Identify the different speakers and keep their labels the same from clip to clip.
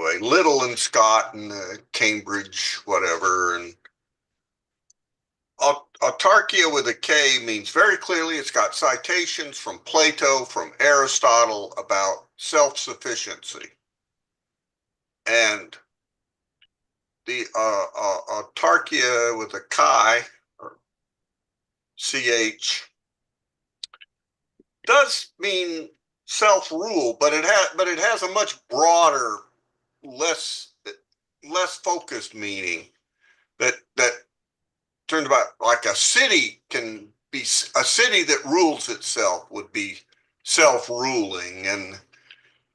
Speaker 1: anyway, Little and Scott and Cambridge, whatever. And autarkia with a K means very clearly it's got citations from Plato, from Aristotle about self-sufficiency. And the autarkia with a chi, or CH, does mean self-rule, but it has a much broader, less focused meaning that turned about like a city can be a city that rules itself would be self-ruling, and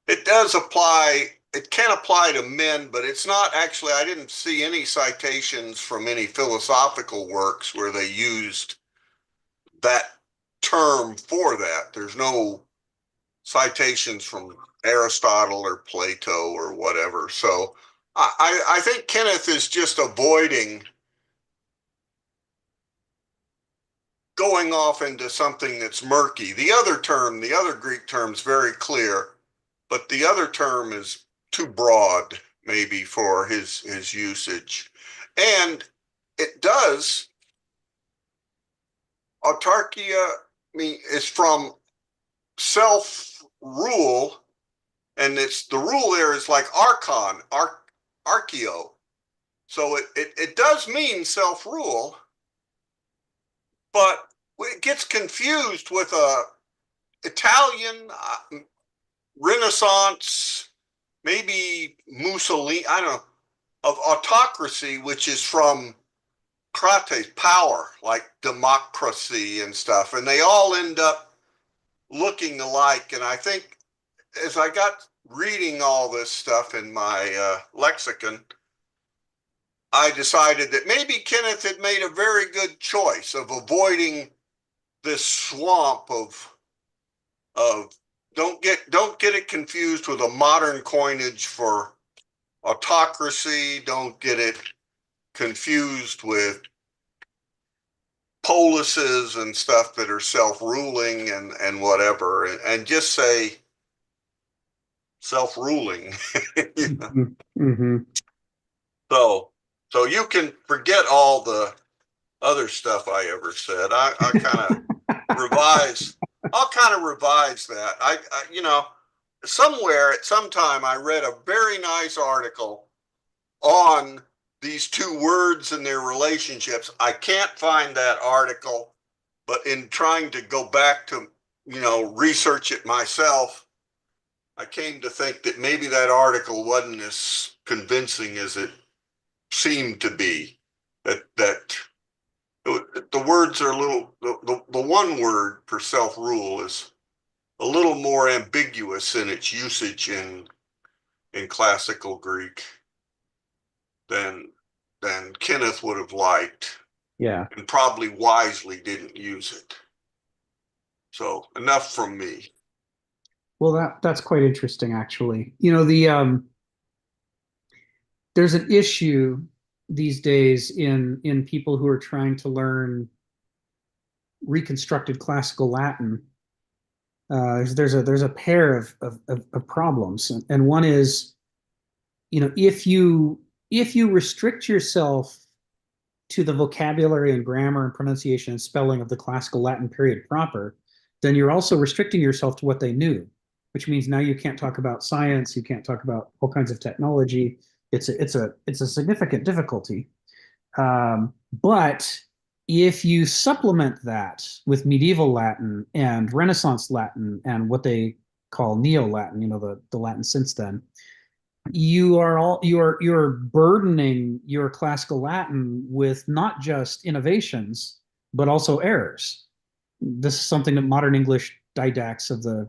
Speaker 1: it does apply. It can apply to men, but it's not actually. I didn't see any citations from any philosophical works where they used that term for that. There's no citations from Aristotle or Plato or whatever. So I think Kenneth is just avoiding going off into something that's murky. The other Greek term is very clear, but the other term is too broad maybe for his usage. And it does, autarkia is from self-rule, and it's the rule there is like archeo. So it does mean self-rule, but it gets confused with a Italian Renaissance, maybe Mussolini, I don't know, of autocracy, which is from krates, power, like democracy and stuff. And they all end up looking alike. And I think as I got reading all this stuff in my lexicon, I decided that maybe Kenneth had made a very good choice of avoiding this swamp of don't get it confused with a modern coinage for autocracy. Don't get it confused with polises and stuff that are self-ruling and whatever, and just say self-ruling. You know?
Speaker 2: Mm-hmm.
Speaker 1: So you can forget all the other stuff I ever said. I kind of revise. I'll kind of revise that. I somewhere at some time I read a very nice article on these two words and their relationships. I can't find that article, but in trying to go back to, research it myself, I came to think that maybe that article wasn't as convincing as it seemed to be. That the words are a little, the one word for self-rule is a little more ambiguous in its usage in classical Greek than Kenneth would have liked.
Speaker 2: Yeah.
Speaker 1: And probably wisely didn't use it. So enough from me.
Speaker 2: Well, that's quite interesting, actually. There's an issue these days in people who are trying to learn reconstructed classical Latin. There's a pair of problems, and one is, if you restrict yourself to the vocabulary and grammar and pronunciation and spelling of the classical Latin period proper, then you're also restricting yourself to what they knew, which means now you can't talk about science, you can't talk about all kinds of technology. It's a significant difficulty. But if you supplement that with medieval Latin and Renaissance Latin and what they call Neo-Latin, the Latin since then, you're burdening your classical Latin with not just innovations, but also errors. This is something that modern English didacts of the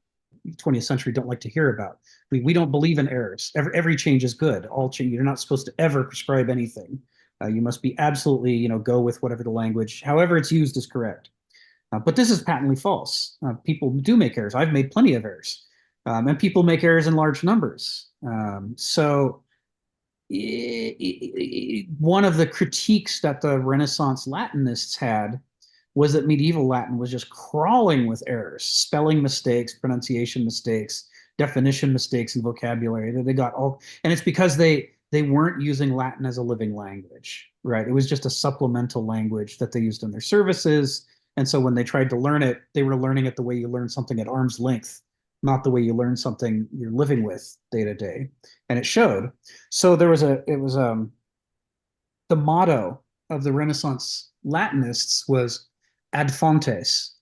Speaker 2: 20th century don't like to hear about. We don't believe in errors. Every change is good. All change, you're not supposed to ever prescribe anything. You must be absolutely, go with whatever the language, however it's used, is correct. But this is patently false. People do make errors. I've made plenty of errors. And people make errors in large numbers. So one of the critiques that the Renaissance Latinists had was that medieval Latin was just crawling with errors, spelling mistakes, pronunciation mistakes, definition mistakes in vocabulary. They got all, and it's because they weren't using Latin as a living language, right? It was just a supplemental language that they used in their services. And so when they tried to learn it, they were learning it the way you learn something at arm's length, not the way you learn something you're living with day to day. And it showed. So there was it was the motto of the Renaissance Latinists was ad fontes,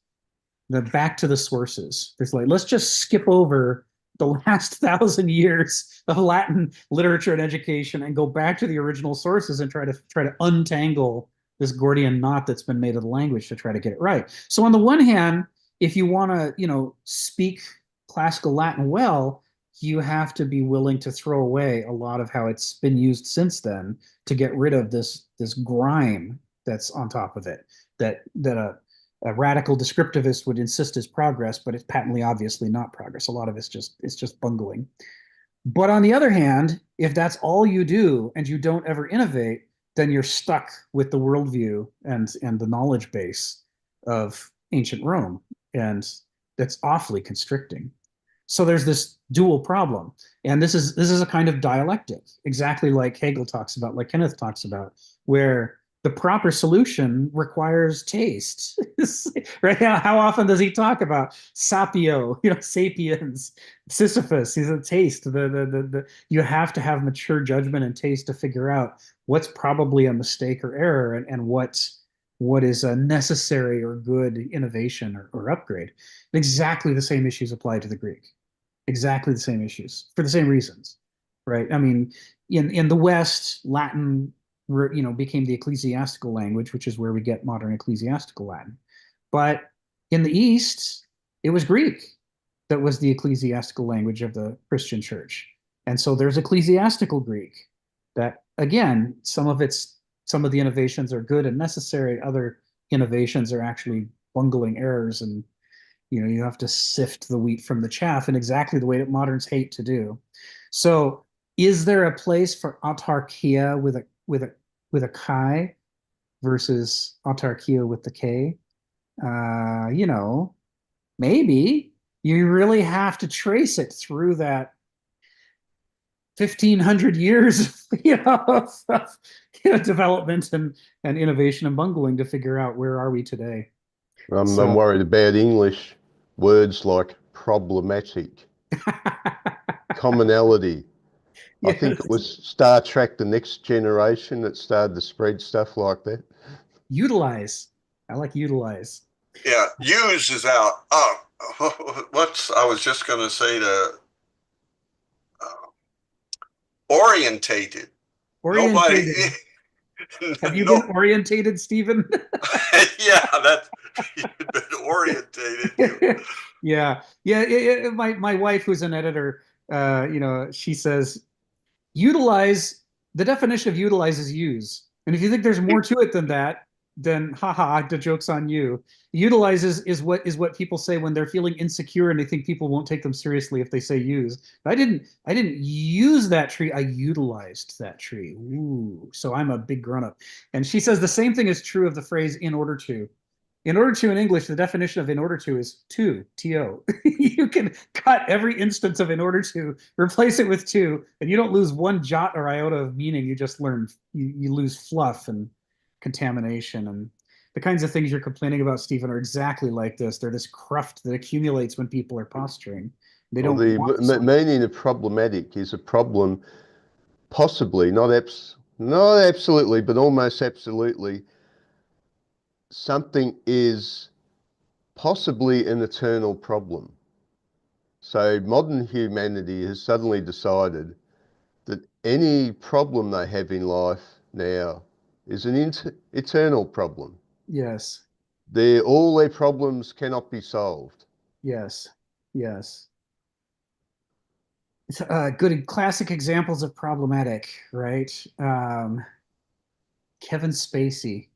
Speaker 2: the back to the sources. There's like, let's just skip over the last 1,000 years of Latin literature and education and go back to the original sources and try to untangle this Gordian knot that's been made of the language to try to get it right. So on the one hand, if you want to, speak classical Latin well, you have to be willing to throw away a lot of how it's been used since then to get rid of this grime that's on top of it that a radical descriptivist would insist is progress, but it's patently obviously not progress. A lot of it's just bungling. But on the other hand, if that's all you do and you don't ever innovate, then you're stuck with the worldview and the knowledge base of ancient Rome, and that's awfully constricting. So there's this dual problem, and this is a kind of dialectic, exactly like Hegel talks about, like Kenneth talks about, where the proper solution requires taste. Right now, how often does he talk about sapio, sapiens, Sisyphus? He's a taste. You have to have mature judgment and taste to figure out what's probably a mistake or error, and what is a necessary or good innovation or upgrade. Exactly the same issues apply to the Greek. Exactly the same issues for the same reasons, right? I mean, in the West, Latin, became the ecclesiastical language, which is where we get modern ecclesiastical Latin. But in the East, it was Greek that was the ecclesiastical language of the Christian church. And so there's ecclesiastical Greek that, again, some of the innovations are good and necessary. Other innovations are actually bungling errors, and you have to sift the wheat from the chaff in exactly the way that moderns hate to do. So is there a place for autarkia with a chi versus autarkia with the K? Maybe. You really have to trace it through that 1,500 years of development and innovation and bungling to figure out where are we today.
Speaker 3: I'm
Speaker 2: So
Speaker 3: worried about English words like problematic, commonality. I think it
Speaker 2: yes,
Speaker 3: was Star Trek: The Next Generation that started to spread stuff like that.
Speaker 2: utilize. I like utilize.
Speaker 1: Yeah, use is out. Oh, I was just going to say to uh, orientated. Nobody,
Speaker 2: Orientated. Have you been
Speaker 1: no,
Speaker 2: orientated, Stephen?
Speaker 1: yeah, that you've been orientated.
Speaker 2: Yeah, yeah. My wife, who's an editor, she says utilize. The definition of utilize is use, and if you think there's more to it than that, then haha, the joke's on you. Utilize is what people say when they're feeling insecure and they think people won't take them seriously if they say use. But I didn't use that tree. I utilized that tree. Ooh, so I'm a big grown up. And she says the same thing is true of the phrase in order to. In order to in English, the definition of in order to is to. You can cut every instance of in order to, replace it with to, and you don't lose one jot or iota of meaning. You just learn, you lose fluff and contamination. And the kinds of things you're complaining about, Stephen, are exactly like this. They're this cruft that accumulates when people are posturing. They
Speaker 3: Well,
Speaker 2: don't
Speaker 3: the
Speaker 2: want something.
Speaker 3: meaning of problematic is a problem, possibly, not absolutely, but almost absolutely. Something is possibly an eternal problem. So modern humanity has suddenly decided that any problem they have in life now is an eternal problem.
Speaker 2: Yes,
Speaker 3: All their problems cannot be solved.
Speaker 2: yes, yes. Good classic examples of problematic, right? Kevin Spacey.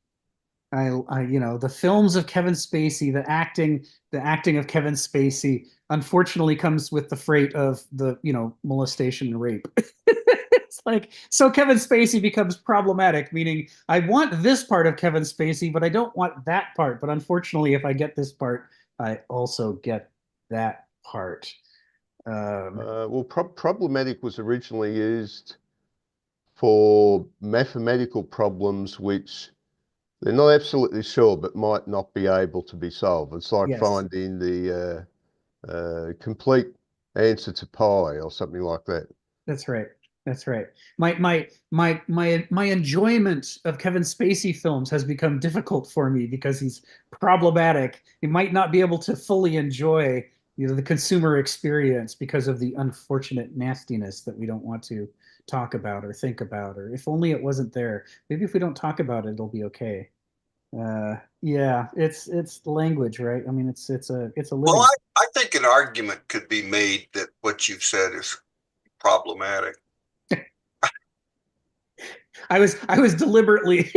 Speaker 2: The films of Kevin Spacey, the acting of Kevin Spacey, unfortunately comes with the freight of the, molestation and rape. It's like, so Kevin Spacey becomes problematic, meaning I want this part of Kevin Spacey, but I don't want that part. But unfortunately, if I get this part, I also get that part.
Speaker 3: Well, problematic was originally used for mathematical problems which they're not absolutely sure but might not be able to be solved. It's like
Speaker 2: yes.
Speaker 3: finding the complete answer to pi or something like that.
Speaker 2: That's right. That's right. My enjoyment of Kevin Spacey films has become difficult for me because he's problematic. You might not be able to fully enjoy, the consumer experience because of the unfortunate nastiness that we don't want to talk about or think about, or if only it wasn't there. Maybe if we don't talk about it, it'll be okay. Yeah, it's language, right? I mean, it's a
Speaker 1: Well,
Speaker 2: living.
Speaker 1: I think an argument could be made that what you've said is problematic.
Speaker 2: I was deliberately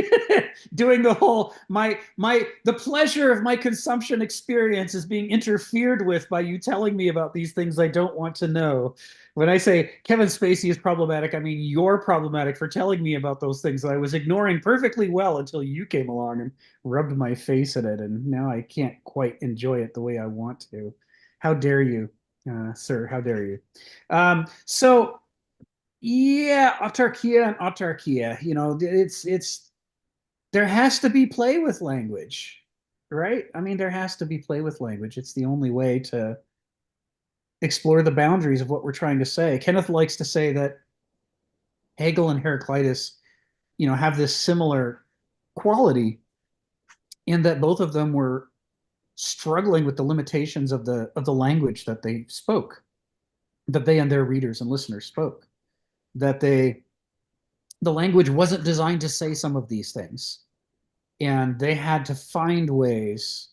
Speaker 2: doing the whole the pleasure of my consumption experience is being interfered with by you telling me about these things I don't want to know. When I say Kevin Spacey is problematic, I mean you're problematic for telling me about those things that I was ignoring perfectly well until you came along and rubbed my face in it, and now I can't quite enjoy it the way I want to. How dare you, sir? How dare you? So yeah, autarkia and autarkia. It's there has to be play with language, right? I mean, there has to be play with language. It's the only way to explore the boundaries of what we're trying to say. Kenneth likes to say that Hegel and Heraclitus, have this similar quality in that both of them were struggling with the limitations of the language that they spoke, that they and their readers and listeners spoke, that the language wasn't designed to say some of these things. And they had to find ways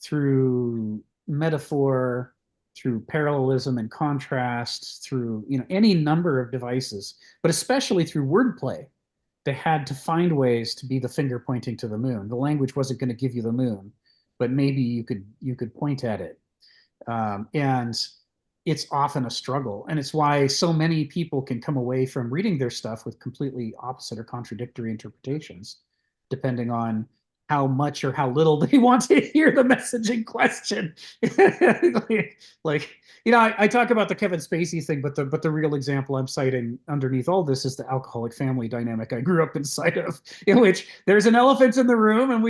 Speaker 2: through metaphor, through parallelism and contrast, through any number of devices, but especially through wordplay. They had to find ways to be the finger pointing to the moon. The language wasn't going to give you the moon, but maybe you could point at it. And it's often a struggle. And it's why so many people can come away from reading their stuff with completely opposite or contradictory interpretations, depending on how much or how little they want to hear the message in question. like, I talk about the Kevin Spacey thing, but the real example I'm citing underneath all this is the alcoholic family dynamic I grew up inside of, in which there's an elephant in the room, and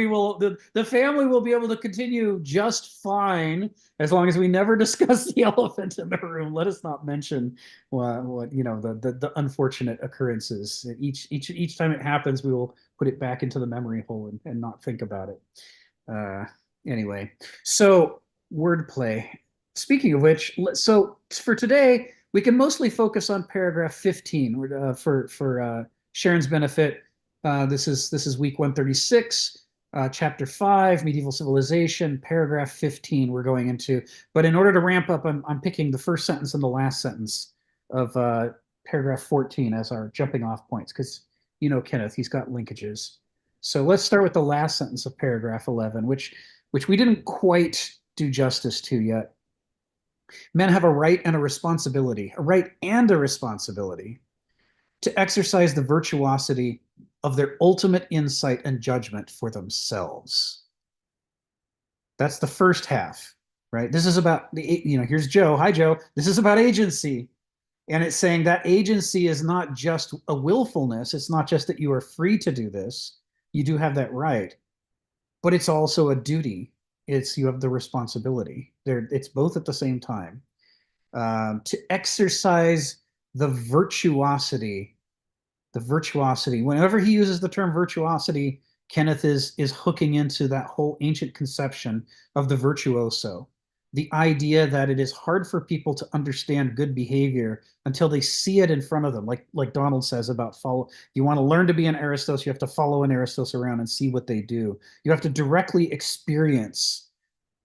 Speaker 2: the family will be able to continue just fine as long as we never discuss the elephant in the room. Let us not mention what the unfortunate occurrences. Each time it happens, we will put it back into the memory hole and not think about it. Anyway, so wordplay. Speaking of which, so for today, we can mostly focus on paragraph 15 for Sharon's benefit. This is week 136. Chapter 5, Medieval Civilization, paragraph 15 we're going into. But in order to ramp up, I'm picking the first sentence and the last sentence of paragraph 14 as our jumping off points, because Kenneth, he's got linkages. So let's start with the last sentence of paragraph 11, which we didn't quite do justice to yet. Men have a right and a responsibility, to exercise the virtuosity of their ultimate insight and judgment for themselves. That's the first half, right? This is about here's Joe. Hi, Joe. This is about agency. And it's saying that agency is not just a willfulness. It's not just that you are free to do this. You do have that right, but it's also a duty. You have the responsibility. It's both at the same time. To exercise the virtuosity. Whenever he uses the term virtuosity, Kenneth is hooking into that whole ancient conception of the virtuoso, the idea that it is hard for people to understand good behavior until they see it in front of them. Like Donald says about follow. You want to learn to be an Aristos, you have to follow an Aristos around and see what they do. You have to directly experience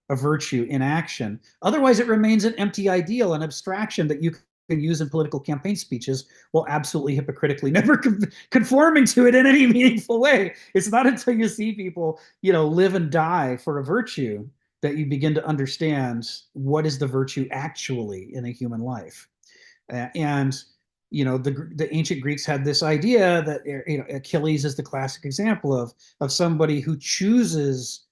Speaker 2: a virtue in action. Otherwise, it remains an empty ideal, an abstraction that you can use in political campaign speeches while absolutely hypocritically never conforming to it in any meaningful way. It's not until you see people, live and die for a virtue that you begin to understand what is the virtue actually in a human life. And the ancient Greeks had this idea that Achilles is the classic example of somebody who chooses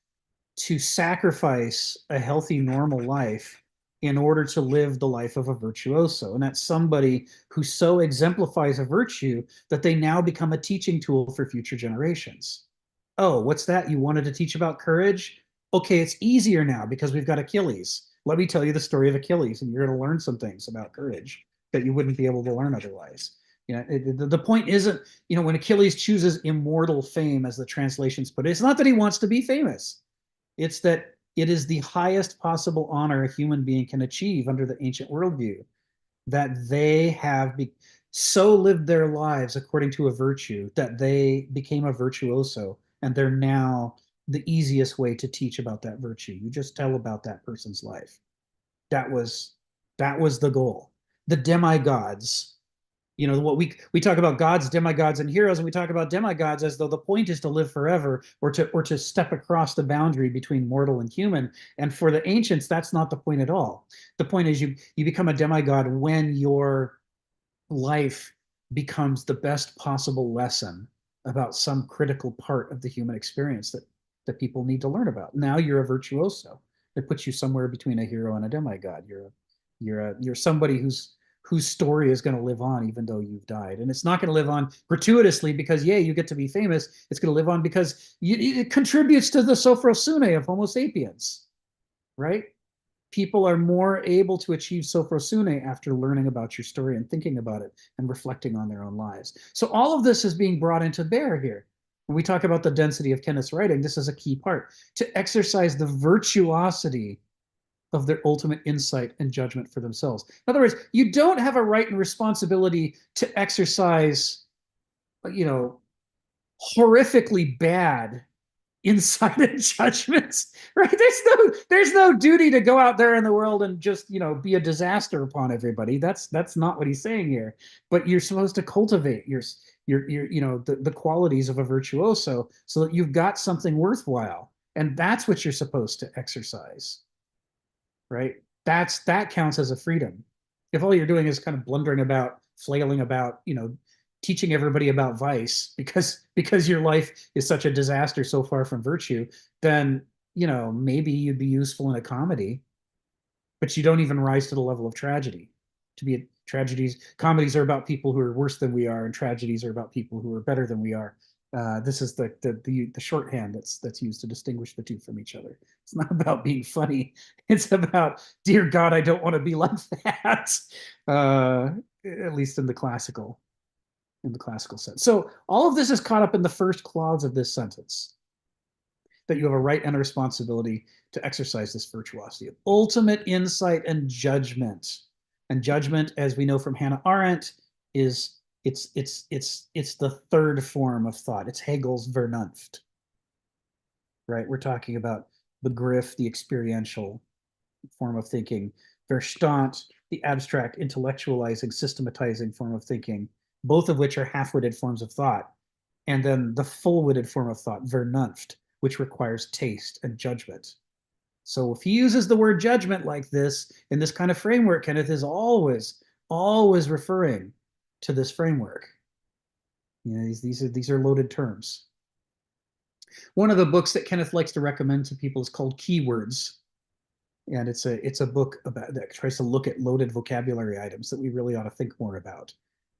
Speaker 2: to sacrifice a healthy, normal life in order to live the life of a virtuoso. And that's somebody who so exemplifies a virtue that they now become a teaching tool for future generations. Oh, what's that? You wanted to teach about courage? Okay, it's easier now because we've got Achilles. Let me tell you the story of Achilles, and you're going to learn some things about courage that you wouldn't be able to learn otherwise. The point isn't, when Achilles chooses immortal fame, as the translations put it, it's not that he wants to be famous. It's that it is the highest possible honor a human being can achieve under the ancient worldview, that they have so lived their lives according to a virtue that they became a virtuoso, and they're now the easiest way to teach about that virtue. You just tell about that person's life. That was the goal. The demigods, what we talk about gods, demigods, and heroes, and we talk about demigods as though the point is to live forever, or to step across the boundary between mortal and human. And for the ancients, that's not the point at all. The point is you become a demigod when your life becomes the best possible lesson about some critical part of the human experience that people need to learn about. Now you're a virtuoso. It puts you somewhere between a hero and a demigod. You're somebody whose story is going to live on even though you've died. And it's not going to live on gratuitously because, you get to be famous. It's going to live on because it contributes to the sophrosune of Homo sapiens, right? People are more able to achieve sophrosune after learning about your story and thinking about it and reflecting on their own lives. So all of this is being brought into bear here. When we talk about the density of Kenneth's writing, this is a key part, to exercise the virtuosity of their ultimate insight and judgment for themselves. In other words, you don't have a right and responsibility to exercise, horrifically bad insight and judgments, right? There's no duty to go out there in the world and just, be a disaster upon everybody. That's not what he's saying here. But you're supposed to cultivate your the qualities of a virtuoso so that you've got something worthwhile. And that's what you're supposed to exercise. Right? That counts as a freedom. If all you're doing is kind of blundering about, flailing about, teaching everybody about vice because your life is such a disaster so far from virtue, then maybe you'd be useful in a comedy, but you don't even rise to the level of tragedy. Comedies are about people who are worse than we are, and tragedies are about people who are better than we are. This is the shorthand that's used to distinguish the two from each other. It's not about being funny. It's about, dear God, I don't want to be like that. At least in the classical sense. So all of this is caught up in the first clause of this sentence, that you have a right and a responsibility to exercise this virtuosity of ultimate insight and judgment. And judgment, as we know from Hannah Arendt, is it's the third form of thought. It's Hegel's Vernunft, right? We're talking about Begriff, the experiential form of thinking, Verstand, the abstract, intellectualizing, systematizing form of thinking, both of which are half-witted forms of thought, and then the full-witted form of thought, Vernunft, which requires taste and judgment. So if he uses the word judgment like this in this kind of framework, Kenneth is always referring to this framework. These are loaded terms. One of the books that Kenneth likes to recommend to people is called Keywords, and it's a book that tries to look at loaded vocabulary items that we really ought to think more about.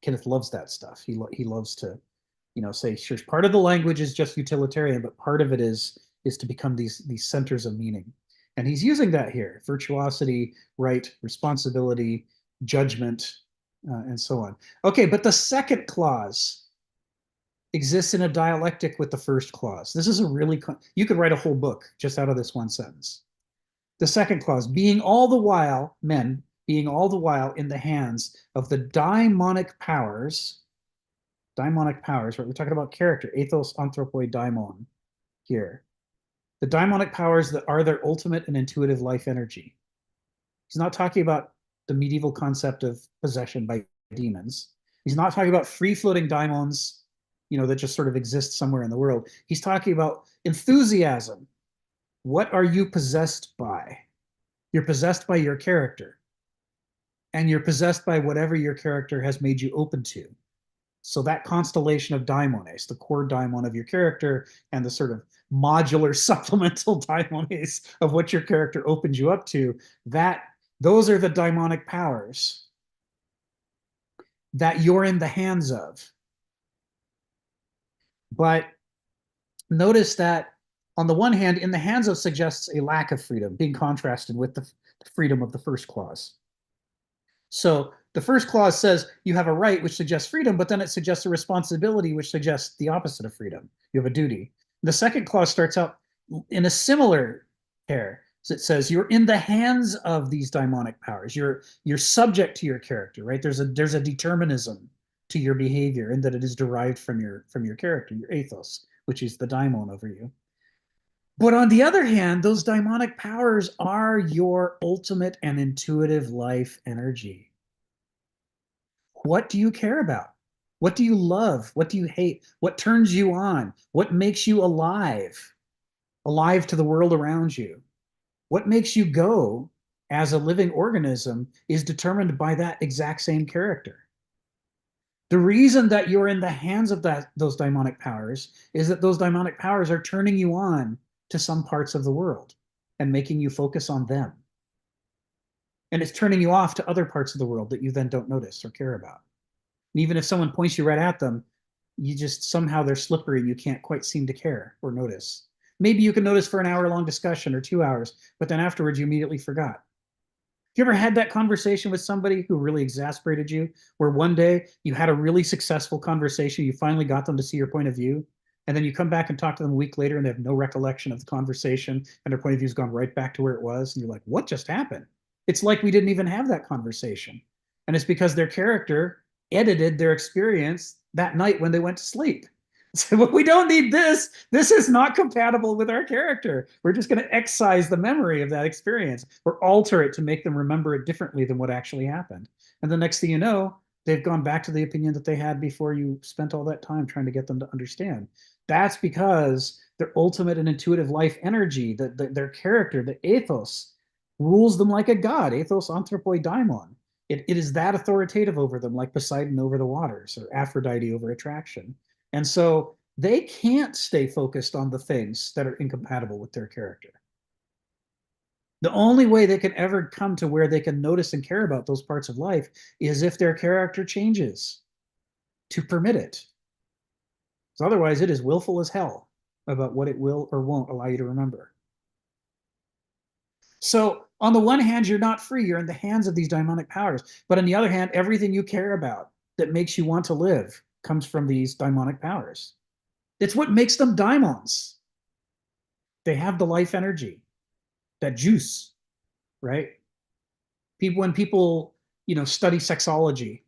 Speaker 2: Kenneth loves that stuff. He loves to, say, sure, part of the language is just utilitarian, but part of it is to become these centers of meaning. And he's using that here: virtuosity, right, responsibility, judgment, and so on. Okay, but the second clause exists in a dialectic with the first clause. This is you could write a whole book just out of this one sentence. The second clause, being all the while in the hands of the daimonic powers, right? We're talking about character, ethos, anthropoi, daimon here. The daimonic powers that are their ultimate and intuitive life energy. He's not talking about the medieval concept of possession by demons. He's not talking about free-floating daimons, that just sort of exist somewhere in the world. He's talking about enthusiasm. What are you possessed by? You're possessed by your character. And you're possessed by whatever your character has made you open to. So that constellation of daimones, the core daimon of your character and the sort of modular supplemental daimones of what your character opens you up to, Those are the daimonic powers that you're in the hands of. But notice that on the one hand, in the hands of suggests a lack of freedom, being contrasted with the freedom of the first clause. So the first clause says you have a right, which suggests freedom, but then it suggests a responsibility, which suggests the opposite of freedom. You have a duty. The second clause starts out in a similar pair. So it says you're in the hands of these daimonic powers. You're subject to your character, right? There's a determinism to your behavior, and that it is derived from your character, your ethos, which is the daimon over you. But on the other hand, those daimonic powers are your ultimate and intuitive life energy. What do you care about? What do you love? What do you hate? What turns you on? What makes you alive? Alive to the world around you? What makes you go as a living organism is determined by that exact same character. The reason that you're in the hands of those daimonic powers is that those daimonic powers are turning you on to some parts of the world and making you focus on them. And it's turning you off to other parts of the world that you then don't notice or care about. And even if someone points you right at them, you just somehow they're slippery and you can't quite seem to care or notice. Maybe you can notice for an hour-long discussion or 2 hours, but then afterwards you immediately forgot. You ever had that conversation with somebody who really exasperated you, where one day you had a really successful conversation, you finally got them to see your point of view, and then you come back and talk to them a week later and they have no recollection of the conversation and their point of view's gone right back to where it was, and you're like, what just happened? It's like we didn't even have that conversation. And it's because their character edited their experience that night when they went to sleep. So well, we don't need this. This is not compatible with our character. We're just going to excise the memory of that experience or alter it to make them remember it differently than what actually happened. And the next thing you know, they've gone back to the opinion that they had before you spent all that time trying to get them to understand. That's because their ultimate and intuitive life energy, their character, the ethos, rules them like a god. Ethos anthropoi daimon. It is that authoritative over them, like Poseidon over the waters or Aphrodite over attraction. And so they can't stay focused on the things that are incompatible with their character. The only way they can ever come to where they can notice and care about those parts of life is if their character changes to permit it. So otherwise, it is willful as hell about what it will or won't allow you to remember. So on the one hand, you're not free. You're in the hands of these daimonic powers. But on the other hand, everything you care about that makes you want to live comes from these daimonic powers. It's what makes them daimons. They have the life energy, that juice, right? When people, study sexology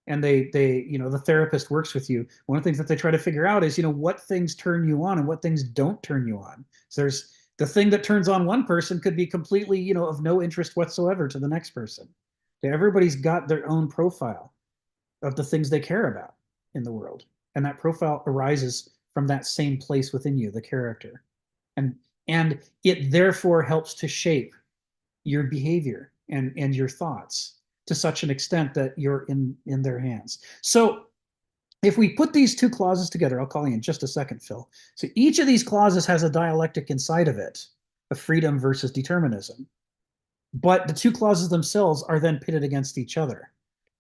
Speaker 2: and they, the therapist works with you, one of the things that they try to figure out is, what things turn you on and what things don't turn you on. So there's the thing that turns on one person could be completely, of no interest whatsoever to the next person. Everybody's got their own profile of the things they care about in the world. And that profile arises from that same place within you, the character. And it therefore helps to shape your behavior and your thoughts to such an extent that you're in their hands. So if we put these two clauses together, I'll call you in just a second, Phil. So each of these clauses has a dialectic inside of it, of freedom versus determinism. But the two clauses themselves are then pitted against each other.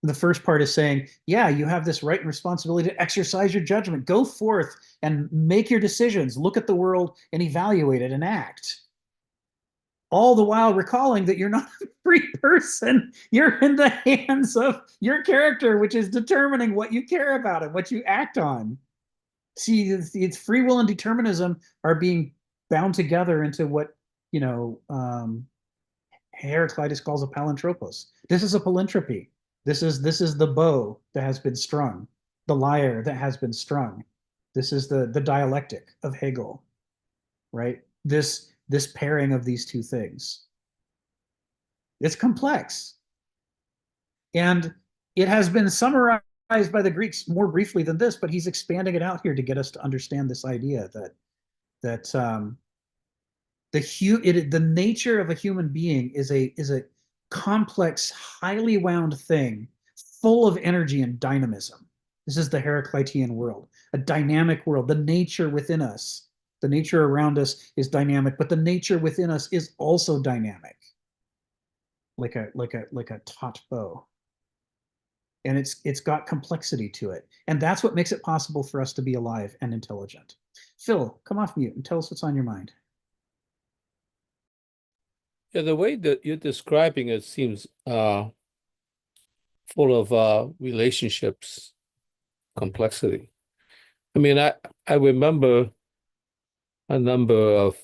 Speaker 2: The first part is saying, yeah, you have this right and responsibility to exercise your judgment. Go forth and make your decisions, look at the world and evaluate it and act. All the while recalling that you're not a free person. You're in the hands of your character, which is determining what you care about and what you act on. See, it's free will and determinism are being bound together into what, Heraclitus calls a palantropos. This is a palinthropy. This is the bow that has been strung, the lyre that has been strung. This is the dialectic of Hegel, right? This pairing of these two things. It's complex. And it has been summarized by the Greeks more briefly than this, but he's expanding it out here to get us to understand this idea that the nature of a human being is a complex, highly wound thing, full of energy and dynamism. This is the Heraclitean world, a dynamic world. The nature within us, the nature around us is dynamic, but the nature within us is also dynamic. like a taut bow. And it's got complexity to it. And that's what makes it possible for us to be alive and intelligent. Phil, come off mute and tell us what's on your mind.
Speaker 4: Yeah, the way that you're describing it seems full of relationships, complexity. I mean, I remember a number of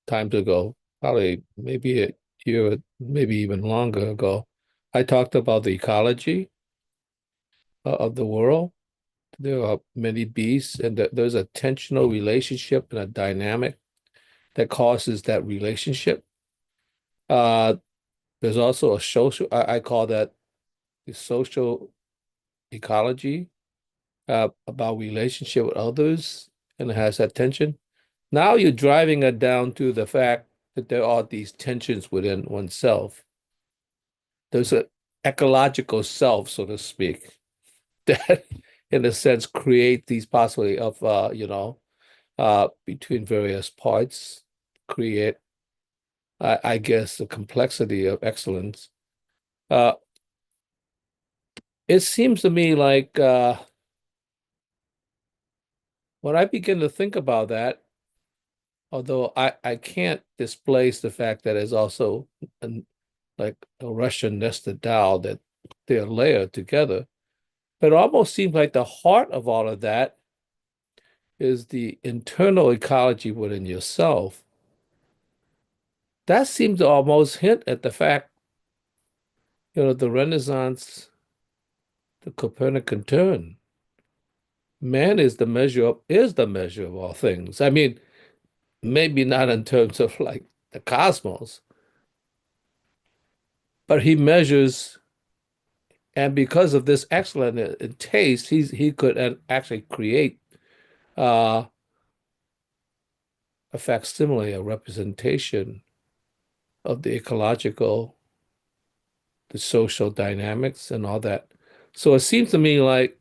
Speaker 4: times ago, probably maybe a year, maybe even longer ago, I talked about the ecology of the world. There are many beasts, and there's a tensional relationship and a dynamic that causes that relationship. Uh, there's also a social, I call that the social ecology, about relationship with others, and it has that tension. Now you're driving it down to the fact that there are these tensions within oneself. There's an ecological self, so to speak, that in a sense create these possibility of between various parts, create I guess the complexity of excellence. Uh, it seems to me like when I begin to think about that, although I can't displace the fact that it's also like a Russian nested doll, that they're layered together. But it almost seems like the heart of all of that is the internal ecology within yourself. That seems to almost hint at the fact, the Renaissance, the Copernican turn. Man is the measure of all things. I mean, maybe not in terms of like the cosmos, but he measures, and because of this excellent in taste, he could actually create uh, a facsimile, a representation of the ecological, the social dynamics, and all that. So it seems to me like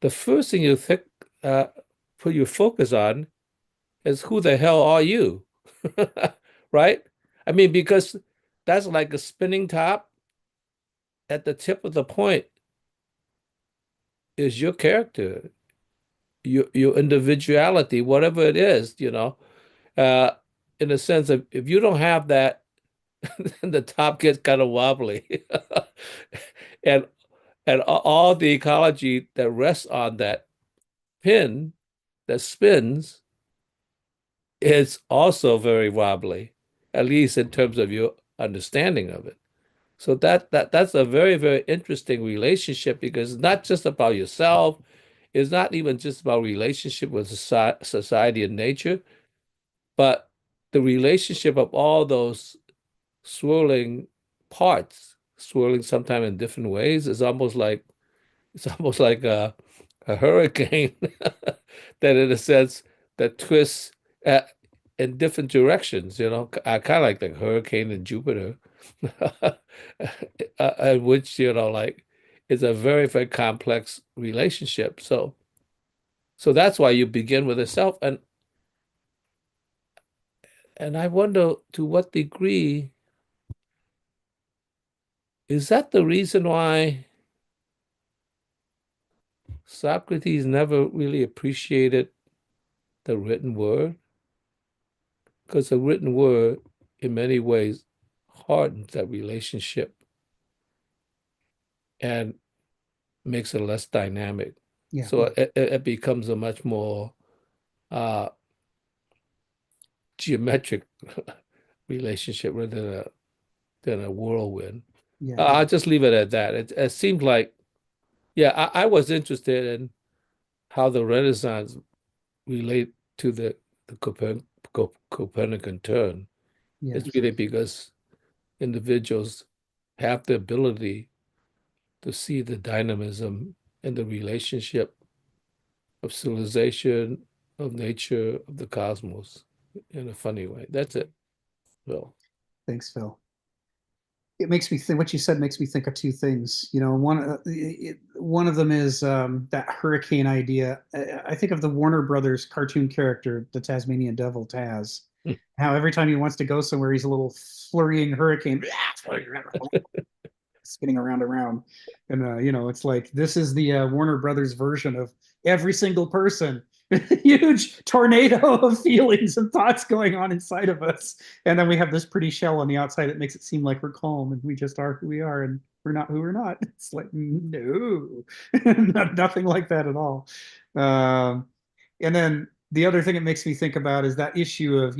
Speaker 4: the first thing you think, put your focus on, is who the hell are you, right? I mean, because that's like a spinning top. At the tip of the point is your character, your individuality, whatever it is, uh, in a sense of if you don't have that, the top gets kind of wobbly. and and all the ecology that rests on that pin that spins is also very wobbly, at least in terms of your understanding of it. So that's a very, very interesting relationship, because it's not just about yourself. It's not even just about relationship with society and nature, but the relationship of all those swirling parts, swirling sometime in different ways. It's almost like a hurricane that, in a sense, that twists in different directions. I kind of like the hurricane in Jupiter, which like is a very, very complex relationship. So that's why you begin with a self, and I wonder to what degree is that the reason why Socrates never really appreciated the written word, because the written word, in many ways, hardens that relationship and makes it less dynamic.
Speaker 2: Yeah.
Speaker 4: So it becomes a much more geometric relationship rather than a whirlwind.
Speaker 2: Yeah.
Speaker 4: I'll just leave it at that. It seemed like, yeah, I was interested in how the Renaissance relate to the Copernican turn.
Speaker 2: Yes.
Speaker 4: It's really because individuals have the ability to see the dynamism and the relationship of civilization, of nature, of the cosmos in a funny way. That's it. Well,
Speaker 2: Thanks, Phil. It makes me think. What you said makes me think of two things. One of them is that hurricane idea. I think of the Warner Brothers cartoon character, the Tasmanian Devil, Taz, How every time he wants to go somewhere, he's a little flurrying hurricane spinning around. And, it's like, this is the Warner Brothers version of every single person. Huge tornado of feelings and thoughts going on inside of us. And then we have this pretty shell on the outside that makes it seem like we're calm and we just are who we are and we're not who we're not. It's like, no, nothing like that at all. And then the other thing it makes me think about is that issue of,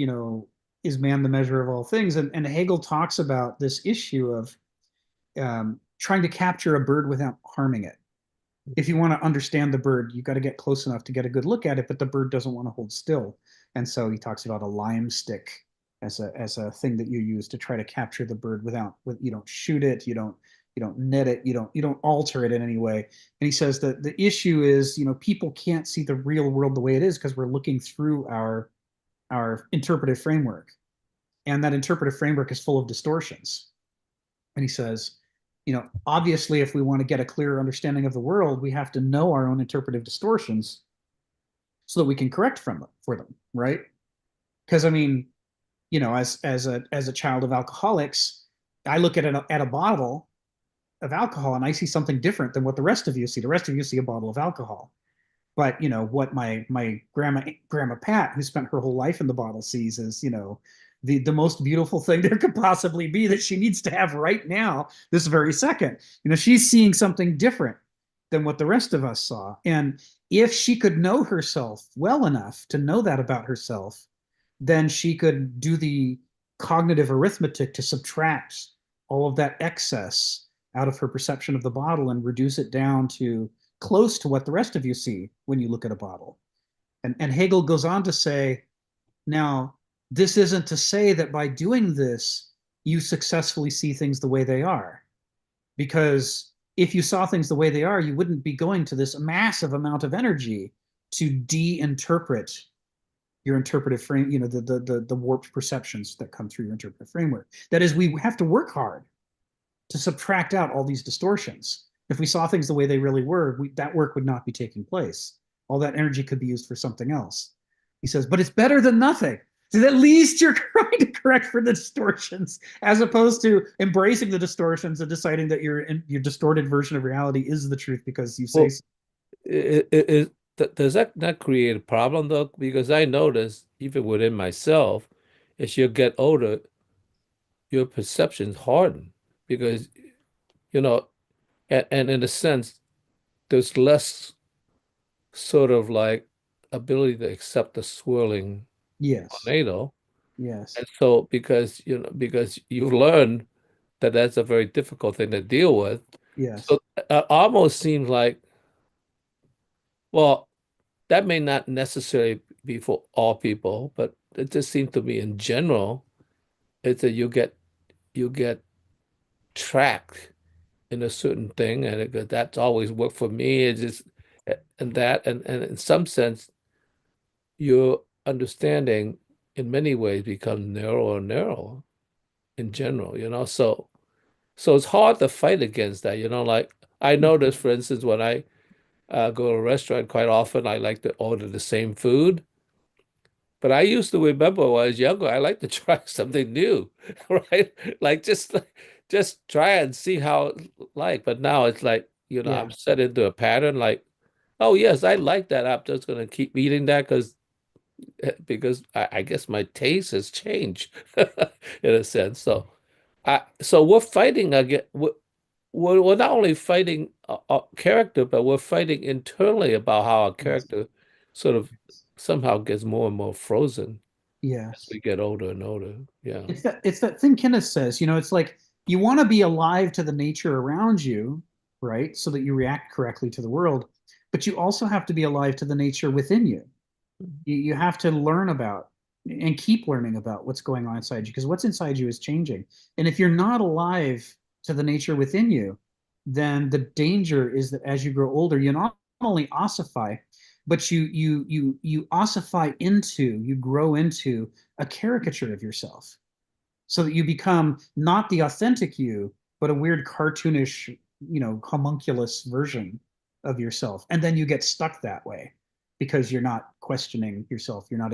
Speaker 2: is man the measure of all things? And Hegel talks about this issue of trying to capture a bird without harming it. If you want to understand the bird, you've got to get close enough to get a good look at it, but the bird doesn't want to hold still. And so he talks about a lime stick as a thing that you use to try to capture the bird you don't shoot it, you don't net it, you don't alter it in any way. And he says that the issue is, people can't see the real world the way it is because we're looking through our interpretive framework. And that interpretive framework is full of distortions. And he says, obviously, if we want to get a clearer understanding of the world, we have to know our own interpretive distortions so that we can correct for them, right? Because as a child of alcoholics, I look at a bottle of alcohol and I see something different than what the rest of you see. The rest of you see a bottle of alcohol. But what my grandma Pat, who spent her whole life in the bottle, sees is, the most beautiful thing there could possibly be that she needs to have right now, this very second. She's seeing something different than what the rest of us saw. And if she could know herself well enough to know that about herself, then she could do the cognitive arithmetic to subtract all of that excess out of her perception of the bottle and reduce it down to close to what the rest of you see when you look at a bottle. And Hegel goes on to say, now, this isn't to say that by doing this, you successfully see things the way they are. Because if you saw things the way they are, you wouldn't be going to this massive amount of energy to de-interpret your interpretive frame, the warped perceptions that come through your interpretive framework. That is, we have to work hard to subtract out all these distortions. If we saw things the way they really were, that work would not be taking place. All that energy could be used for something else. He says, but it's better than nothing. So at least you're trying to correct for the distortions, as opposed to embracing the distortions and deciding that your distorted version of reality is the truth because you say so.
Speaker 4: Does that not create a problem though? Because I notice even within myself, as you get older, your perceptions harden because, and in a sense, there's less sort of like ability to accept the swirling
Speaker 2: Yes.
Speaker 4: tornado.
Speaker 2: Yes.
Speaker 4: And so because you learn that that's a very difficult thing to deal with.
Speaker 2: Yes.
Speaker 4: So it almost seems like, well, that may not necessarily be for all people, but it just seems to me in general, it's that you get tracked in a certain thing, and that's always worked for me. It's just and in some sense, your understanding in many ways becomes narrower and narrower in general, So it's hard to fight against that, like I notice, for instance, when I go to a restaurant quite often, I like to order the same food. But I used to remember when I was younger, I like to try something new, right? Like just try and see how it's like. But now it's like,
Speaker 2: Yeah.
Speaker 4: I'm set into a pattern like, oh yes, I like that. I'm just gonna keep eating that because I guess my taste has changed in a sense. So we're fighting again. We're not only fighting a character, but we're fighting internally about how our character sort of somehow gets more and more frozen as
Speaker 2: Yes.
Speaker 4: we get older and older. Yeah.
Speaker 2: It's that thing Kenneth says, it's like you want to be alive to the nature around you, right? So that you react correctly to the world, but you also have to be alive to the nature within you. You have to learn about and keep learning about what's going on inside you because what's inside you is changing. And if you're not alive to the nature within you, then the danger is that as you grow older, you not only ossify, but you ossify you grow into a caricature of yourself so that you become not the authentic you, but a weird cartoonish, homunculus version of yourself. And then you get stuck that way. because you're not questioning yourself. You're not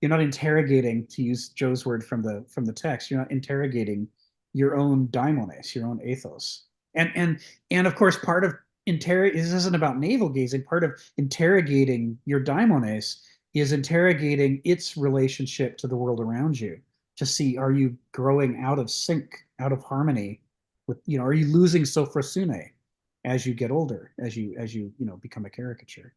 Speaker 2: interrogating, to use Joe's word from the text. You're not interrogating your own daimones, your own ethos. And of course, part of this isn't about navel gazing. Part of interrogating your daimones is interrogating its relationship to the world around you, to see, are you growing out of sync, out of harmony with, are you losing sophrosune as you get older, as you become a caricature?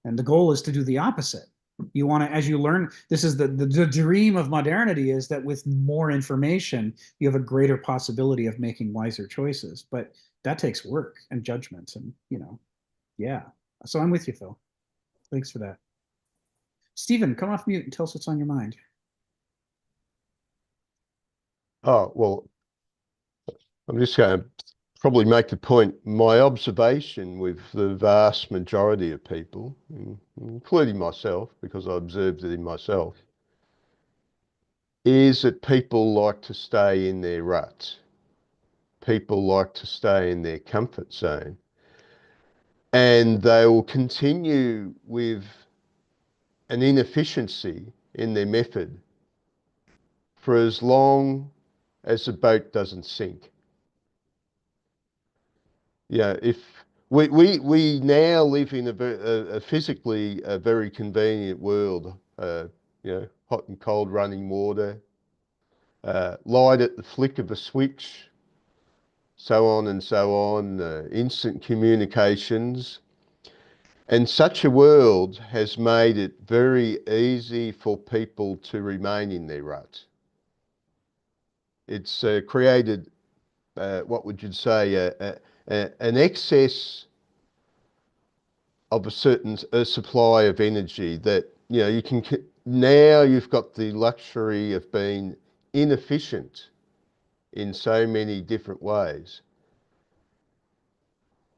Speaker 2: And the goal is to do the opposite. You want to, as you learn, this is the dream of modernity, is that with more information, you have a greater possibility of making wiser choices. But that takes work and judgment, and yeah. So I'm with you, Phil. Thanks for that. Stephen, come off mute and tell us what's on your mind.
Speaker 3: Oh, well, I'm just going to probably make the point. My observation with the vast majority of people, including myself, because I observed it in myself, is that people like to stay in their rut. People like to stay in their comfort zone. And they will continue with an inefficiency in their method for as long as the boat doesn't sink. Yeah, if we now live in a physically a very convenient world, hot and cold running water, light at the flick of a switch, so on and so on, instant communications. And such a world has made it very easy for people to remain in their rut. It's created, what would you say, an excess of a certain supply of energy that, you can, now you've got the luxury of being inefficient in so many different ways.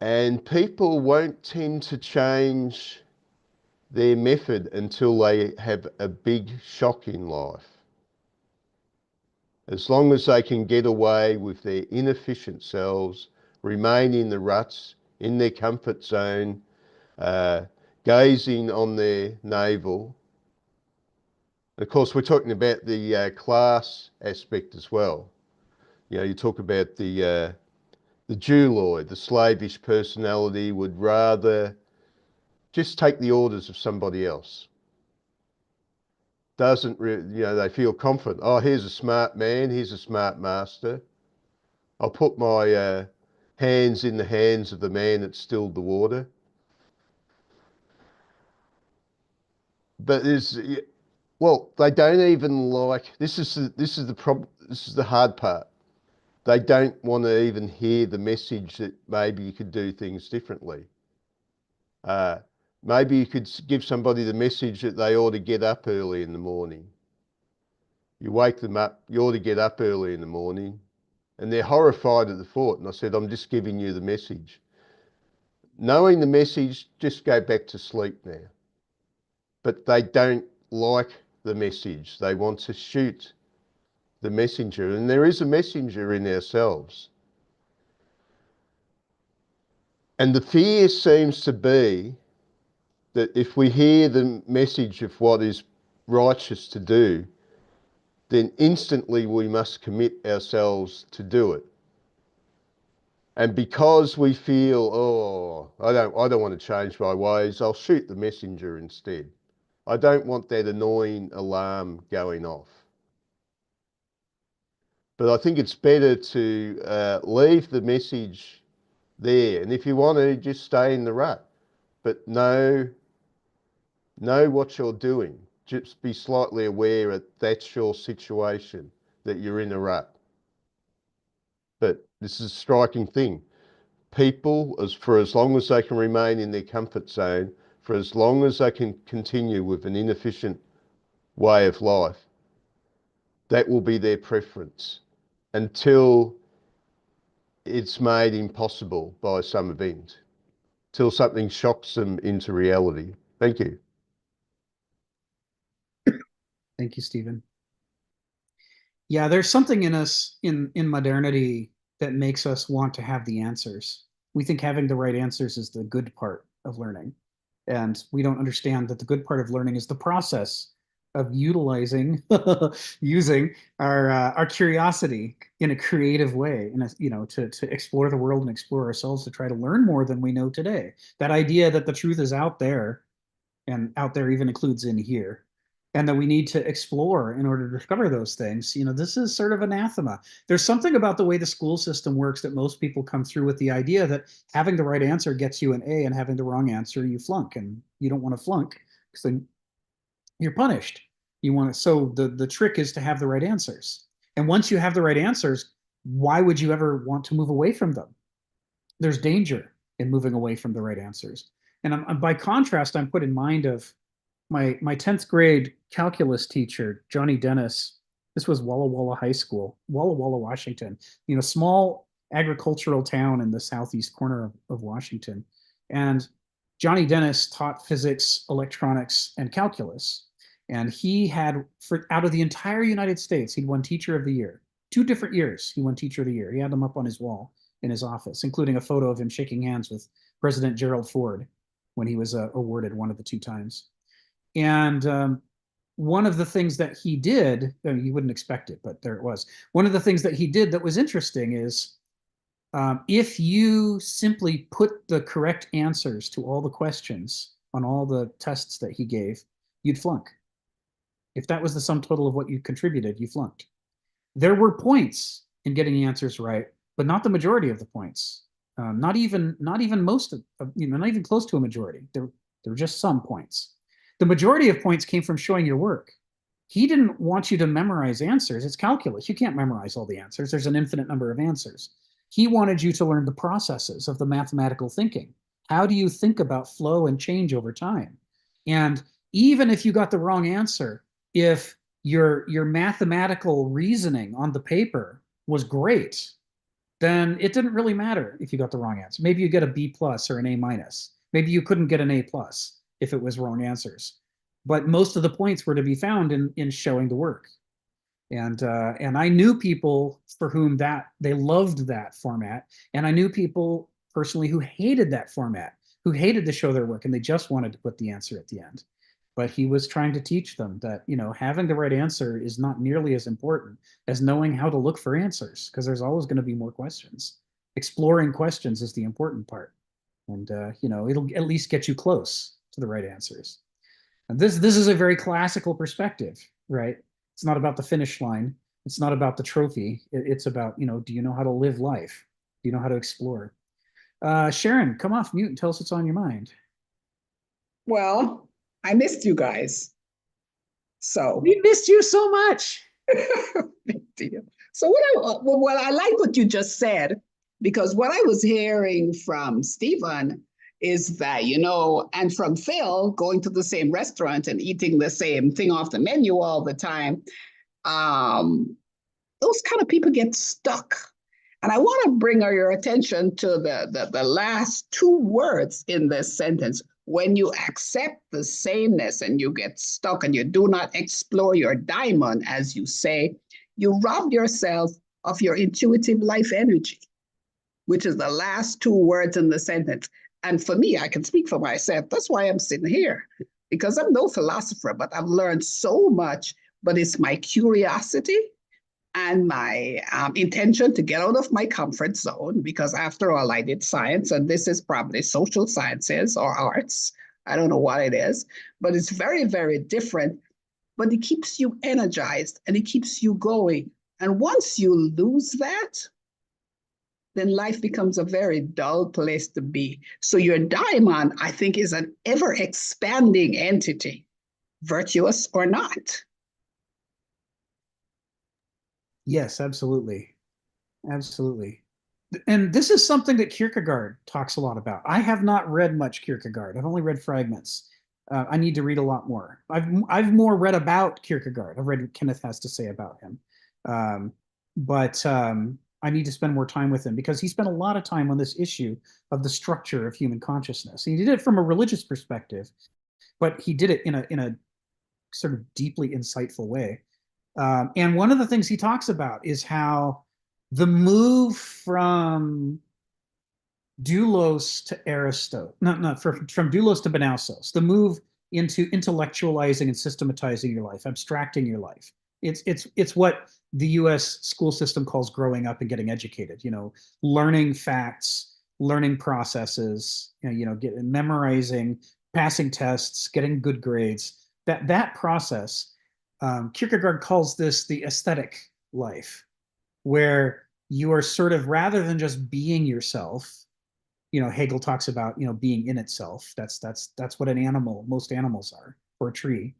Speaker 3: And people won't tend to change their method until they have a big shock in life. As long as they can get away with their inefficient selves, remain in the ruts, in their comfort zone, gazing on their navel. Of course, we're talking about the class aspect as well. You talk about the Jeweloid, the slavish personality would rather just take the orders of somebody else. Doesn't they feel confident. Oh, here's a smart man, here's a smart master. I'll put my hands in the hands of the man that stilled the water. But they don't even like, this is the problem, this is the hard part. They don't want to even hear the message that maybe you could do things differently. Maybe you could give somebody the message that they ought to get up early in the morning. You wake them up, you ought to get up early in the morning, and they're horrified at the thought. And I said, I'm just giving you the message. Knowing the message, just go back to sleep now. But they don't like the message. They want to shoot the messenger. And there is a messenger in ourselves. And the fear seems to be that if we hear the message of what is righteous to do, then instantly we must commit ourselves to do it. And because we feel, oh, I don't want to change my ways, I'll shoot the messenger instead. I don't want that annoying alarm going off. But I think it's better to leave the message there. And if you want to, just stay in the rut. But know what you're doing. Just be slightly aware that that's your situation, that you're in a rut. But this is a striking thing. People, for as long as they can remain in their comfort zone, for as long as they can continue with an inefficient way of life, that will be their preference until it's made impossible by some event, till something shocks them into reality. Thank you.
Speaker 2: Thank you, Stephen. Yeah, there's something in us in modernity that makes us want to have the answers. We think having the right answers is the good part of learning. And we don't understand that the good part of learning is the process of utilizing using our curiosity in a creative way, in a, to explore the world and explore ourselves, to try to learn more than we know today. That idea that the truth is out there, and out there even includes in here, and that we need to explore in order to discover those things, this is sort of anathema. There's something about the way the school system works that most people come through with the idea that having the right answer gets you an A, and having the wrong answer you flunk, and you don't want to flunk because then you're punished. You want to, so the trick is to have the right answers. And once you have the right answers, why would you ever want to move away from them? There's danger in moving away from the right answers. And by contrast, I'm put in mind of my 10th grade calculus teacher, Johnny Dennis. This was Walla Walla High School, Walla Walla, Washington, small agricultural town in the southeast corner of Washington. And Johnny Dennis taught physics, electronics, and calculus. And he had, out of the entire United States, he'd won Teacher of the Year. 2 different years he won Teacher of the Year. He had them up on his wall in his office, including a photo of him shaking hands with President Gerald Ford when he was awarded one of the 2 times. And one of the things that he did, I mean, you wouldn't expect it, but there it was. One of the things that he did that was interesting is, if you simply put the correct answers to all the questions on all the tests that he gave, you'd flunk. If that was the sum total of what you contributed, you flunked. There were points in getting the answers right, but not the majority of the points. Not even most of, not even close to a majority. There were just some points. The majority of points came from showing your work. He didn't want you to memorize answers. It's calculus. You can't memorize all the answers. There's an infinite number of answers. He wanted you to learn the processes of the mathematical thinking. How do you think about flow and change over time? And even if you got the wrong answer, if your mathematical reasoning on the paper was great, then it didn't really matter if you got the wrong answer. Maybe you get a B+ or an A-. Maybe you couldn't get an A+ if it was wrong answers. But most of the points were to be found in showing the work. And I knew people for whom they loved that format, and I knew people personally who hated that format, who hated to show their work, and they just wanted to put the answer at the end. But he was trying to teach them that, having the right answer is not nearly as important as knowing how to look for answers, because there's always going to be more questions. Exploring questions is the important part. And, it'll at least get you close to the right answers. And this is a very classical perspective, right? It's not about the finish line. It's not about the trophy. It's about, do you know how to live life? Do you know how to explore? Sharon, come off mute and tell us what's on your mind.
Speaker 5: Well, I missed you guys. So
Speaker 2: we missed you so much.
Speaker 5: So I like what you just said, because what I was hearing from Stephen is that, and from Phil, going to the same restaurant and eating the same thing off the menu all the time, those kind of people get stuck. And I want to bring your attention to the last 2 words in this sentence. When you accept the sameness and you get stuck and you do not explore your diamond, as you say, you rob yourself of your intuitive life energy, which is the last 2 words in the sentence. And for me, I can speak for myself. That's why I'm sitting here, because I'm no philosopher, but I've learned so much. But it's my curiosity and my intention to get out of my comfort zone, because after all, I did science, and this is probably social sciences or arts. I don't know what it is, but it's very, very different. But it keeps you energized and it keeps you going. And once you lose that, then life becomes a very dull place to be. So your diamond, I think, is an ever-expanding entity, virtuous or not.
Speaker 2: Yes, absolutely. Absolutely. And this is something that Kierkegaard talks a lot about. I have not read much Kierkegaard. I've only read fragments. I need to read a lot more. I've more read about Kierkegaard. I've read what Kenneth has to say about him. But I need to spend more time with him, because he spent a lot of time on this issue of the structure of human consciousness. He did it from a religious perspective, but he did it in a sort of deeply insightful way. And one of the things he talks about is how the move from doulos to Aristotle, from doulos to benausos, the move into intellectualizing and systematizing your life, abstracting your life. It's what the U.S. school system calls growing up and getting educated. You know, learning facts, learning processes, memorizing, passing tests, getting good grades. That process, Kierkegaard calls this the aesthetic life, where you are sort of, rather than just being yourself. Hegel talks about, being in itself. That's what most animals are, or a tree.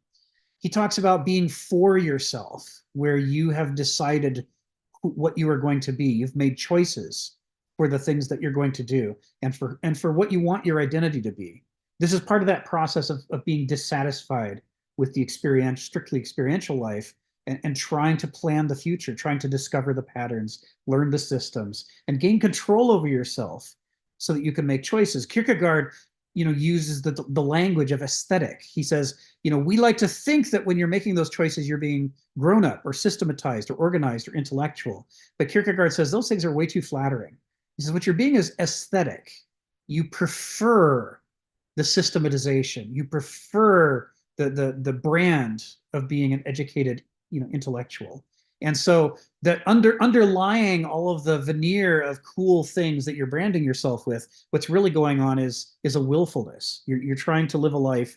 Speaker 2: He talks about being for yourself, where you have decided what you are going to be. You've made choices for the things that you're going to do, and for what you want your identity to be. This is part of that process of being dissatisfied with the strictly experiential life, and trying to plan the future, trying to discover the patterns, learn the systems, and gain control over yourself so that you can make choices. Kierkegaard, uses the language of aesthetic. He says, we like to think that when you're making those choices, you're being grown up or systematized or organized or intellectual. But Kierkegaard says those things are way too flattering. He says, what you're being is aesthetic. You prefer the systematization. You prefer the brand of being an educated, intellectual. And so that underlying all of the veneer of cool things that you're branding yourself with, what's really going on is a willfulness. You're trying to live a life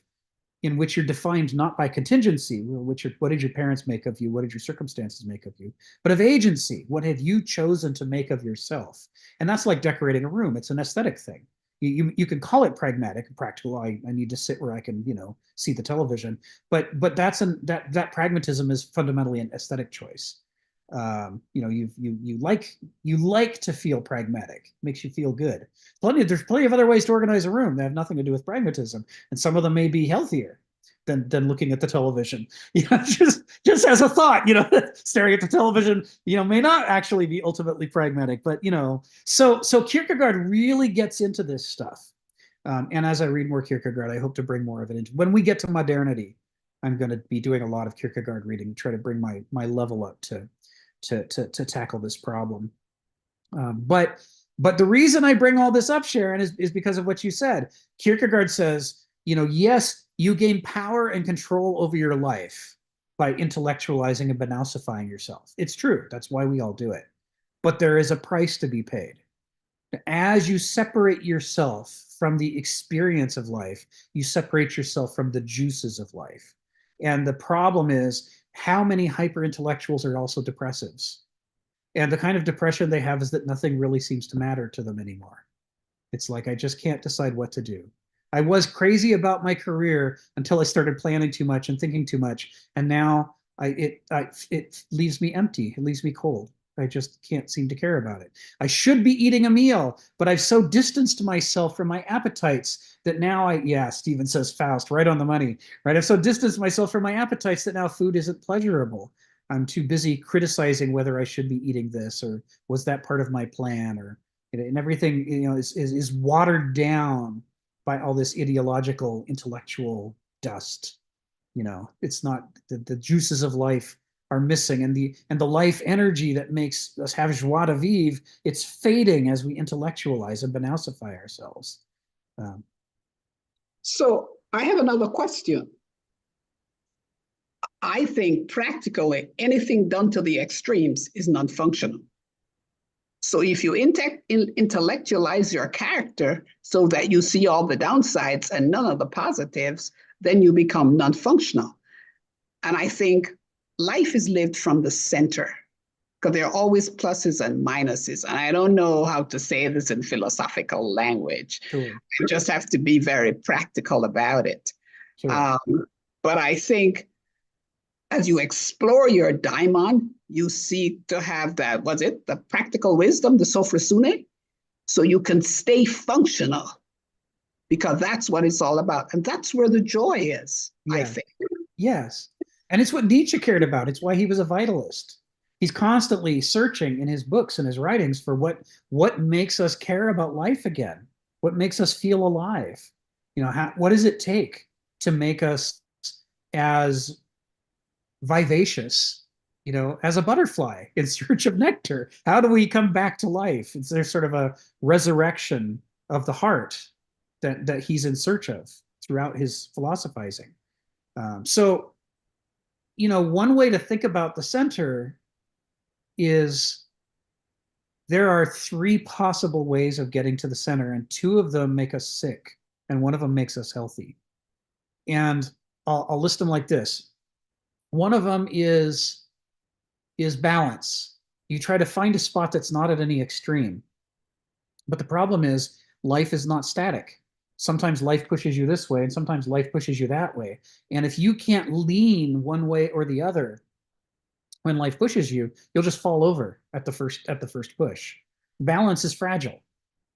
Speaker 2: in which you're defined not by contingency, what did your parents make of you, what did your circumstances make of you, but of agency. What have you chosen to make of yourself? And that's like decorating a room. It's an aesthetic thing. You can call it pragmatic and practical. I need to sit where I can, see the television. But that pragmatism is fundamentally an aesthetic choice. You like to feel pragmatic. Makes you feel good. There's plenty of other ways to organize a room that have nothing to do with pragmatism, and some of them may be healthier than looking at the television. Just as a thought, staring at the television, may not actually be ultimately pragmatic. But so Kierkegaard really gets into this stuff. And as I read more Kierkegaard, I hope to bring more of it into. When we get to modernity, I'm going to be doing a lot of Kierkegaard reading, try to bring my level up to tackle this problem. But the reason I bring all this up, Sharon, is because of what you said. Kierkegaard says, yes, you gain power and control over your life by intellectualizing and benausifying yourself. It's true. That's why we all do it. But there is a price to be paid. As you separate yourself from the experience of life, you separate yourself from the juices of life. And the problem is, how many hyper-intellectuals are also depressives? And the kind of depression they have is that nothing really seems to matter to them anymore. It's like, I just can't decide what to do. I was crazy about my career until I started planning too much and thinking too much. And now it leaves me empty. It leaves me cold. I just can't seem to care about it. I should be eating a meal, but I've so distanced myself from my appetites that now Stephen says Faust, right on the money, right? I've so distanced myself from my appetites that now food isn't pleasurable. I'm too busy criticizing whether I should be eating this, or was that part of my plan, and everything, is watered down by all this ideological, intellectual dust. It's not the juices of life are missing, and the life energy that makes us have joie de vivre, it's fading as we intellectualize and benausify ourselves.
Speaker 5: So I have another question. I think practically anything done to the extremes is non-functional. So if you intellectualize your character so that you see all the downsides and none of the positives, then you become non-functional. And I think life is lived from the center, because there are always pluses and minuses. And I don't know how to say this in philosophical language.
Speaker 2: Sure.
Speaker 5: You just have to be very practical about it.
Speaker 2: Sure.
Speaker 5: But I think as you explore your daimon, you seek to have the practical wisdom, the sophrosune, so you can stay functional, because that's what it's all about. And that's where the joy is, I think.
Speaker 2: Yes. And it's what Nietzsche cared about. It's why he was a vitalist. He's constantly searching in his books and his writings for what makes us care about life again, what makes us feel alive. What does it take to make us as vivacious, as a butterfly in search of nectar? How do we come back to life? There's sort of a resurrection of the heart that he's in search of throughout his philosophizing. So, one way to think about the center is there are three possible ways of getting to the center, and two of them make us sick, and one of them makes us healthy. And I'll list them like this. One of them is balance. You try to find a spot that's not at any extreme. But the problem is life is not static. Sometimes life pushes you this way, and sometimes life pushes you that way. And if you can't lean one way or the other when life pushes you, you'll just fall over at the first push. Balance is fragile.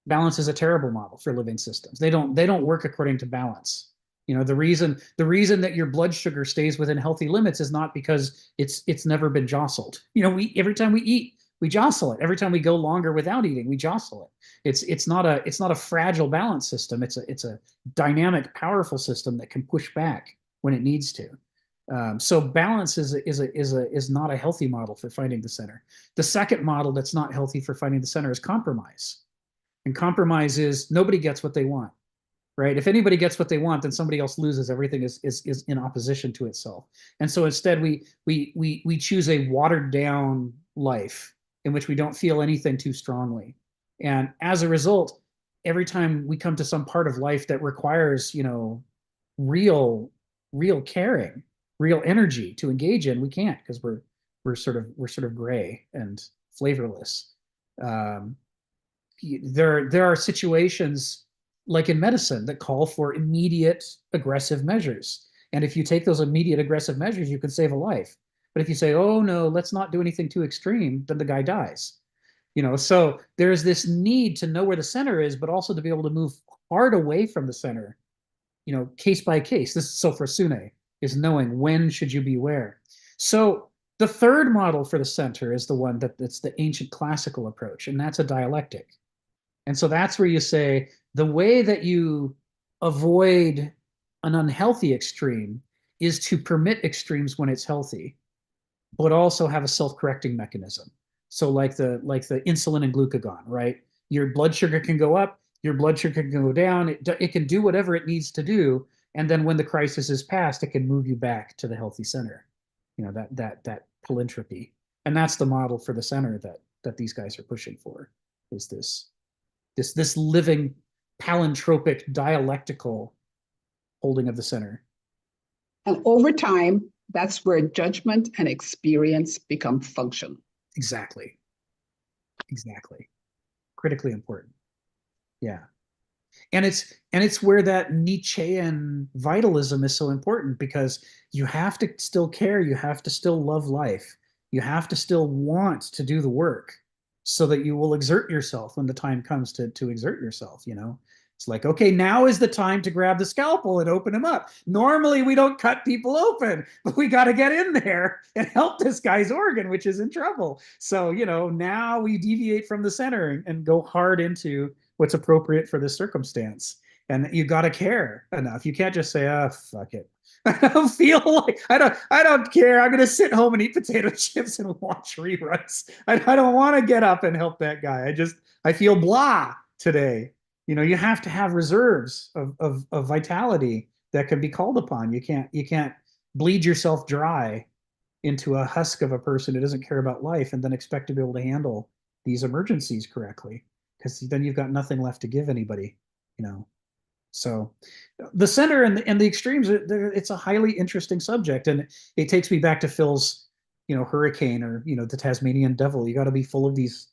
Speaker 2: Balance is a terrible model for living systems. They don't work according to balance. The reason that your blood sugar stays within healthy limits is not because it's never been jostled. Every time we eat, we jostle it. Every time we go longer without eating, we jostle it. It's not a fragile balance system. It's a dynamic, powerful system that can push back when it needs to. So balance is not a healthy model for finding the center. The second model that's not healthy for finding the center is compromise. And compromise is nobody gets what they want, right? If anybody gets what they want, then somebody else loses. Everything is in opposition to itself. And so instead we choose a watered down life in which we don't feel anything too strongly. And as a result, every time we come to some part of life that requires, real caring, real energy to engage in, we can't, because we're sort of gray and flavorless. There are situations like in medicine that call for immediate aggressive measures. And if you take those immediate aggressive measures, you can save a life. But if you say, oh no, let's not do anything too extreme, then the guy dies. So there's this need to know where the center is, but also to be able to move hard away from the center, case by case. This is Sofrosune, is knowing when should you be where. So the third model for the center is the one that's the ancient classical approach, and that's a dialectic. And so that's where you say the way that you avoid an unhealthy extreme is to permit extremes when it's healthy, but also have a self-correcting mechanism. So like the insulin and glucagon, right? Your blood sugar can go up, your blood sugar can go down. It can do whatever it needs to do, and then when the crisis is past, it can move you back to the healthy center. That polyntropy, and that's the model for the center that these guys are pushing for. Is this living palintropic dialectical holding of the center.
Speaker 5: And over time, that's where judgment and experience become functional.
Speaker 2: Exactly. Critically important. Yeah. And it's where that Nietzschean vitalism is so important, because you have to still care, you have to still love life, you have to still want to do the work, so that you will exert yourself when the time comes to exert yourself. It's like, okay, now is the time to grab the scalpel and open him up. Normally we don't cut people open, but we got to get in there and help this guy's organ, which is in trouble. So, now we deviate from the center and go hard into what's appropriate for this circumstance. And you got to care enough. You can't just say, oh, fuck it. I don't feel like, I don't care. I'm going to sit home and eat potato chips and watch reruns. I don't want to get up and help that guy. I feel blah today. You have to have reserves of vitality that can be called upon. You can't bleed yourself dry into a husk of a person who doesn't care about life and then expect to be able to handle these emergencies correctly, because then you've got nothing left to give anybody. So the center and the extremes, it's a highly interesting subject, and it takes me back to Phil's hurricane, or the Tasmanian devil. You got to be full of these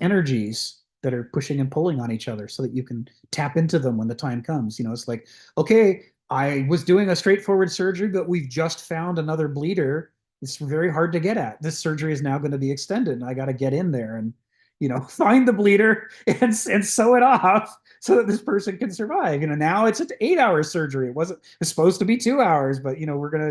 Speaker 2: energies that are pushing and pulling on each other so that you can tap into them when the time comes. It's like, okay, I was doing a straightforward surgery, but we've just found another bleeder. It's very hard to get at. This surgery is now going to be extended, and I got to get in there and find the bleeder and sew it off so that this person can survive. Now it's an 8-hour surgery. It's supposed to be 2 hours, but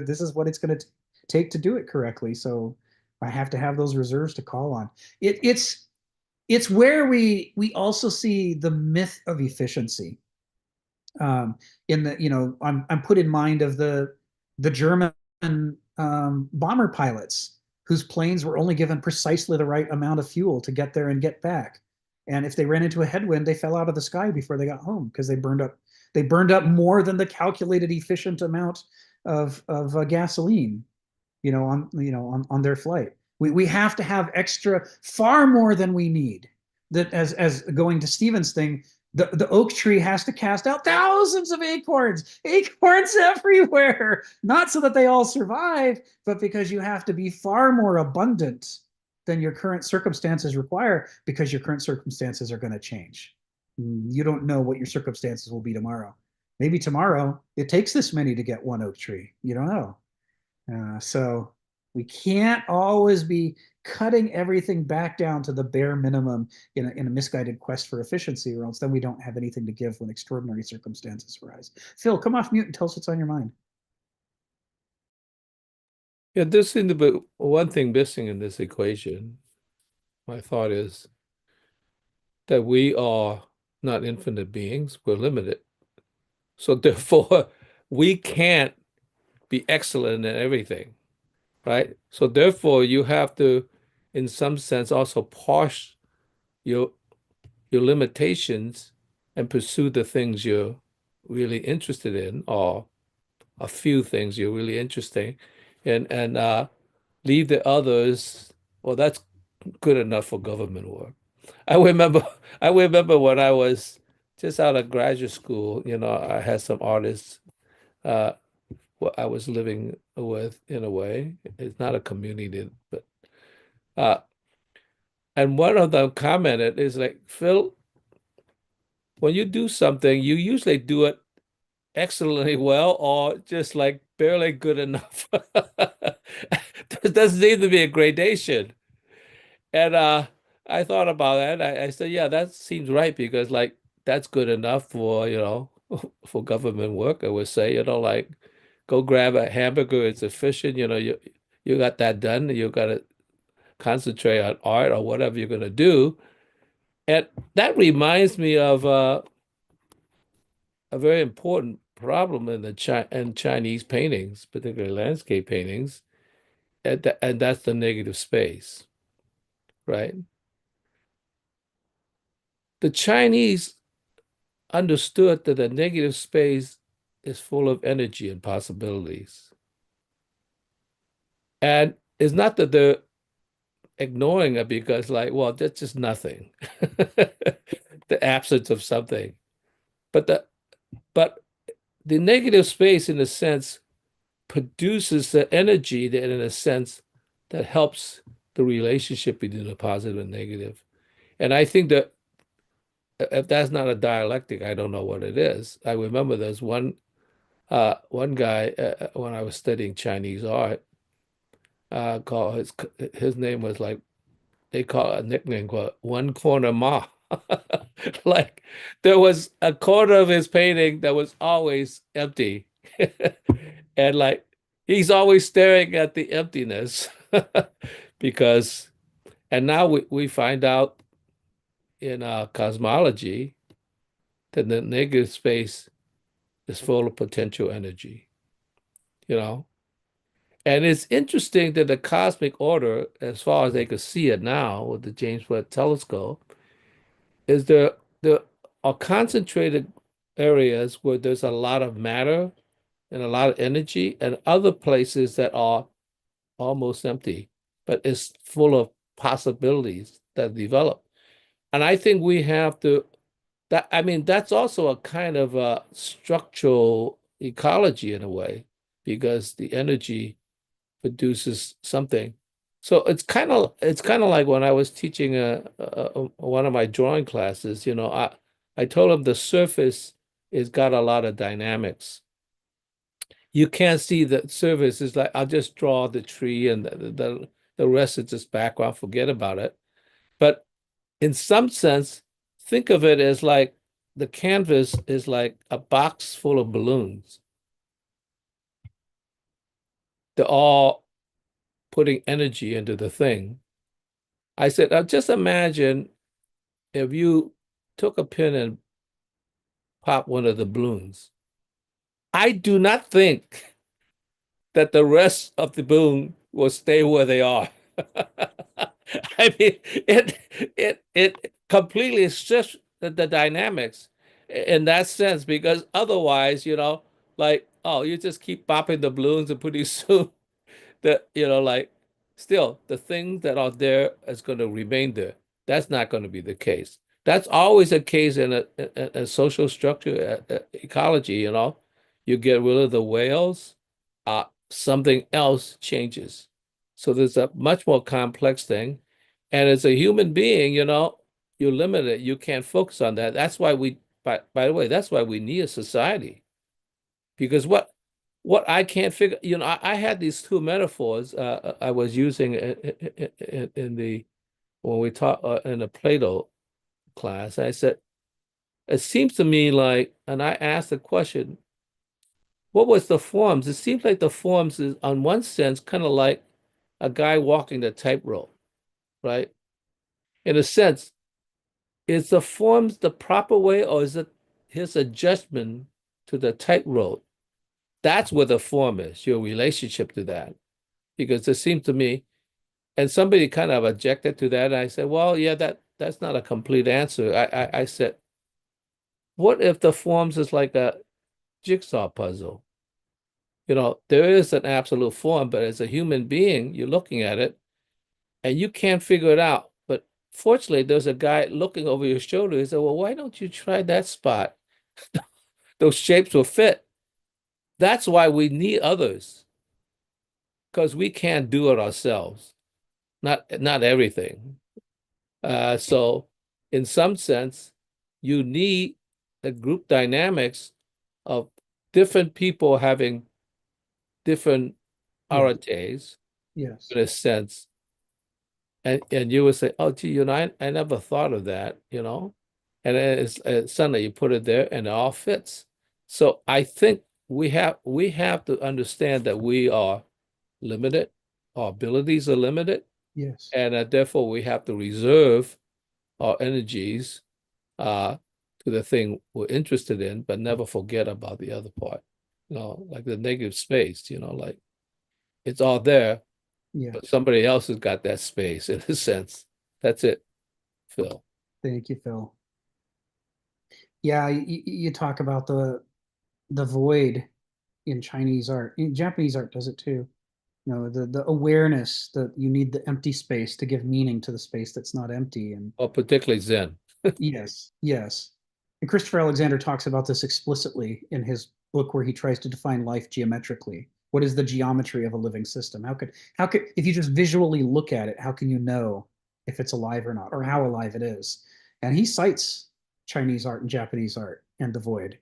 Speaker 2: this is what it's going to take to do it correctly. So I have to have those reserves to call on. It's where we also see the myth of efficiency. I'm put in mind of the German bomber pilots whose planes were only given precisely the right amount of fuel to get there and get back. And if they ran into a headwind, they fell out of the sky before they got home because they burned up more than the calculated efficient amount of gasoline, on their flight. We have to have extra, far more than we need. That as going to Stephen's thing, the oak tree has to cast out thousands of acorns everywhere, not so that they all survive, but because you have to be far more abundant than your current circumstances require, because your current circumstances are going to change. You don't know what your circumstances will be tomorrow. Maybe tomorrow it takes this many to get one oak tree. You don't know. So we can't always be cutting everything back down to the bare minimum in a misguided quest for efficiency, or else then we don't have anything to give when extraordinary circumstances arise. Phil, come off mute and tell us what's on your mind.
Speaker 4: Yeah, this seems to be one thing missing in this equation. My thought is that we are not infinite beings, we're limited. So therefore, we can't be excellent in everything, right? So therefore, you have to, in some sense, also parse your limitations and pursue the things you're really interested in, or a few things you're really interested in, and leave the others. Well, that's good enough for government work. I remember, I remember when I was just out of graduate school, I had some artists I was living with, in a way. It's not a community, but and one of them commented is like, Phil, when you do something, you usually do it excellently well or just like barely good enough. There doesn't seem to be a gradation. And I thought about that. I said, yeah, that seems right, because like that's good enough for, for government work. I would say, like go grab a hamburger, it's efficient, you got that done, you got to concentrate on art or whatever you're going to do. And that reminds me of a very important problem in in Chinese paintings, particularly landscape paintings, and that's the negative space, right? The Chinese understood that the negative space is full of energy and possibilities. And it's not that they're ignoring it because, like, well, that's just nothing, the absence of something. But the negative space, in a sense, produces the energy that, in a sense, that helps the relationship between the positive and negative. And I think that if that's not a dialectic, I don't know what it is. I remember there's one guy when I was studying Chinese art, called his name was like, they call it a nickname called One Corner Ma. Like there was a corner of his painting that was always empty. And like he's always staring at the emptiness because, and now we find out in cosmology that the negative space is full of potential energy, you know? And it's interesting that the cosmic order, as far as they could see it now with the James Webb Telescope, is there are concentrated areas where there's a lot of matter and a lot of energy, and other places that are almost empty, but it's full of possibilities that develop. And I think we have to, that, I mean, that's also a kind of a structural ecology in a way, because the energy produces something. So it's kind of like when I was teaching one of my drawing classes, I told them the surface has got a lot of dynamics. You can't see the surface. It's like I'll just draw the tree and the rest is just background, forget about it. But in some sense, think of it as like the canvas is like a box full of balloons. They're all putting energy into the thing. I said, now just imagine if you took a pin and popped one of the balloons. I do not think that the rest of the balloon will stay where they are. I mean, completely shift the dynamics in that sense, because otherwise, like, oh, you just keep popping the balloons and pretty soon that, like, still the things that are there is going to remain there. That's not going to be the case. That's always a case in a social structure, ecology, you get rid of the whales, something else changes. So there's a much more complex thing. And as a human being, you're limited. You can't focus on that. That's why by the way, that's why we need a society. Because what I can't figure, I had these two metaphors I was using when we taught in the Plato class. I said, it seems to me like, and I asked the question, what was the forms? It seems like the forms is, on one sense, kind of like a guy walking the tightrope, right? In a sense, is the forms the proper way, or is it his adjustment to the tightrope? That's where the form is, your relationship to that. Because it seemed to me, and somebody kind of objected to that. And I said, well, yeah, that's not a complete answer. I said, what if the forms is like a jigsaw puzzle? There is an absolute form, but as a human being, you're looking at it and you can't figure it out. But fortunately, there's a guy looking over your shoulder. He said, well, why don't you try that spot? Those shapes will fit. That's why we need others, because we can't do it ourselves. Not everything. So in some sense, you need the group dynamics of different people having different
Speaker 2: Yeah.
Speaker 4: arrates,
Speaker 2: Yes.
Speaker 4: in a sense. And you would say, oh, gee, I never thought of that, And then suddenly you put it there and it all fits. So I think we have to understand that we are limited, our abilities are limited,
Speaker 2: Yes.
Speaker 4: and therefore we have to reserve our energies to the thing we're interested in, but never forget about the other part. Like the negative space, like it's all there,
Speaker 2: Yeah.
Speaker 4: but somebody else has got that space in a sense. That's it, Phil.
Speaker 2: Thank you, Phil. Yeah, you talk about the void in Chinese art. In Japanese art does it too. The awareness that you need the empty space to give meaning to the space that's not empty. And
Speaker 4: Or particularly Zen.
Speaker 2: yes, yes. And Christopher Alexander talks about this explicitly in his book where he tries to define life geometrically. What is the geometry of a living system? How could if you just visually look at it, how can you know if it's alive or not, or how alive it is? And he cites Chinese art and Japanese art and the void.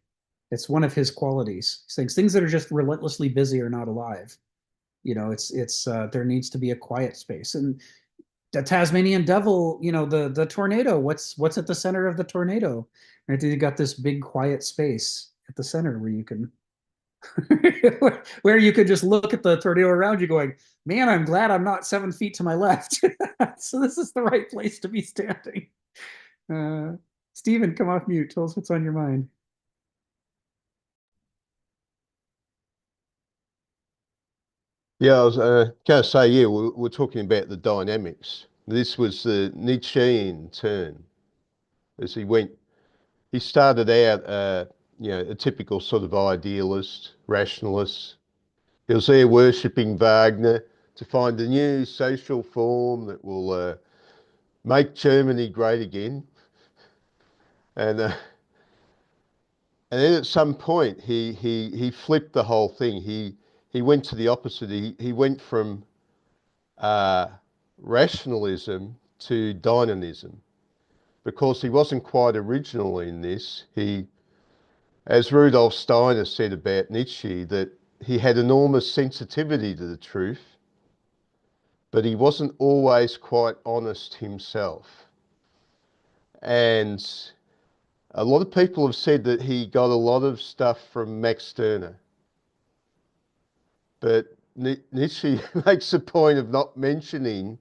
Speaker 2: It's one of his qualities. Things that are just relentlessly busy are not alive. It's there needs to be a quiet space. And the Tasmanian devil, the tornado, what's at the center of the tornado? Right? You got this big quiet space at the center where you can where you could just look at the tornado around you going, man, I'm glad I'm not 7 feet to my left. So this is the right place to be standing. Stephen, come off mute. Tell us what's on your mind.
Speaker 3: Yeah, I was going to say, yeah, we're talking about the dynamics. This was the Nietzschean turn as he started out, a typical sort of idealist, rationalist. He was there worshipping Wagner to find a new social form that will make Germany great again. And then at some point, he flipped the whole thing. He went to the opposite. He went from rationalism to dynamism, because he wasn't quite original in this. As Rudolf Steiner said about Nietzsche, that he had enormous sensitivity to the truth, but he wasn't always quite honest himself. And a lot of people have said that he got a lot of stuff from Max Stirner. But Nietzsche makes a point of not mentioning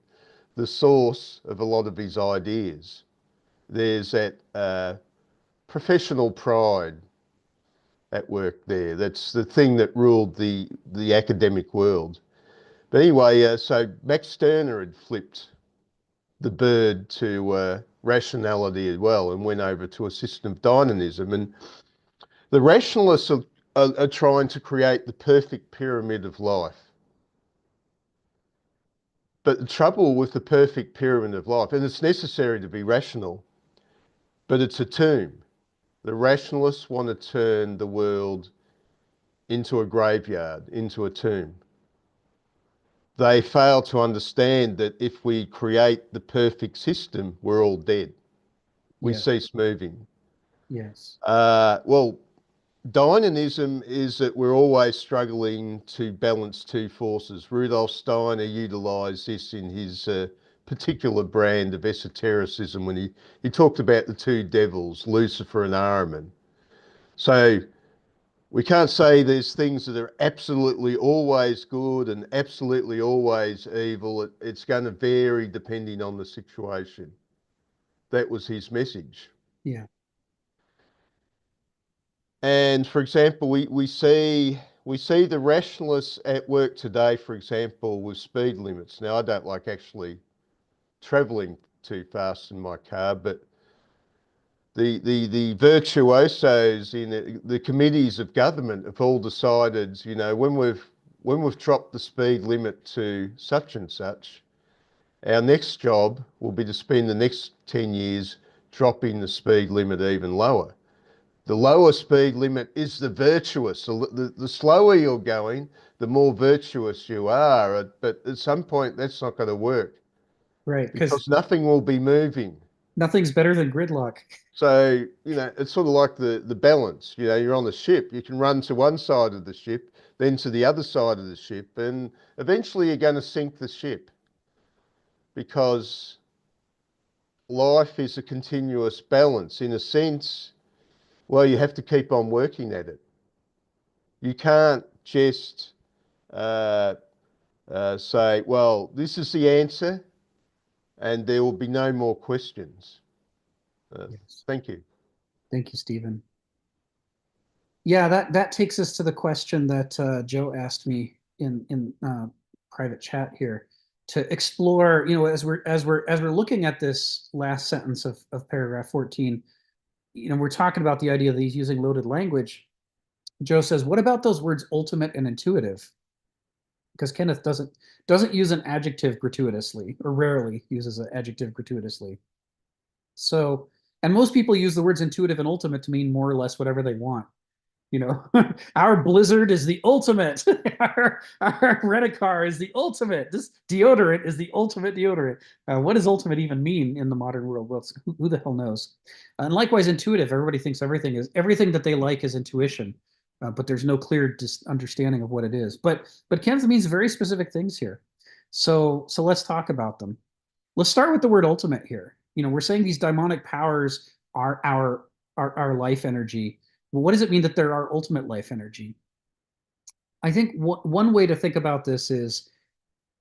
Speaker 3: the source of a lot of his ideas. There's that professional pride at work there. That's the thing that ruled the academic world. But anyway, so Max Stirner had flipped the bird to rationality as well and went over to a system of dynamism. And the rationalists are trying to create the perfect pyramid of life. But the trouble with the perfect pyramid of life, and it's necessary to be rational, but it's a tomb. The rationalists want to turn the world into a graveyard, into a tomb. They fail to understand that if we create the perfect system, we're all dead. We
Speaker 2: Yes.
Speaker 3: cease moving.
Speaker 2: Yes.
Speaker 3: Well, Dynamism is that we're always struggling to balance two forces. Rudolf Steiner utilised this in his particular brand of esotericism when he talked about the two devils, Lucifer and Ahriman. So we can't say there's things that are absolutely always good and absolutely always evil. It's going to vary depending on the situation. That was his message.
Speaker 2: Yeah.
Speaker 3: And for example, we see the rationalists at work today, for example, with speed limits. Now, I don't like actually travelling too fast in my car, but the virtuosos in the committees of government have all decided, you know, when we've dropped the speed limit to such and such, our next job will be to spend the next 10 years dropping the speed limit even lower. The lower speed limit is the virtuous. So the slower you're going, the more virtuous you are. But at some point, that's not going to work.
Speaker 2: Right.
Speaker 3: Because nothing will be moving.
Speaker 2: Nothing's better than gridlock.
Speaker 3: So, you know, it's sort of like the balance. You know, you're on the ship. You can run to one side of the ship, then to the other side of the ship, and eventually you're going to sink the ship. Because life is a continuous balance. In a sense, well, you have to keep on working at it. You can't just say, well, this is the answer, and there will be no more questions.
Speaker 2: Yes.
Speaker 3: Thank you.
Speaker 2: Thank you, Stephen. Yeah, that takes us to the question that Joe asked me in private chat here to explore. You know, as we're looking at this last sentence of paragraph 14, you know, we're talking about the idea that he's using loaded language. Joe says, "What about those words ultimate and intuitive?" Because Kenneth doesn't use an adjective gratuitously, or rarely uses an adjective gratuitously. So, and most people use the words intuitive and ultimate to mean more or less whatever they want. You know, our Blizzard is the ultimate. our Rent-A-Car is the ultimate. This deodorant is the ultimate deodorant. What does ultimate even mean in the modern world? Well, who the hell knows? And likewise, intuitive. Everybody thinks everything that they like is intuition, but there's no clear understanding of what it is. But Kenneth means very specific things here. So let's talk about them. Let's start with the word ultimate here. You know, we're saying these daimonic powers are our life energy. Well, what does it mean that they're our ultimate life energy? I think one way to think about this is,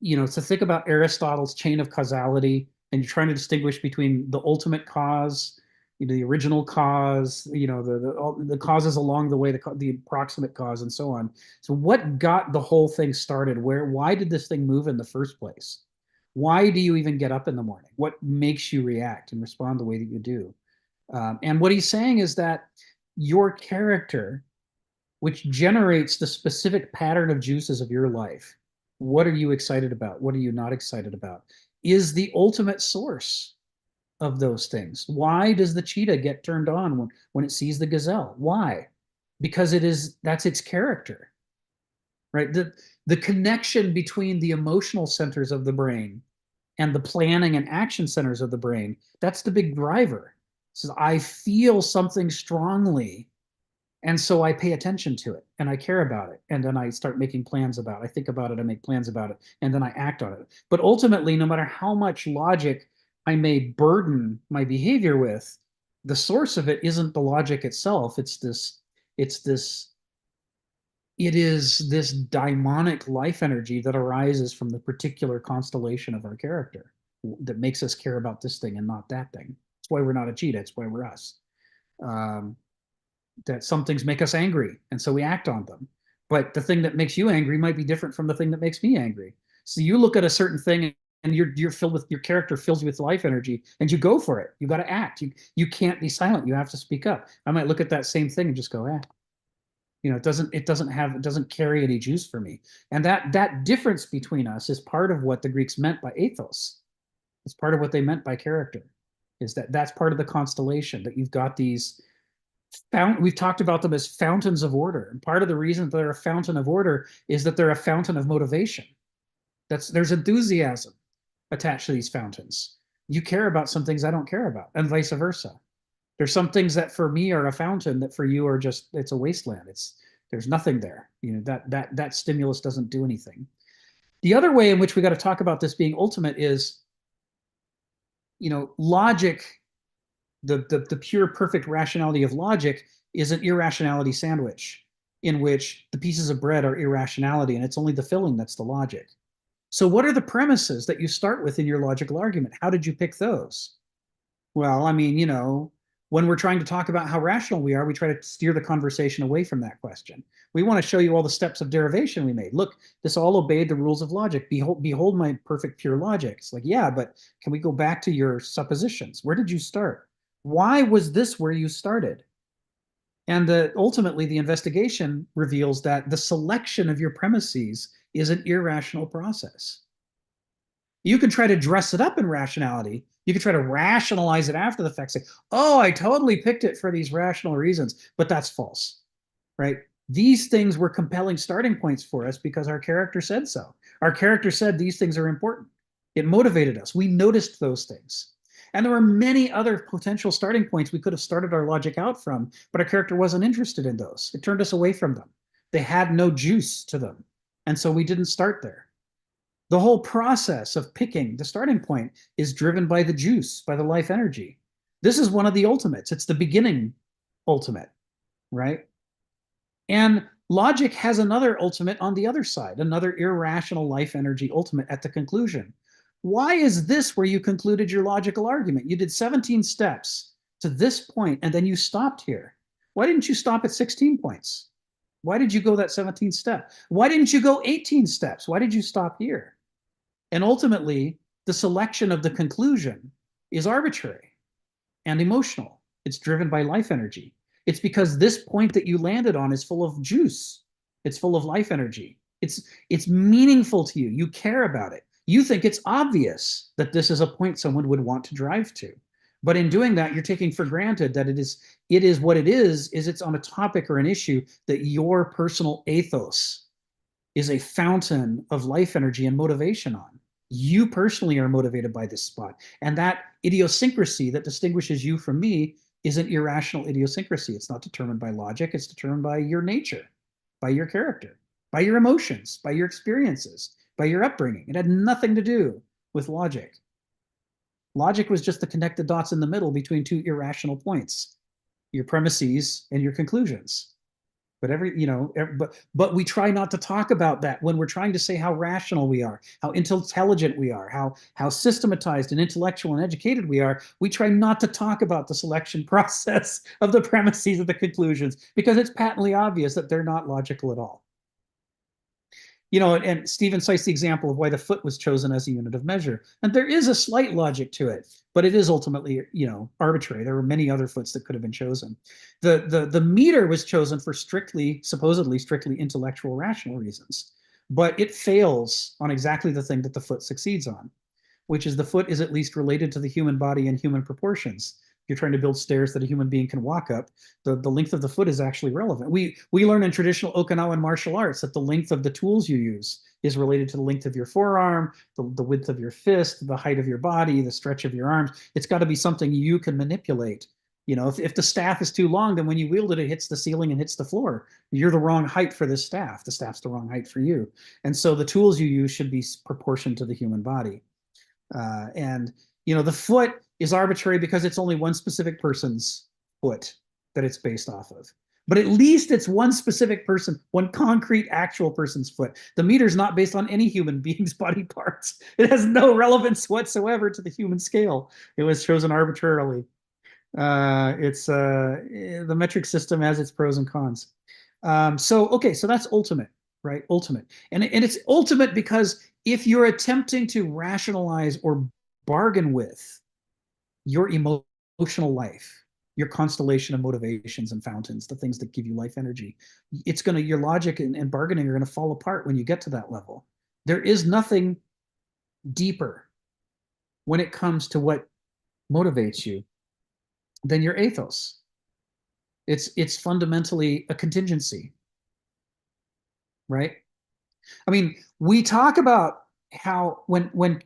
Speaker 2: you know, to think about Aristotle's chain of causality, and you're trying to distinguish between the ultimate cause, you know, the original cause, you know, the causes along the way, the approximate cause, and so on. So what got the whole thing started? Why did this thing move in the first place? Why do you even get up in the morning? What makes you react and respond the way that you do? And what he's saying is that your character, which generates the specific pattern of juices of your life, what are you excited about? What are you not excited about? Is the ultimate source of those things. Why does the cheetah get turned on when it sees the gazelle? Why? Because that's its character, right? The connection between the emotional centers of the brain and the planning and action centers of the brain, that's the big driver. Says, I feel something strongly, and so I pay attention to it, and I care about it, and then I start making plans about it. I think about it, I make plans about it, and then I act on it. But ultimately, no matter how much logic I may burden my behavior with, the source of it isn't the logic itself. It is this daimonic life energy that arises from the particular constellation of our character that makes us care about this thing and not that thing. That's why we're not a cheetah. It's why we're us. That some things make us angry, and so we act on them. But the thing that makes you angry might be different from the thing that makes me angry. So you look at a certain thing you're filled with, your character fills you with life energy, and you go for it. You got to act. You can't be silent. You have to speak up. I might look at that same thing and just go, it doesn't carry any juice for me. And that difference between us is part of what the Greeks meant by ethos. It's part of what they meant by character, is that's part of the constellation, that you've got these we've talked about them as fountains of order. And part of the reason they're a fountain of order is that they're a fountain of motivation. There's enthusiasm attached to these fountains. You care about some things I don't care about, and vice versa. There's some things that for me are a fountain that for you are just, it's a wasteland. There's nothing there. That stimulus doesn't do anything. The other way in which we got to talk about this being ultimate is, logic, the pure perfect rationality of logic is an irrationality sandwich, in which the pieces of bread are irrationality, and it's only the filling that's the logic. So what are the premises that you start with in your logical argument? How did you pick those? Well, I mean, when we're trying to talk about how rational we are, we try to steer the conversation away from that question. We want to show you all the steps of derivation we made. Look, this all obeyed the rules of logic. Behold my perfect pure logic. It's like, yeah, but can we go back to your suppositions? Where did you start? Why was this where you started? And ultimately, the investigation reveals that the selection of your premises is an irrational process. You can try to dress it up in rationality. You can try to rationalize it after the fact, say, oh, I totally picked it for these rational reasons, but that's false, right? These things were compelling starting points for us because our character said so. Our character said these things are important. It motivated us. We noticed those things. And there were many other potential starting points we could have started our logic out from, but our character wasn't interested in those. It turned us away from them. They had no juice to them. And so we didn't start there. The whole process of picking the starting point is driven by the juice, by the life energy. This is one of the ultimates. It's the beginning ultimate, right? And logic has another ultimate on the other side, another irrational life energy ultimate at the conclusion. Why is this where you concluded your logical argument? You did 17 steps to this point, and then you stopped here. Why didn't you stop at 16 points? Why did you go that 17th step? Why didn't you go 18 steps? Why did you stop here? And ultimately, the selection of the conclusion is arbitrary and emotional. It's driven by life energy. It's because this point that you landed on is full of juice. It's full of life energy. It's meaningful to you. You care about it. You think it's obvious that this is a point someone would want to drive to. But in doing that, you're taking for granted that it is what it is it's on a topic or an issue that your personal ethos is a fountain of life energy and motivation on. You personally are motivated by this spot. And that idiosyncrasy that distinguishes you from me is an irrational idiosyncrasy. It's not determined by logic. It's determined by your nature, by your character, by your emotions, by your experiences, by your upbringing. It had nothing to do with logic. Logic was just the connected dots in the middle between two irrational points, your premises and your conclusions. But we try not to talk about that when we're trying to say how rational we are, how intelligent we are, how systematized and intellectual and educated we are. We try not to talk about the selection process of the premises of the conclusions because it's patently obvious that they're not logical at all. And Stephen cites the example of why the foot was chosen as a unit of measure. And there is a slight logic to it, but it is ultimately, arbitrary. There were many other foots that could have been chosen. The meter was chosen for supposedly strictly intellectual, rational reasons, but it fails on exactly the thing that the foot succeeds on, which is the foot is at least related to the human body in human proportions. You're trying to build stairs that a human being can walk up, the length of the foot is actually relevant. We learn in traditional Okinawan martial arts that the length of the tools you use is related to the length of your forearm, the width of your fist, the height of your body, the stretch of your arms. It's got to be something you can manipulate. If the staff is too long, then when you wield it, it hits the ceiling and hits the floor. You're the wrong height for this staff. The staff's the wrong height for you. And so the tools you use should be proportioned to the human body. The foot is arbitrary because it's only one specific person's foot that it's based off of. But at least it's one specific person, one concrete actual person's foot. The meter's not based on any human being's body parts. It has no relevance whatsoever to the human scale. It was chosen arbitrarily. The metric system has its pros and cons. So that's ultimate. right? Ultimate. And it's ultimate because if you're attempting to rationalize or bargain with your emotional life, your constellation of motivations and fountains, the things that give you life energy, your logic and bargaining are going to fall apart when you get to that level. There is nothing deeper when it comes to what motivates you than your ethos. It's fundamentally a contingency, right? I mean, we talk about how when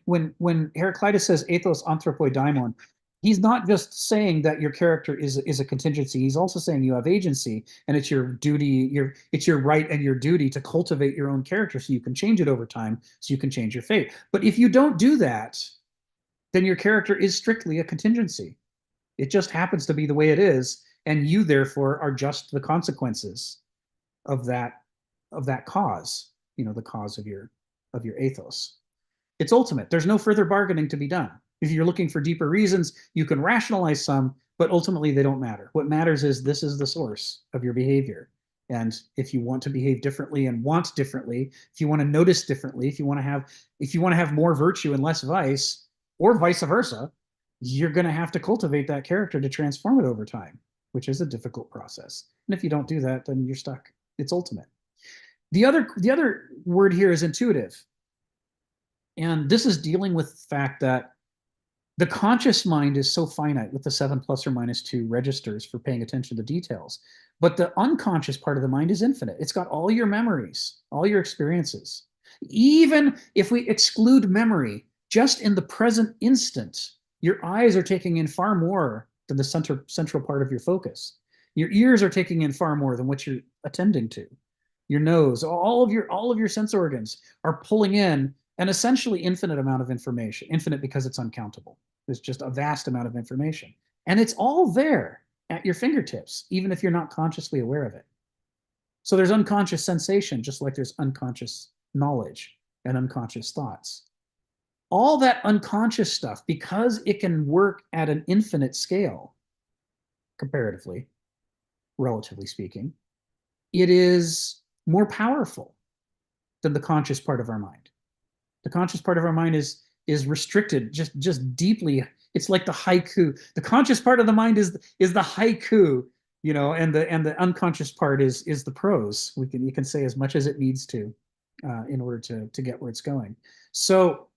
Speaker 2: Heraclitus says ethos anthropoi daimon, he's not just saying that your character is a contingency. He's also saying you have agency, and it's your duty, it's your right and your duty to cultivate your own character so you can change it over time, so you can change your fate. But if you don't do that, then your character is strictly a contingency. It just happens to be the way it is, and you therefore are just the consequences of that cause, the cause of your ethos. It's ultimate. There's no further bargaining to be done. If you're looking for deeper reasons, you can rationalize some, but ultimately they don't matter. What matters is this is the source of your behavior. And if you want to behave differently and want differently, if you want to notice differently, if you want to have more virtue and less vice, or vice versa, you're going to have to cultivate that character to transform it over time, which is a difficult process. And if you don't do that, then you're stuck. It's ultimate. The other word here is intuitive. And this is dealing with the fact that the conscious mind is so finite with the 7 plus or minus 2 registers for paying attention to details. But the unconscious part of the mind is infinite. It's got all your memories, all your experiences. Even if we exclude memory, just in the present instant, your eyes are taking in far more than the central part of your focus. Your ears are taking in far more than what you're attending to. Your nose, all of your sense organs are pulling in an essentially infinite amount of information. Infinite because it's uncountable. There's just a vast amount of information. And it's all there at your fingertips, even if you're not consciously aware of it. So there's unconscious sensation, just like there's unconscious knowledge and unconscious thoughts. All that unconscious stuff, because it can work at an infinite scale, comparatively, relatively speaking, it is more powerful than the conscious part of our mind. The conscious part of our mind is restricted, just deeply. It's like the haiku. The conscious part of the mind is the haiku, and the unconscious part is the prose. You can say as much as it needs to in order to get where it's going. So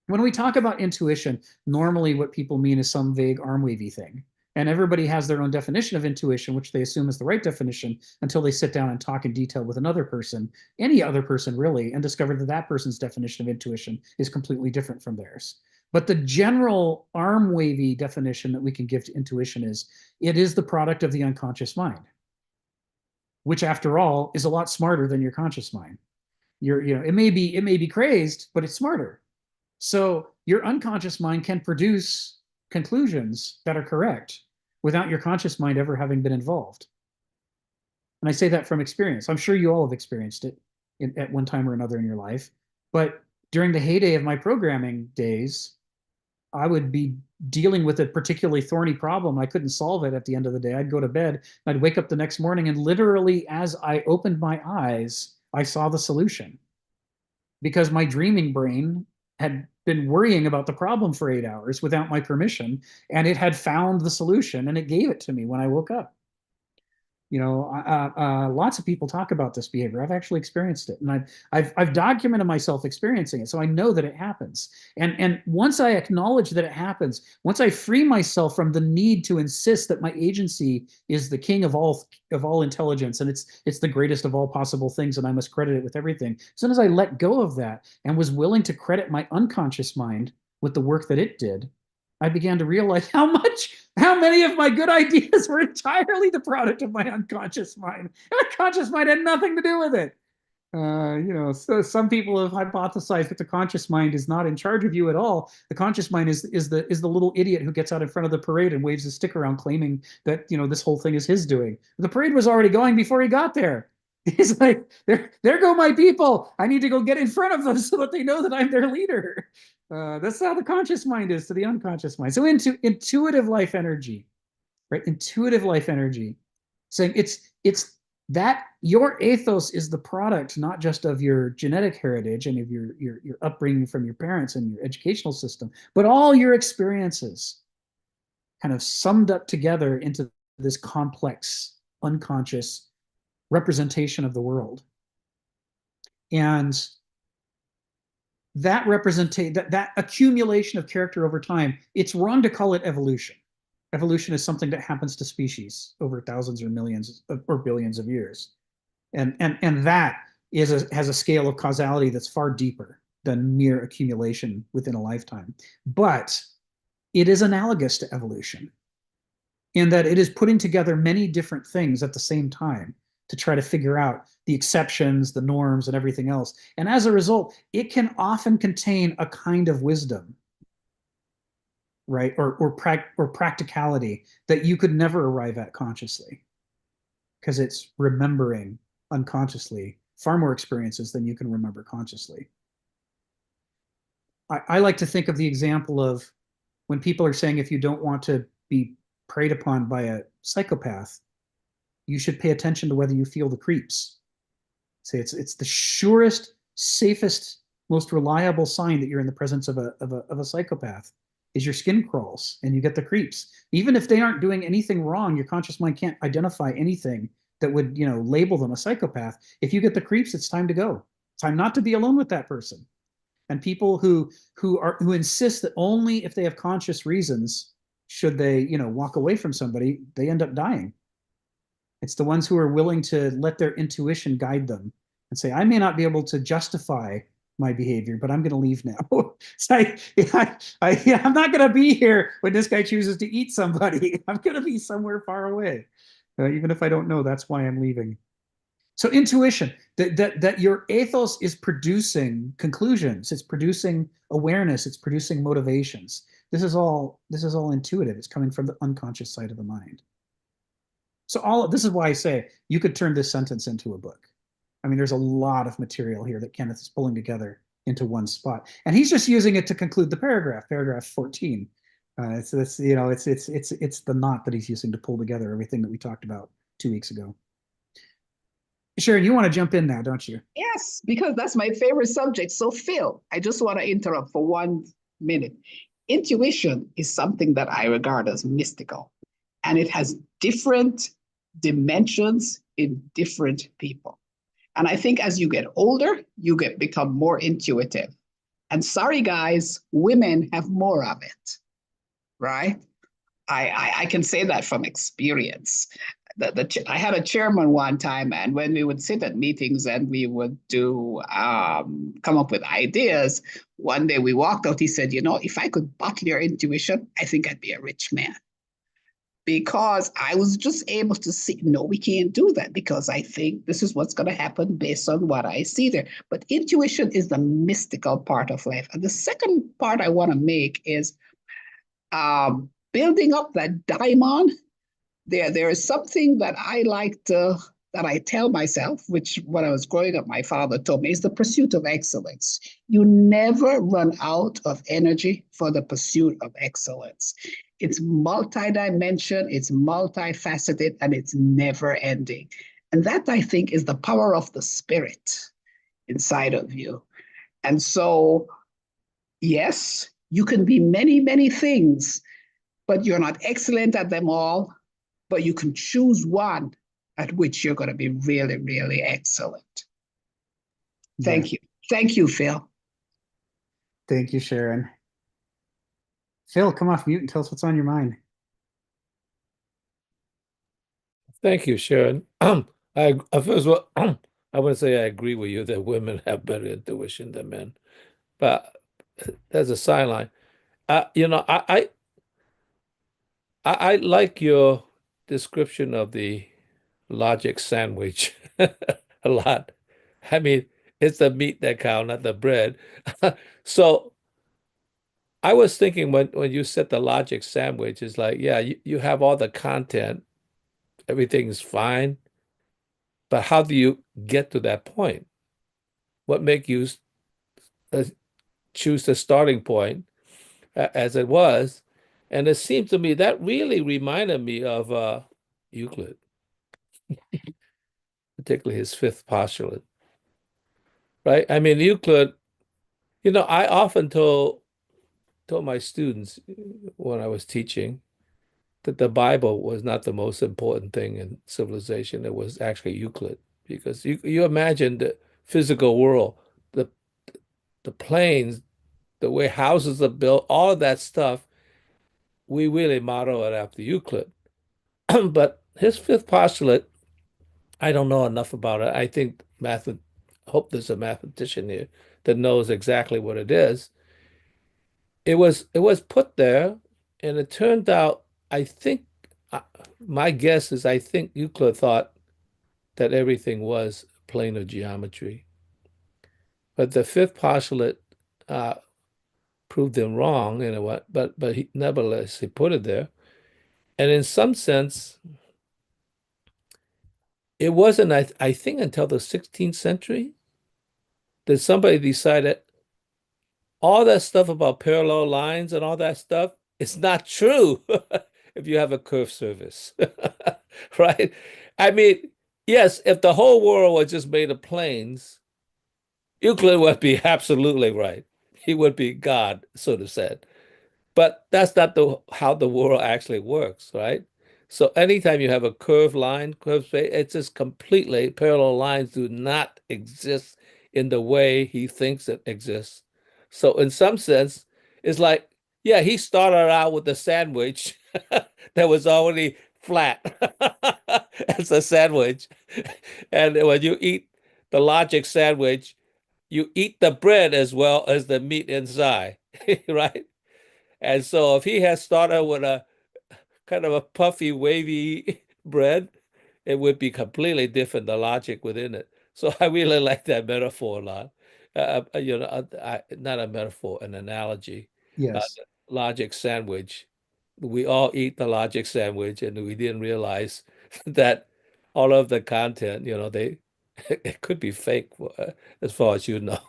Speaker 2: when we talk about intuition, normally what people mean is some vague arm wavy thing. And everybody has their own definition of intuition, which they assume is the right definition until they sit down and talk in detail with another person, any other person really, and discover that that person's definition of intuition is completely different from theirs. But the general arm wavy definition that we can give to intuition is it is the product of the unconscious mind, which after all is a lot smarter than your conscious mind. It may be crazed, but it's smarter. So your unconscious mind can produce conclusions that are correct without your conscious mind ever having been involved. And I say that from experience. I'm sure you all have experienced it at one time or another in your life. But during the heyday of my programming days, I would be dealing with a particularly thorny problem. I couldn't solve it at the end of the day. I'd go to bed, I'd wake up the next morning, and literally as I opened my eyes, I saw the solution. Because my dreaming brain had been worrying about the problem for 8 hours without my permission, and it had found the solution and it gave it to me when I woke up. Lots of people talk about this behavior. I've actually experienced it, and I've documented myself experiencing it, so I know that it happens. And once I acknowledge that it happens, once I free myself from the need to insist that my agency is the king of all intelligence, and it's the greatest of all possible things, and I must credit it with everything. As soon as I let go of that and was willing to credit my unconscious mind with the work that it did, I began to realize how many of my good ideas were entirely the product of my unconscious mind. My conscious mind had nothing to do with it. So some people have hypothesized that the conscious mind is not in charge of you at all. The conscious mind is the little idiot who gets out in front of the parade and waves his stick around, claiming that this whole thing is his doing. The parade was already going before he got there. He's like, there go my people. I need to go get in front of them so that they know that I'm their leader. That's how the conscious mind is to the unconscious mind. So into intuitive life energy, right? Intuitive life energy, saying it's that your ethos is the product not just of your genetic heritage and of your upbringing from your parents and your educational system, but all your experiences kind of summed up together into this complex, unconscious representation of the world. And that that accumulation of character over time, it's wrong to call it evolution. Evolution is something that happens to species over thousands or millions or billions of years. And that has a scale of causality that's far deeper than mere accumulation within a lifetime. But it is analogous to evolution in that it is putting together many different things at the same time to try to figure out the exceptions, the norms, and everything else. And as a result, it can often contain a kind of wisdom, right? Or practicality that you could never arrive at consciously, because it's remembering unconsciously far more experiences than you can remember consciously. I like to think of the example of when people are saying if you don't want to be preyed upon by a psychopath, you should pay attention to whether you feel the creeps. Say it's the surest, safest, most reliable sign that you're in the presence of a psychopath is your skin crawls and you get the creeps. Even if they aren't doing anything wrong, your conscious mind can't identify anything that would, label them a psychopath. If you get the creeps, it's time to go. Time not to be alone with that person. And people who insist that only if they have conscious reasons should they, walk away from somebody, they end up dying. It's the ones who are willing to let their intuition guide them and say, I may not be able to justify my behavior, but I'm going to leave now. So I'm not going to be here when this guy chooses to eat somebody. I'm going to be somewhere far away, even if I don't know. That's why I'm leaving. So intuition, that your ethos is producing conclusions, it's producing awareness, it's producing motivations. This is all intuitive. It's coming from the unconscious side of the mind. So this is why I say you could turn this sentence into a book. I mean, there's a lot of material here that Kenneth is pulling together into one spot, and he's just using it to conclude the paragraph 14. It's the knot that he's using to pull together everything that we talked about 2 weeks ago. Sharon, you want to jump in now, don't you?
Speaker 5: Yes, because that's my favorite subject. So, Phil, I just want to interrupt for 1 minute. Intuition is something that I regard as mystical, and it has different dimensions in different people. And I think as you get older, you become more intuitive. And sorry, guys, women have more of it, right? I can say that from experience. I had a chairman one time, and when we would sit at meetings and we would come up with ideas, one day we walked out, he said, if I could bottle your intuition, I think I'd be a rich man. Because I was just able to see, no, we can't do that because I think this is what's going to happen based on what I see there. But intuition is the mystical part of life. And the second part I want to make is building up that diamond. There is something that that I tell myself, which when I was growing up, my father told me, is the pursuit of excellence. You never run out of energy for the pursuit of excellence. It's multi-dimensional, it's multifaceted, and it's never ending. And that, I think, is the power of the spirit inside of you. And so, yes, you can be many, many things, but you're not excellent at them all. But you can choose one at which you're going to be really, really excellent. Thank you. Thank you, Phil.
Speaker 2: Thank you, Sharon. Phil, come off mute and tell us what's on your mind.
Speaker 4: Thank you, Sharon. First of all, I want to say I agree with you that women have better intuition than men, but there's a sideline. I like your description of the logic sandwich a lot. I mean, it's the meat that counts, not the bread. So I was thinking when you said the logic sandwich is like, yeah, you have all the content, everything's fine, but how do you get to that point? What make you choose the starting point as it was? And it seemed to me that really reminded me of Euclid. particularly his fifth postulate, right? I mean, Euclid, I often told my students when I was teaching that the Bible was not the most important thing in civilization. It was actually Euclid, because you imagine the physical world, the the planes, the way houses are built, all of that stuff, we really model it after Euclid. But his fifth postulate, I don't know enough about it. I think hope there's a mathematician here that knows exactly what it is. It was put there, and it turned out, I think, uh, my guess is I think Euclid thought that everything was planar geometry. But the fifth postulate uh, proved him wrong, but nevertheless he put it there. And in some sense, it wasn't, I think, until the 16th century that somebody decided all that stuff about parallel lines and all that stuff, it's not true if you have a curved surface, right? I mean, yes, if the whole world was just made of planes, Euclid would be absolutely right. He would be God, so to say. But that's not how the world actually works, right? So anytime you have a curved line, curved space, it's just completely parallel lines do not exist in the way he thinks it exists. So in some sense, it's like, yeah, he started out with a sandwich that was already flat as a sandwich. And when you eat the logic sandwich, you eat the bread as well as the meat inside, right? And so if he had started with a kind of a puffy, wavy bread, it would be completely different, the logic within it. So I really like that metaphor a lot. Not a metaphor, an analogy.
Speaker 2: Yes.
Speaker 4: Logic sandwich. We all eat the logic sandwich, and we didn't realize that all of the content, it could be fake, as far as you know.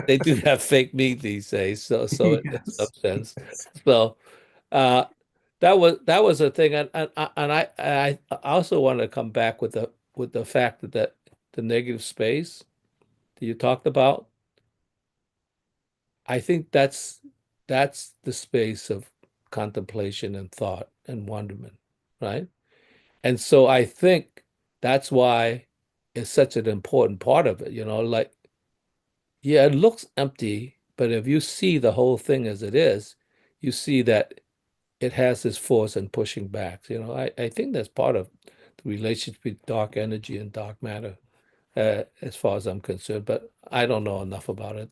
Speaker 4: They do have fake meat these days, so in some
Speaker 2: Yes.
Speaker 4: sense.
Speaker 2: Yes.
Speaker 4: So uh, that was a thing, and I also want to come back with the fact that the negative space that you talked about, I think that's the space of contemplation and thought and wonderment, right? And so I think that's why it's such an important part of it, like, yeah, it looks empty, but if you see the whole thing as it is, you see that it has this force and pushing back. I think that's part of the relationship between dark energy and dark matter, as far as I'm concerned. But I don't know enough about it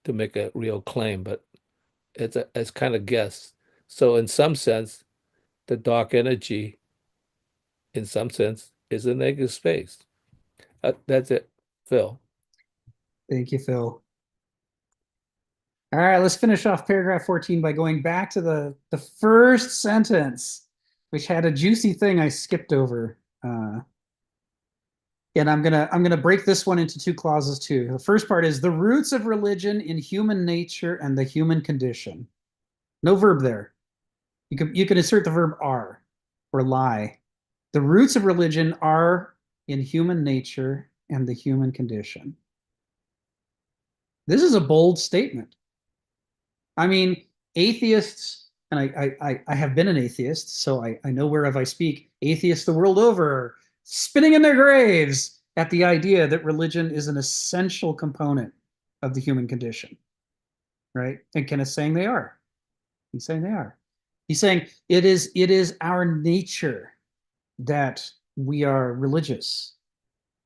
Speaker 4: to make a real claim, but it's kind of guess. So in some sense, the dark energy, in some sense, is a negative space. That's it, Phil.
Speaker 2: Thank you, Phil. All right, let's finish off paragraph 14 by going back to the first sentence, which had a juicy thing I skipped over. And I'm gonna break this one into two clauses too. The first part is the roots of religion in human nature and the human condition. No verb there. You can insert the verb are or lie. The roots of religion are in human nature and the human condition. This is a bold statement. I mean, atheists, and I have been an atheist, so I know whereof I speak. Atheists the world over are spinning in their graves at the idea that religion is an essential component of the human condition, right? And Kenneth's saying they are. He's saying they are. He's saying it is our nature that we are religious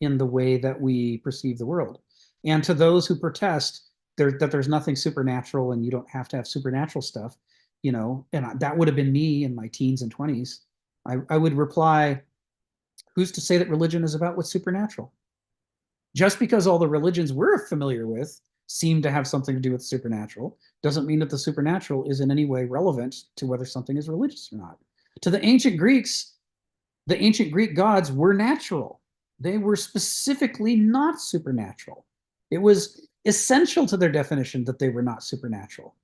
Speaker 2: in the way that we perceive the world. And to those who protest that there's nothing supernatural and you don't have to have supernatural stuff, and that would have been me in my teens and 20s, I would reply, who's to say that religion is about what's supernatural? Just because all the religions we're familiar with seem to have something to do with supernatural doesn't mean that the supernatural is in any way relevant to whether something is religious or not. To the ancient Greeks, the ancient Greek gods were natural. They were specifically not supernatural. It was essential to their definition that they were not supernatural.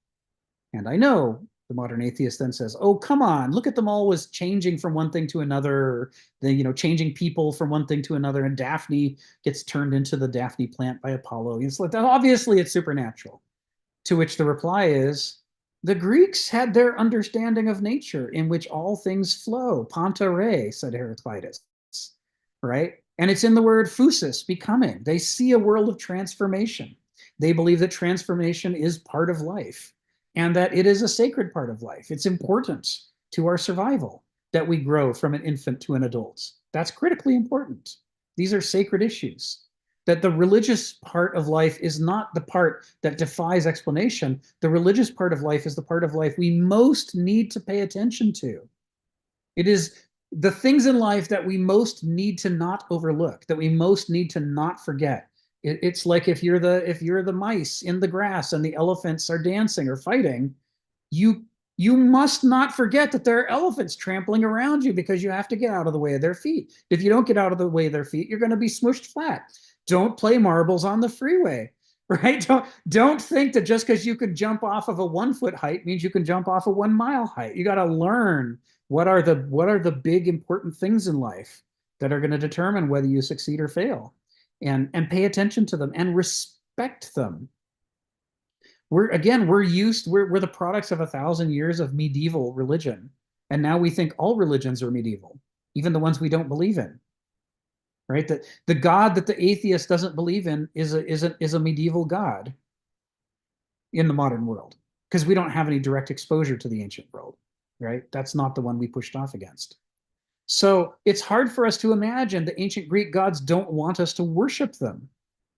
Speaker 2: And I know The modern atheist then says, oh, come on, look at them always changing from one thing to another, changing people from one thing to another, and Daphne gets turned into the Daphne plant by Apollo. It's like, obviously it's supernatural. To which the reply is, the Greeks had their understanding of nature in which all things flow. Panta re, said Heraclitus, right? And it's in the word phusis, becoming. They see a world of transformation. They believe that transformation is part of life and that it is a sacred part of life. It's important to our survival that we grow from an infant to an adult. That's critically important. These are sacred issues. That the religious part of life is not the part that defies explanation. The religious part of life is the part of life we most need to pay attention to. It is the things in life that we most need to not overlook, that we most need to not forget. It's like if you're the mice in the grass and the elephants are dancing or fighting, you must not forget that there are elephants trampling around you because you have to get out of the way of their feet. If you don't get out of the way of their feet, you're going to be smushed flat. Don't play marbles on the freeway, right? Don't think that just because you can jump off of a 1 foot height means you can jump off a 1 mile height. You got to learn what are the big important things in life that are going to determine whether you succeed or fail, and pay attention to them and respect them. We're the products of 1,000 years of medieval religion, and now we think all religions are medieval, even the ones we don't believe in. Right? That the God that the atheist doesn't believe in is a medieval God in the modern world, because we don't have any direct exposure to the ancient world. Right? That's not the one we pushed off against. So it's hard for us to imagine the ancient Greek gods don't want us to worship them.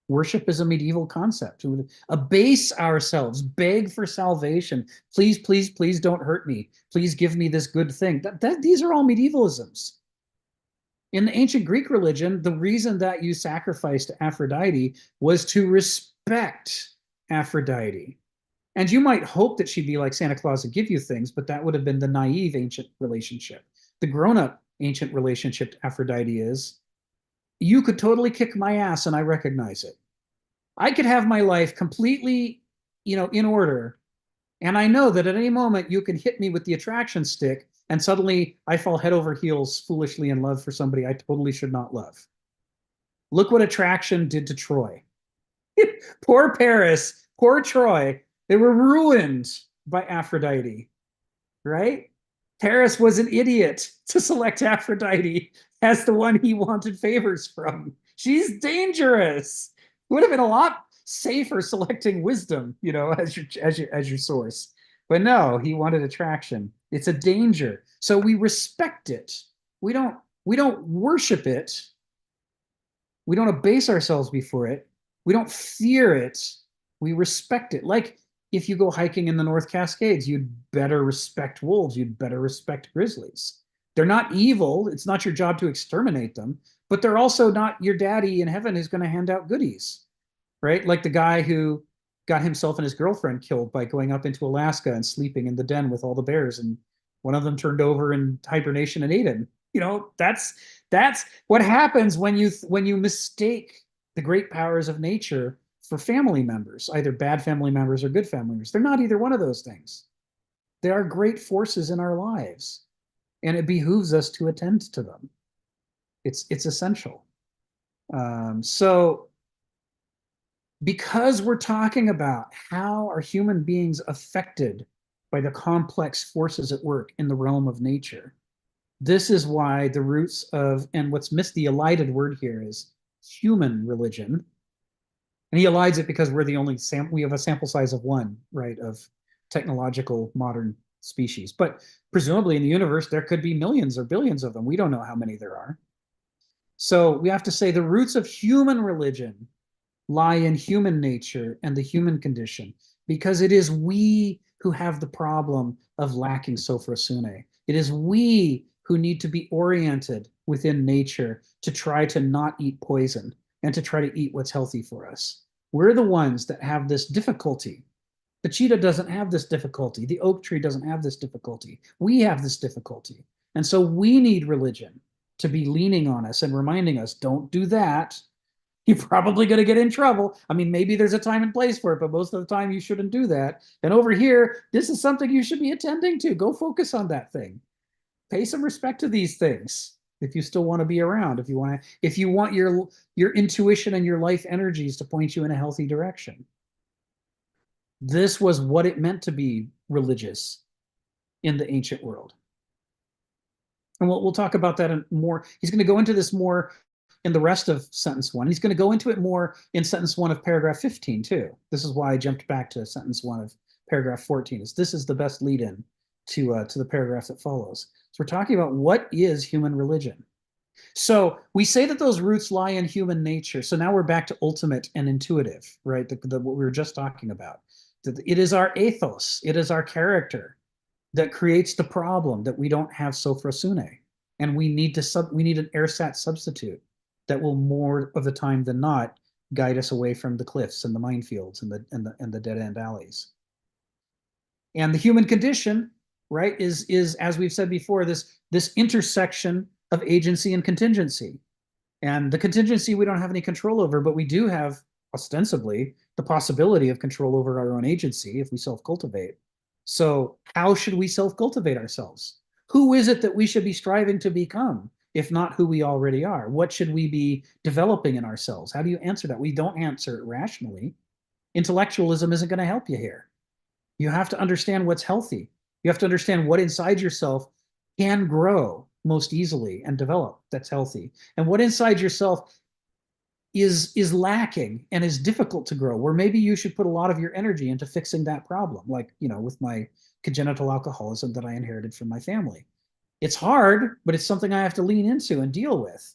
Speaker 2: Worship is a medieval concept. To abase ourselves, beg for salvation. Please, please, please don't hurt me. Please give me this good thing. These are all medievalisms. In the ancient Greek religion, the reason that you sacrificed to Aphrodite was to respect Aphrodite. And you might hope that she'd be like Santa Claus and give you things, but that would have been the naive ancient relationship. The grown-up ancient relationship to Aphrodite is, you could totally kick my ass and I recognize it. I could have my life completely, in order. And I know that at any moment you can hit me with the attraction stick and suddenly I fall head over heels foolishly in love for somebody I totally should not love. Look what attraction did to Troy. Poor Paris, poor Troy. They were ruined by Aphrodite, right? Paris was an idiot to select Aphrodite as the one he wanted favors from. She's dangerous. It would have been a lot safer selecting wisdom, as your source. But no, he wanted attraction. It's a danger. So we respect it. We don't worship it. We don't abase ourselves before it. We don't fear it. We respect it. Like if you go hiking in the North Cascades, you'd better respect wolves. You'd better respect grizzlies. They're not evil. It's not your job to exterminate them, but they're also not your daddy in heaven who's going to hand out goodies, right? Like the guy who got himself and his girlfriend killed by going up into Alaska and sleeping in the den with all the bears, and one of them turned over in hibernation and ate him. That's what happens when you mistake the great powers of nature for family members, either bad family members or good family members. They're not either one of those things. They are great forces in our lives, and it behooves us to attend to them. It's essential. So because we're talking about how are human beings affected by the complex forces at work in the realm of nature, this is why the roots of, and what's missed, the elided word here is human religion. And he elides it because we're the only we have a sample size of one, right, of technological modern species. But presumably in the universe, there could be millions or billions of them. We don't know how many there are. So we have to say the roots of human religion lie in human nature and the human condition, because it is we who have the problem of lacking sophrosune. It is we who need to be oriented within nature to try to not eat poison and to try to eat what's healthy for us. We're the ones that have this difficulty. The cheetah doesn't have this difficulty. The oak tree doesn't have this difficulty. We have this difficulty. And so we need religion to be leaning on us and reminding us, don't do that. you're probably going to get in trouble. I mean, maybe there's a time and place for it, but most of the time you shouldn't do that. And over here, this is something you should be attending to. Go focus on that thing. Pay some respect to these things if you still want to be around, if you want your intuition and your life energies to point you in a healthy direction. This was what it meant to be religious in the ancient world. And we'll talk about that more. He's going to go into this more in the rest of sentence 1. He's going to go into it more in sentence 1 of paragraph 15 too. This is why I jumped back to sentence 1 of paragraph 14. This is the best lead-in to the paragraph that follows. So we're talking about what is human religion. So we say that those roots lie in human nature. So now we're back to ultimate and intuitive, right? What we were just talking about. It is our ethos. It is our character that creates the problem that we don't have sophrosune. And we need an ersatz substitute that will more of the time than not guide us away from the cliffs and the minefields and the dead end alleys. And the human condition, right, is as we've said before, this intersection of agency and contingency. And the contingency we don't have any control over, but we do have ostensibly the possibility of control over our own agency if we self-cultivate. So how should we self-cultivate ourselves? Who is it that we should be striving to become, if not who we already are? What should we be developing in ourselves? How do you answer that? We don't answer it rationally. Intellectualism isn't going to help you here. You have to understand what's healthy. You have to understand what inside yourself can grow most easily and develop that's healthy, and what inside yourself is lacking and is difficult to grow, where maybe you should put a lot of your energy into fixing that problem, like, you know, with my congenital alcoholism that I inherited from my family. It's hard, but it's something I have to lean into and deal with.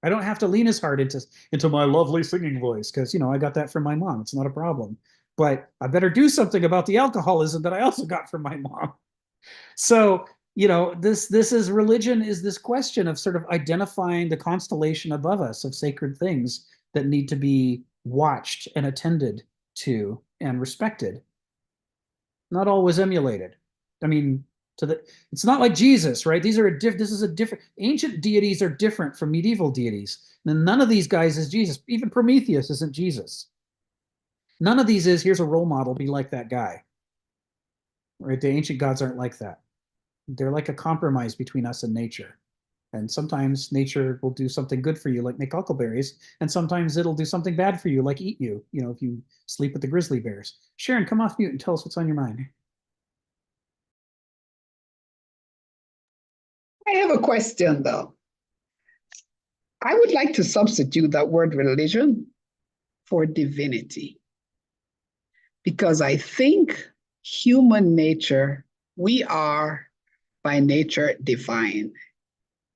Speaker 2: I don't have to lean as hard into my lovely singing voice because, you know, I got that from my mom. It's not a problem. But I better do something about the alcoholism that I also got from my mom. So, you know, this is religion, is this question of sort of identifying the constellation above us of sacred things that need to be watched and attended to and respected, not always emulated. I mean, it's not like Jesus, right? This is a different, ancient deities are different from medieval deities. And none of these guys is Jesus. Even Prometheus isn't Jesus. None of these is, here's a role model, be like that guy. Right? The ancient gods aren't like that. They're like a compromise between us and nature. And sometimes nature will do something good for you, like make huckleberries, and sometimes it'll do something bad for you, like eat you, you know, if you sleep with the grizzly bears. Sharon, come off mute and tell us what's on your mind.
Speaker 5: I have a question, though. I would like to substitute that word religion for divinity, because I think human nature, we are by nature divine,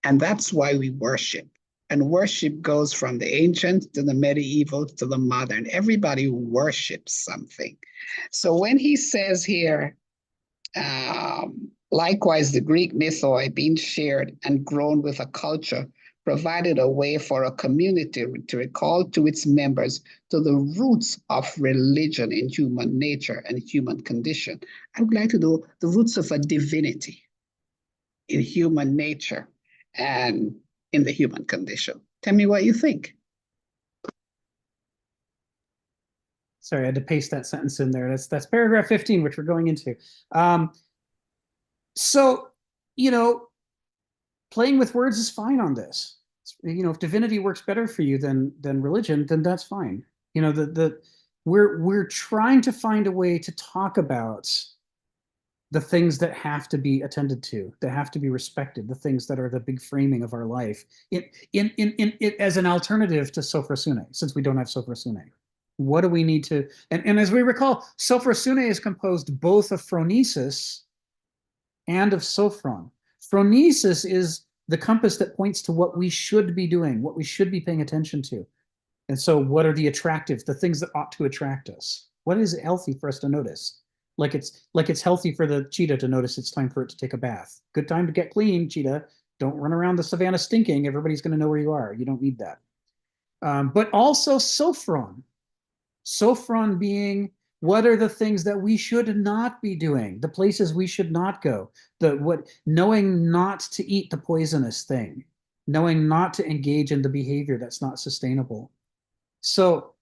Speaker 5: and that's why we worship. And worship goes from the ancient to the medieval to the modern. Everybody worships something. So when he says here, likewise, the Greek mythoi being shared and grown with a culture provided a way for a community to recall to its members to the roots of religion in human nature and human condition. I would like to know the roots of a divinity in human nature and in the human condition. Tell me what you think.
Speaker 2: Sorry, I had to paste that sentence in there. That's paragraph 15, which we're going into. So, you know, playing with words is fine on this. You know, if divinity works better for you than religion, then that's fine. You know, we're trying to find a way to talk about the things that have to be attended to, that have to be respected, the things that are the big framing of our life, in as an alternative to sophrosune, since we don't have sophrosune. What do we need to, and as we recall, sophrosune is composed both of phronesis and of sophron. Phronesis is the compass that points to what we should be doing, what we should be paying attention to. And so what are the things that ought to attract us? What is healthy for us to notice? Like it's healthy for the cheetah to notice it's time for it to take a bath. Good time to get clean, cheetah. Don't run around the savannah stinking. Everybody's going to know where you are. You don't need that. But also sophron. Sophron being, what are the things that we should not be doing? The places we should not go. Knowing not to eat the poisonous thing. knowing not to engage in the behavior that's not sustainable. So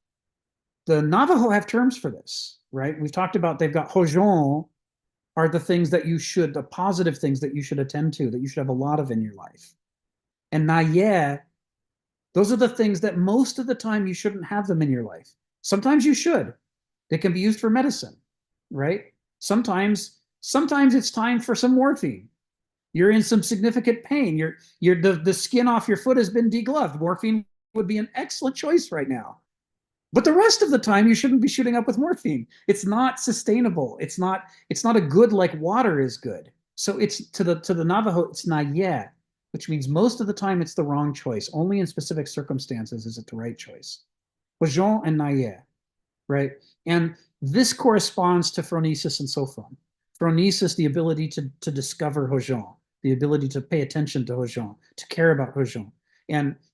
Speaker 2: the Navajo have terms for this, right? We've talked about, they've got hojon are the things that you should, the positive things that you should attend to, that you should have a lot of in your life. And naye, those are the things that most of the time you shouldn't have them in your life. Sometimes you should. They can be used for medicine, right? Sometimes it's time for some morphine. You're in some significant pain. The skin off your foot has been degloved. Morphine would be an excellent choice right now. But the rest of the time, you shouldn't be shooting up with morphine. It's not sustainable. It's not a good like water is good. So it's to the Navajo, it's naye, which means most of the time it's the wrong choice. Only in specific circumstances is it the right choice. Hojon and naye, right? And this corresponds to phronesis and sophron. Phronesis, the ability to discover hojon, the ability to pay attention to hojon, to care about hojon.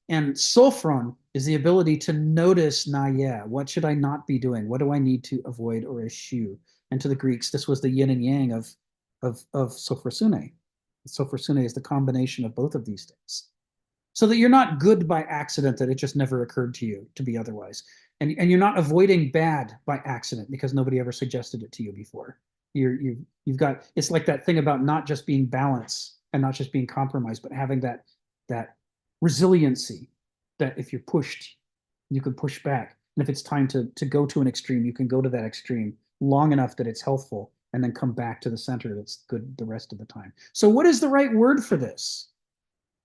Speaker 2: And sophron is the ability to notice naye. What should I not be doing? What do I need to avoid or eschew? And to the Greeks, this was the yin and yang of sophrosune. Sophrosune is the combination of both of these things. So that you're not good by accident, that it just never occurred to you to be otherwise. And you're not avoiding bad by accident because nobody ever suggested it to you before. You've got, it's like that thing about not just being balanced and not just being compromised, but having that resiliency that if you're pushed, you can push back. And if it's time to go to an extreme, you can go to that extreme long enough that it's healthful and then come back to the center that's good the rest of the time. So what is the right word for this?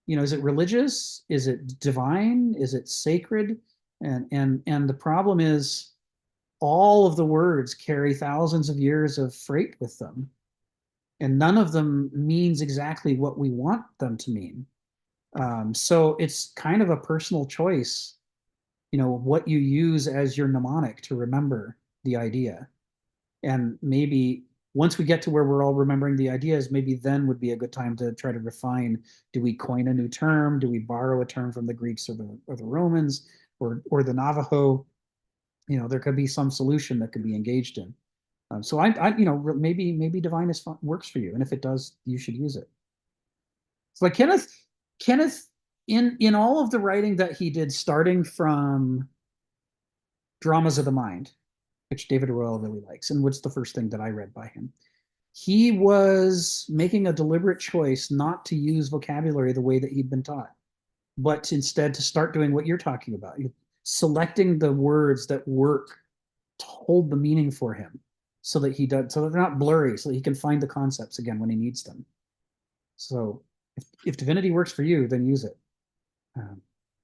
Speaker 2: Is it religious? Is it divine? Is it sacred? And the problem is all of the words carry thousands of years of freight with them. And none of them means exactly what we want them to mean. So it's kind of a personal choice, what you use as your mnemonic to remember the idea. And maybe once we get to where we're all remembering the ideas, maybe then would be a good time to try to refine. Do we coin a new term? Do we borrow a term from the Greeks or the Romans or the Navajo? There could be some solution that could be engaged in. So maybe divine works for you. And if it does, you should use it. It's like Kenneth, in all of the writing that he did, starting from Dramas of the Mind, which David Royal really likes, and what's the first thing that I read by him, he was making a deliberate choice not to use vocabulary the way that he'd been taught, but instead to start doing what you're talking about, selecting the words that work to hold the meaning for him, so that they're not blurry, so that he can find the concepts again when he needs them. So if divinity works for you, then use it.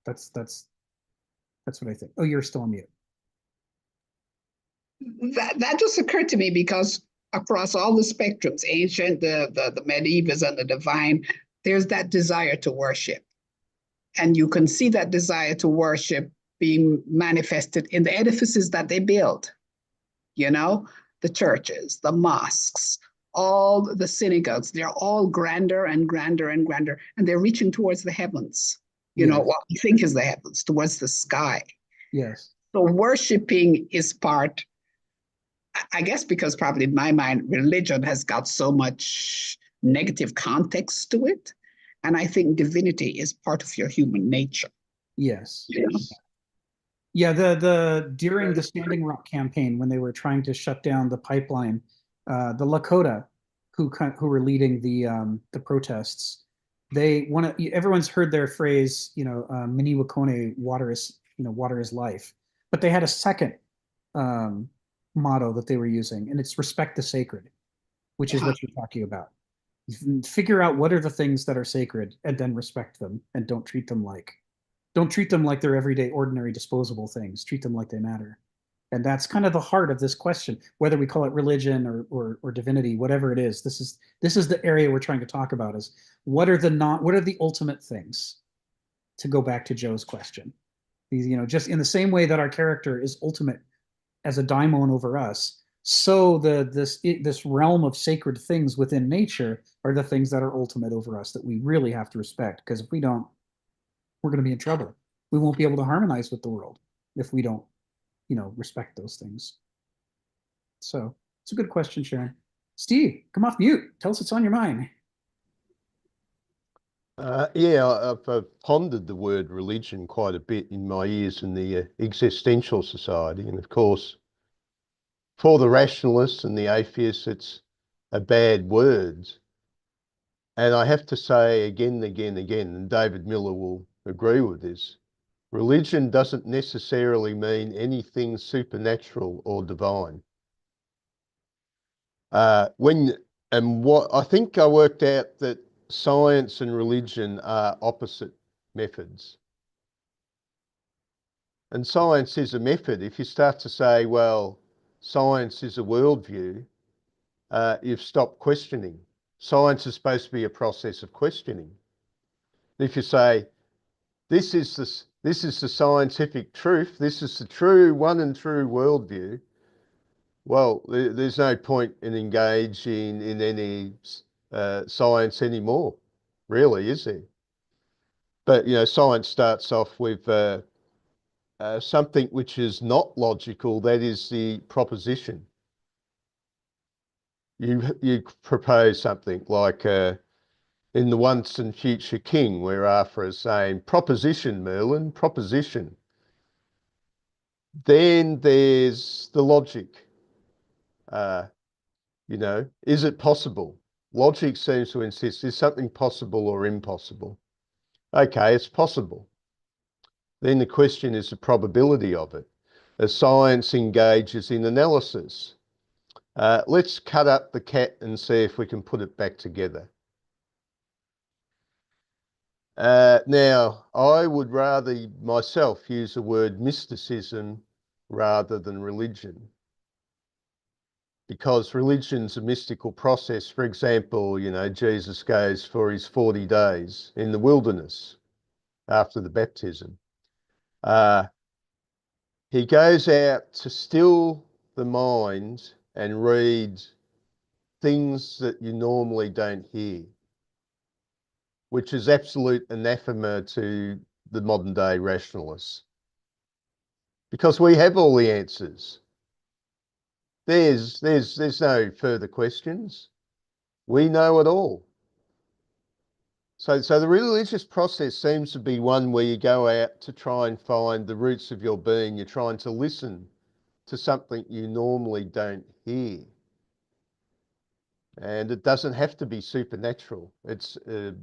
Speaker 2: That's what I think. Oh, you're still on mute.
Speaker 5: That just occurred to me because across all the spectrums, ancient, the medievals, and the divine, there's that desire to worship. And you can see that desire to worship being manifested in the edifices that they build. The churches, the mosques, all the synagogues, they're all grander and grander and grander, and they're reaching towards the heavens, what we think is the heavens, towards the sky.
Speaker 2: Yes.
Speaker 5: So worshiping is part, I guess, because probably in my mind, religion has got so much negative context to it. And I think divinity is part of your human nature.
Speaker 2: Yes. Yeah, during the Standing Rock campaign, when they were trying to shut down the pipeline, the Lakota, who were leading the protests, everyone's heard their phrase, Mini Wakone, water is life. But they had a second motto that they were using, and it's respect the sacred, which is what you're talking about. Figure out what are the things that are sacred, and then respect them, and don't treat them like they're everyday, ordinary, disposable things. Treat them like they matter. And that's kind of the heart of this question, whether we call it religion or divinity, whatever it is. This is the area we're trying to talk about, is what are the ultimate things? To go back to Joe's question. Just in the same way that our character is ultimate as a daimon over us, so this realm of sacred things within nature are the things that are ultimate over us, that we really have to respect, because if we don't, we're going to be in trouble. We won't be able to harmonize with the world if we don't, respect those things. So it's a good question, Sharon. Steve, come off mute. Tell us what's on your mind.
Speaker 3: Yeah, I've pondered the word religion quite a bit in my years in the existential society. And of course, for the rationalists and the atheists, it's a bad word. And I have to say again and again and again, and David Miller will agree with this, religion doesn't necessarily mean anything supernatural or divine. What I think I worked out that science and religion are opposite methods. And science is a method. If you start to say, well, science is a worldview, you've stopped questioning. Science is supposed to be a process of questioning. If you say, this is the scientific truth, this is the true one and true worldview, well, there's no point in engaging in any science anymore, really, is there? But, you know, science starts off with something which is not logical, that is the proposition. You propose something like in The Once and Future King, where Arthur is saying, proposition, Merlin, proposition. Then there's the logic. You know, is it possible? Logic seems to insist, is something possible or impossible? Okay, it's possible. Then the question is the probability of it. As science engages in analysis, let's cut up the cat and see if we can put it back together. Now, I would rather myself use the word mysticism rather than religion, because religion's a mystical process. For example, you know, Jesus goes for his 40 days in the wilderness after the baptism. He goes out to still the mind and read things that you normally don't hear, which is absolute anathema to the modern day rationalists, because we have all the answers. There's no further questions. We know it all. So the religious process seems to be one where you go out to try and find the roots of your being. You're trying to listen to something you normally don't hear. And it doesn't have to be supernatural. It's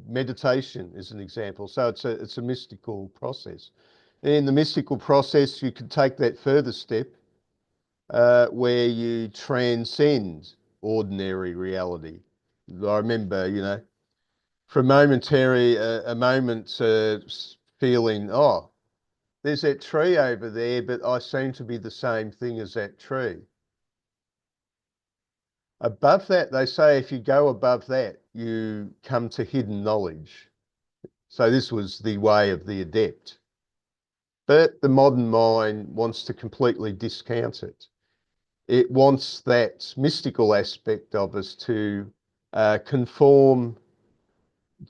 Speaker 3: meditation is an example. So it's a mystical process. In the mystical process, you can take that further step where you transcend ordinary reality. I remember, you know, for a momentary, a moment feeling, oh, there's that tree over there, but I seem to be the same thing as that tree. Above that, they say if you go above that, you come to hidden knowledge. So this was the way of the adept. But the modern mind wants to completely discount it. It wants that mystical aspect of us to conform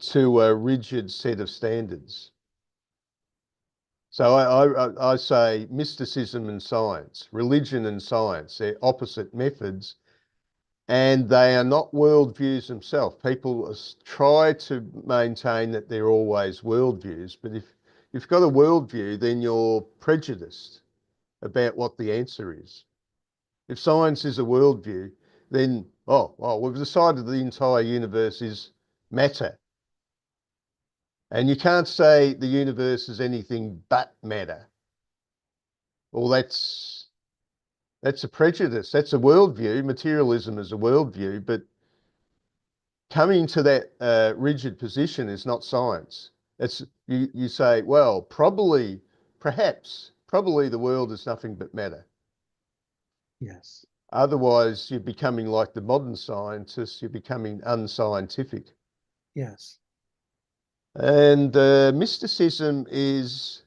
Speaker 3: to a rigid set of standards. So I say mysticism and science, religion and science, they're opposite methods, and they are not worldviews themselves. People try to maintain that they're always worldviews, but if you've got a worldview, then you're prejudiced about what the answer is. If science is a worldview, then, we've decided the entire universe is matter. And you can't say the universe is anything but matter. Well, that's a prejudice. That's a worldview. Materialism is a worldview, but coming to that rigid position is not science. It's you say, well, probably the world is nothing but matter.
Speaker 2: Yes.
Speaker 3: Otherwise, you're becoming like the modern scientists. You're becoming unscientific.
Speaker 2: Yes.
Speaker 3: And mysticism is,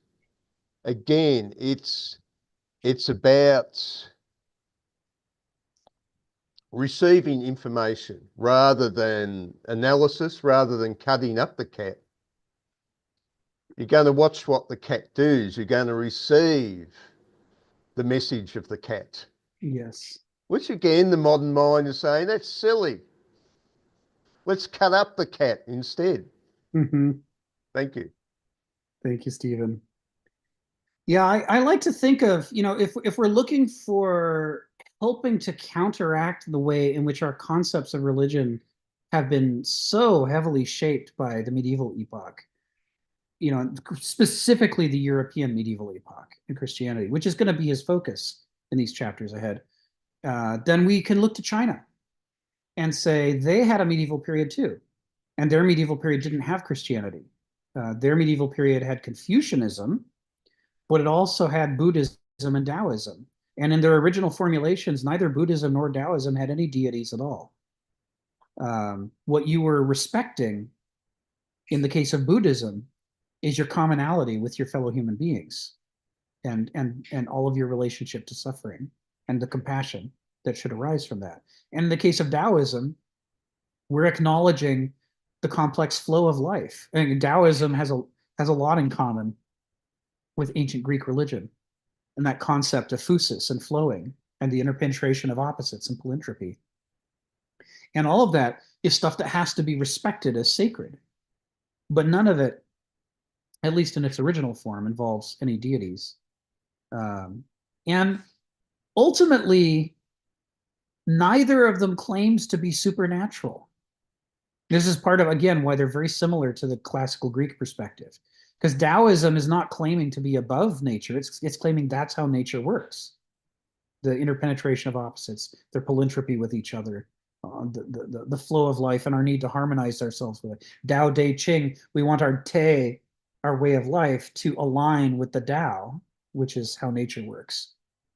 Speaker 3: again, it's about receiving information rather than analysis, rather than cutting up the cat. You're going to watch what the cat does. You're going to receive the message of the cat.
Speaker 2: Yes.
Speaker 3: Which again, the modern mind is saying, that's silly. Let's cut up the cat instead. Thank you.
Speaker 2: Thank you, Stephen. Yeah, I like to think of, if we're looking for helping to counteract the way in which our concepts of religion have been so heavily shaped by the medieval epoch, specifically the European medieval epoch in Christianity, which is going to be his focus in these chapters ahead, then we can look to China and say they had a medieval period too. And their medieval period didn't have Christianity. Their medieval period had Confucianism, but it also had Buddhism and Taoism. And in their original formulations, neither Buddhism nor Taoism had any deities at all. What you were respecting in the case of Buddhism is your commonality with your fellow human beings and all of your relationship to suffering and the compassion that should arise from that. And in the case of Taoism, we're acknowledging the complex flow of life. And Taoism has a lot in common with ancient Greek religion and that concept of phusis and flowing and the interpenetration of opposites and polyntropy. And all of that is stuff that has to be respected as sacred. But none of it, at least in its original form, involves any deities. And ultimately, neither of them claims to be supernatural. This is part of, again, why they're very similar to the classical Greek perspective. Because Taoism is not claiming to be above nature, it's claiming that's how nature works. The interpenetration of opposites, their polyntropy with each other, the flow of life, and our need to harmonize ourselves with it. Tao Te Ching, we want our Te, our way of life, to align with the Tao, which is how nature works.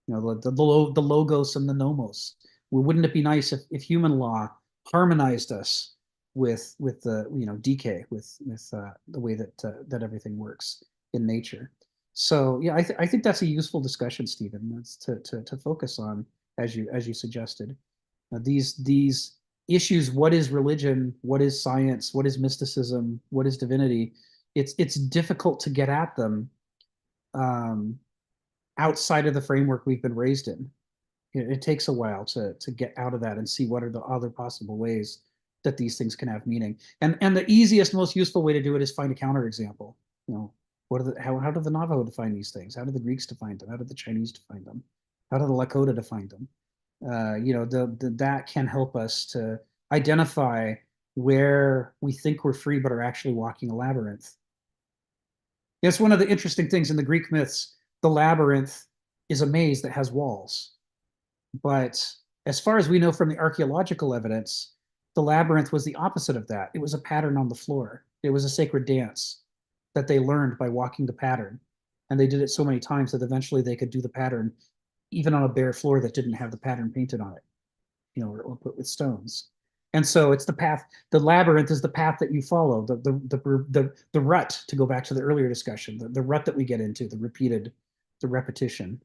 Speaker 2: The logos and the nomos. Wouldn't it be nice if human law harmonized us with the decay, with the way that everything works in nature? So yeah, I think that's a useful discussion, Stephen. That's to focus on, as you suggested. These issues: what is religion? What is science? What is mysticism? What is divinity? It's difficult to get at them outside of the framework we've been raised in. It takes a while to get out of that and see what are the other possible ways that these things can have meaning. And the easiest, most useful way to do it is find a counterexample. How did the Navajo define these things? How did the Greeks define them? How did the Chinese define them? How did the Lakota define them? That can help us to identify where we think we're free but are actually walking a labyrinth. It's one of the interesting things in the Greek myths. The labyrinth is a maze that has walls. But as far as we know from the archaeological evidence, the labyrinth was the opposite of that. It was a pattern on the floor. It was a sacred dance that they learned by walking the pattern. And they did it so many times that eventually they could do the pattern even on a bare floor that didn't have the pattern painted on it, or put with stones. And so it's the path. The labyrinth is the path that you follow, the rut, to go back to the earlier discussion, the rut that we get into, the repetition.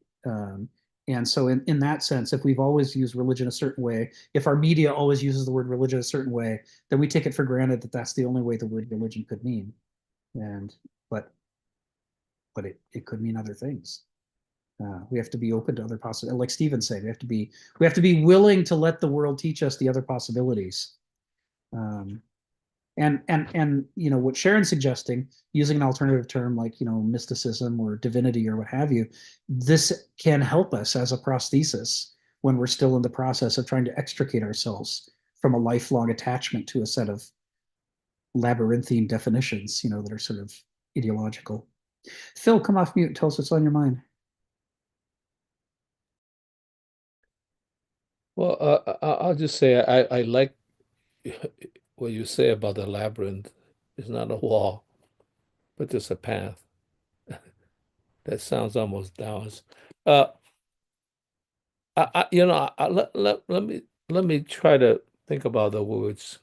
Speaker 2: And so in that sense, if we've always used religion a certain way, if our media always uses the word religion a certain way, then we take it for granted that that's the only way the word religion could mean. But it could mean other things. We have to be open to other possibilities. Like Stephen said, we have to be willing to let the world teach us the other possibilities. And what Sharon's suggesting, using an alternative term like mysticism or divinity or what have you, this can help us as a prosthesis when we're still in the process of trying to extricate ourselves from a lifelong attachment to a set of labyrinthine definitions, that are sort of ideological. Phil, come off mute. Tell us what's on your mind.
Speaker 4: Well, I'll just say I like what you say about the labyrinth. It's not a wall, but just a path. That sounds almost Taoist. Uh, let me try to think about the words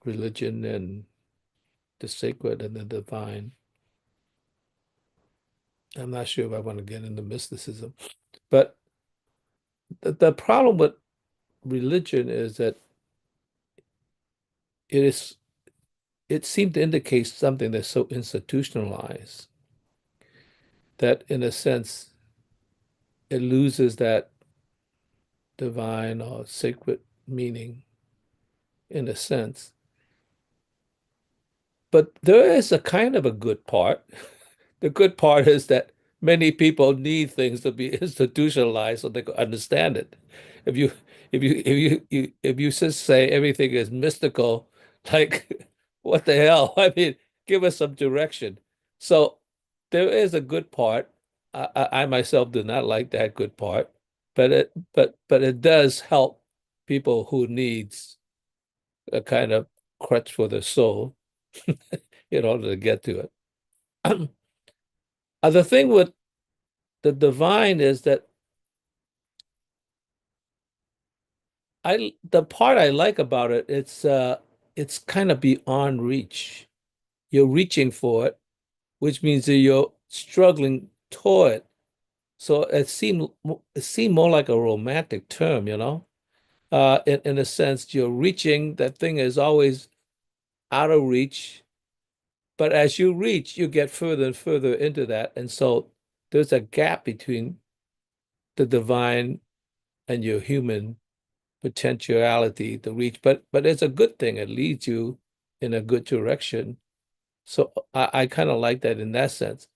Speaker 4: religion and the sacred and the divine. I'm not sure if I want to get into mysticism, but the problem with religion is that it seemed to indicate something that's so institutionalized that in a sense it loses that divine or sacred meaning in a sense. but there is a kind of a good part. The good part is that many people need things to be institutionalized so they can understand it. If you if you just say everything is mystical, like what the hell? I mean, give us some direction. So there is a good part. I myself do not like that good part, but it does help people who needs a kind of crutch for their soul in order to get to it. The thing with the divine is that the part I like about it, it's kind of beyond reach. You're reaching for it, which means that you're struggling toward it. So it seemed more like a romantic term, you know? In a sense, you're reaching, that thing is always out of reach. But as you reach, you get further and further into that. And so there's a gap between the divine and your human potentiality to reach. But it's a good thing. It leads you in a good direction. So I kind of like that in that sense.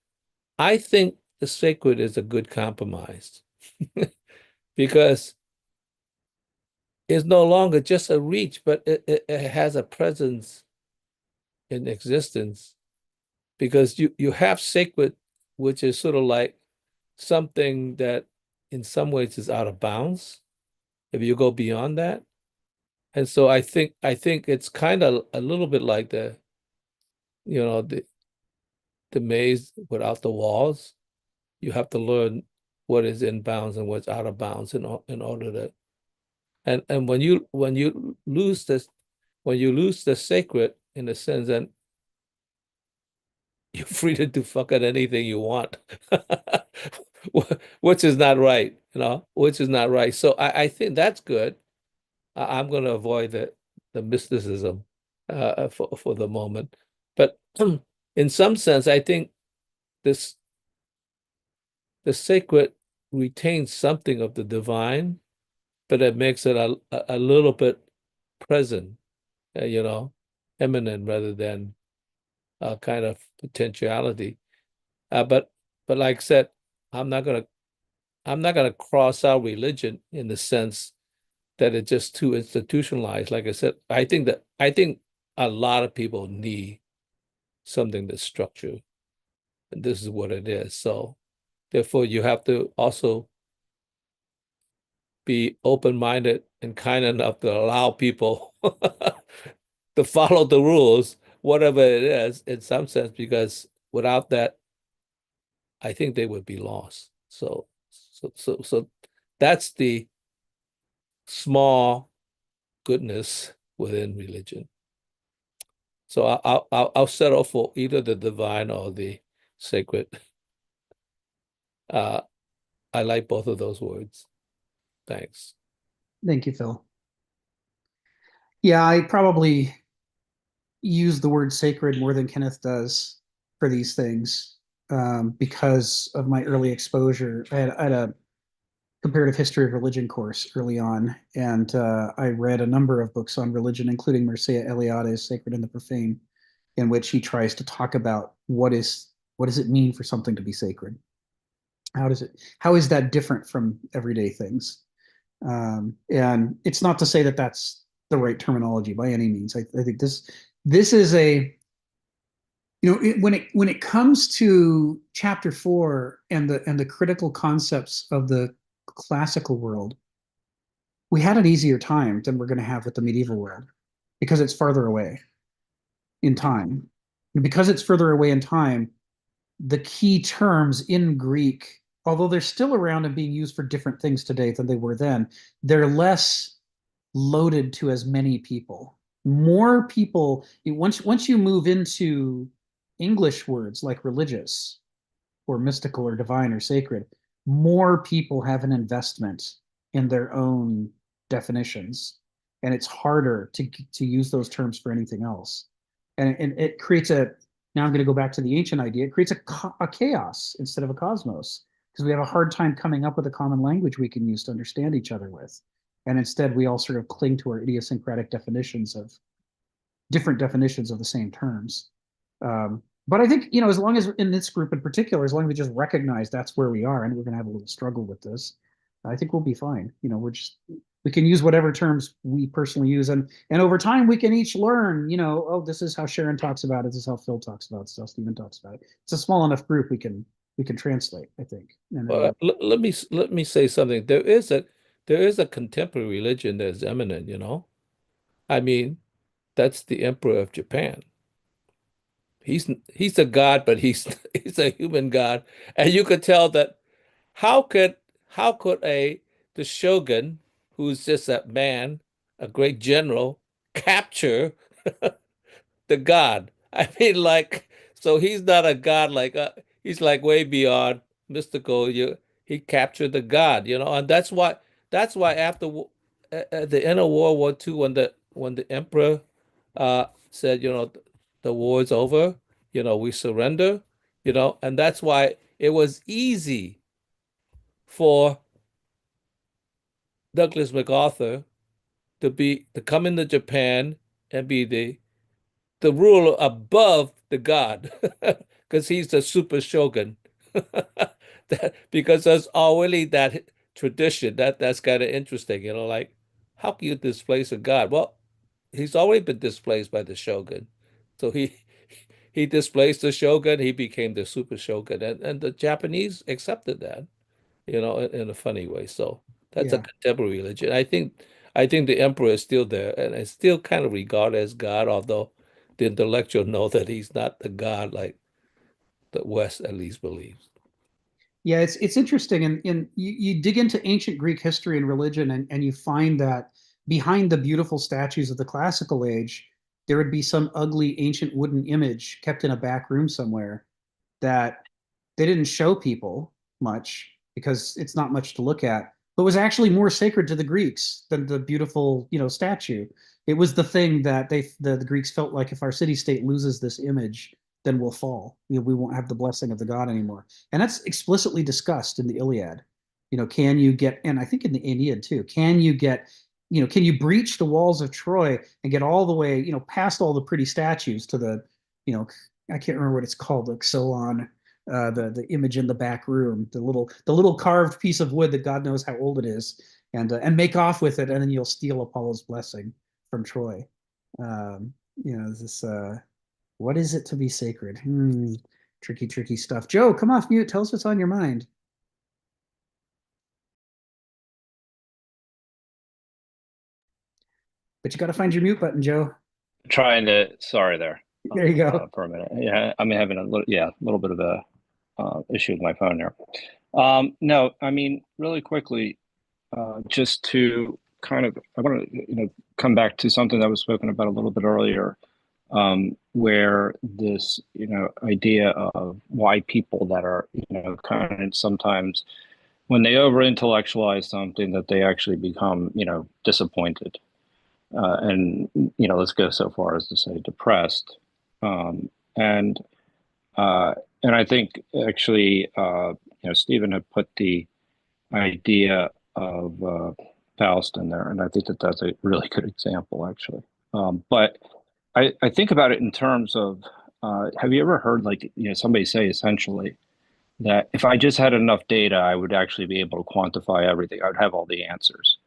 Speaker 4: I think the sacred is a good compromise because it's no longer just a reach, but it has a presence in existence because you have sacred, which is sort of like something that in some ways is out of bounds if you go beyond that. And so I think it's kind of a little bit like the maze without the walls. You have to learn what is in bounds and what's out of bounds in order to and when you lose this when you lose the sacred in the sense that you're free to do fucking anything you want, which is not right, which is not right. So I think that's good. I'm going to avoid the mysticism for the moment. But in some sense, I think this the sacred retains something of the divine, but it makes it a little bit present, you know, eminent rather than a kind of potentiality. But like I said, I'm not gonna I'm not gonna cross out religion in the sense that it's just too institutionalized. Like I said, I think a lot of people need something that's structured, and this is what it is. So therefore, you have to also be open-minded and kind enough to allow people to follow the rules, whatever it is, in some sense, because without that, I think they would be lost. So that's the small goodness within religion. So I'll settle for either the divine or the sacred. I like both of those words. Thanks.
Speaker 2: Thank you, Phil. Yeah, I probably use the word sacred more than Kenneth does for these things because of my early exposure. I had a comparative history of religion course early on, and I read a number of books on religion, including Mircea Eliade's Sacred and the Profane, in which he tries to talk about what does it mean for something to be sacred? How is that different from everyday things? And it's not to say that that's the right terminology by any means. I think this is a when it comes to chapter 4 and the critical concepts of the classical world, we had an easier time than we're going to have with the medieval world because it's farther away in time. And because it's further away in time, the key terms in Greek, although they're still around and being used for different things today than they were then, they're less loaded to as many people. More people, once you move into English words like religious or mystical or divine or sacred, more people have an investment in their own definitions. And it's harder to use those terms for anything else. And it creates now I'm going to go back to the ancient idea, it creates a chaos instead of a cosmos because we have a hard time coming up with a common language we can use to understand each other with. And instead, we all sort of cling to our idiosyncratic different definitions of the same terms. But I think, as long as in this group in particular, as long as we just recognize that's where we are and we're going to have a little struggle with this, I think we'll be fine. We can use whatever terms we personally use. And over time, we can each learn, oh, this is how Sharon talks about it. This is how Phil talks about it. This is how Stephen talks about it. It's a small enough group we can translate, I think.
Speaker 4: Well, let me say something. There is a contemporary religion that's eminent, I mean, that's the Emperor of Japan. He's a god, but he's he's a human god. And you could tell that how could the shogun, who's just a man, a great general, capture the god? I mean, like, so he's not a god like he's like way beyond mystical. He captured the god, and that's why after at the end of World War II, when the emperor said, the war's over, we surrender, and that's why it was easy for Douglas MacArthur to come into Japan and be the ruler above the god, because he's the super shogun. Because there's already that tradition that's kind of interesting, like how can you displace a god? Well, he's already been displaced by the shogun, so he displaced the shogun. He became the super shogun, and the Japanese accepted that, in a funny way. So that's a
Speaker 2: Yeah.
Speaker 4: contemporary religion. I think the emperor is still there and is still kind of regarded as God, although the intellectual know that he's not the God like the West at least believes.
Speaker 2: Yeah, it's interesting, and you dig into ancient Greek history and religion, and you find that behind the beautiful statues of the classical age, there would be some ugly ancient wooden image kept in a back room somewhere that they didn't show people much because it's not much to look at, but was actually more sacred to the Greeks than the beautiful, statue. It was the thing that the Greeks felt like, if our city state loses this image, then we'll fall. We won't have the blessing of the god anymore. And that's explicitly discussed in the Iliad. Can you get, and I think in the Aeneid too, can you breach the walls of Troy and get all the way, past all the pretty statues to the, I can't remember what it's called, like Solon, the image in the back room, the little carved piece of wood that God knows how old it is, and make off with it, and then you'll steal Apollo's blessing from Troy. This what is it to be sacred? Tricky stuff. Joe, come off mute. Tell us what's on your mind. But you got to find your mute button, Joe.
Speaker 6: Sorry there.
Speaker 2: There you go.
Speaker 6: For a minute. Yeah, I'm having a little bit of a issue with my phone here. No, I mean, really quickly, just to kind of, I want to, come back to something that was spoken about a little bit earlier, where this, idea of why people that are, kind of sometimes when they over intellectualize something that they actually become, disappointed. And, let's go so far as to say depressed. And I think actually, Stephen had put the idea of Faust in there, and I think that that's a really good example, actually. But I think about it in terms of, have you ever heard somebody say essentially that if I just had enough data, I would actually be able to quantify everything. I would have all the answers.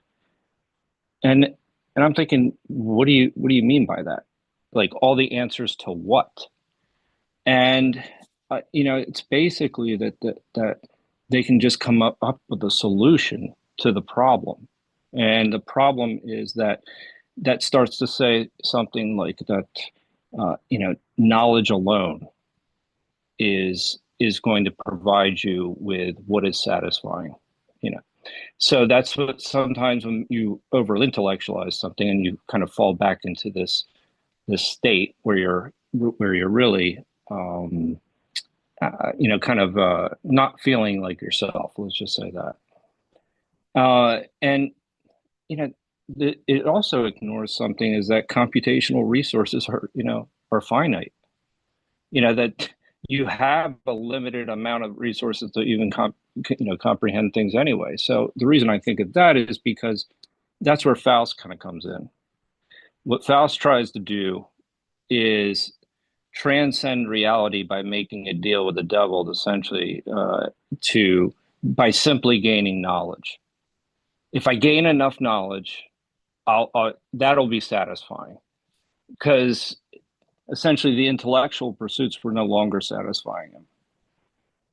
Speaker 6: And I'm thinking, what do you mean by that? Like all the answers to what? And it's basically that they can just come up with a solution to the problem. And the problem is that starts to say something like that, knowledge alone is going to provide you with what is satisfying, So that's what sometimes when you over intellectualize something and you kind of fall back into this state where you're really, kind of not feeling like yourself. Let's just say that. And it also ignores something is that computational resources are finite. That you have a limited amount of resources to even comprehend things anyway. So the reason I think of that is because that's where Faust kind of comes in. What Faust tries to do is transcend reality by making a deal with the devil, essentially, by simply gaining knowledge. If I gain enough knowledge, that'll be satisfying, because essentially the intellectual pursuits were no longer satisfying him.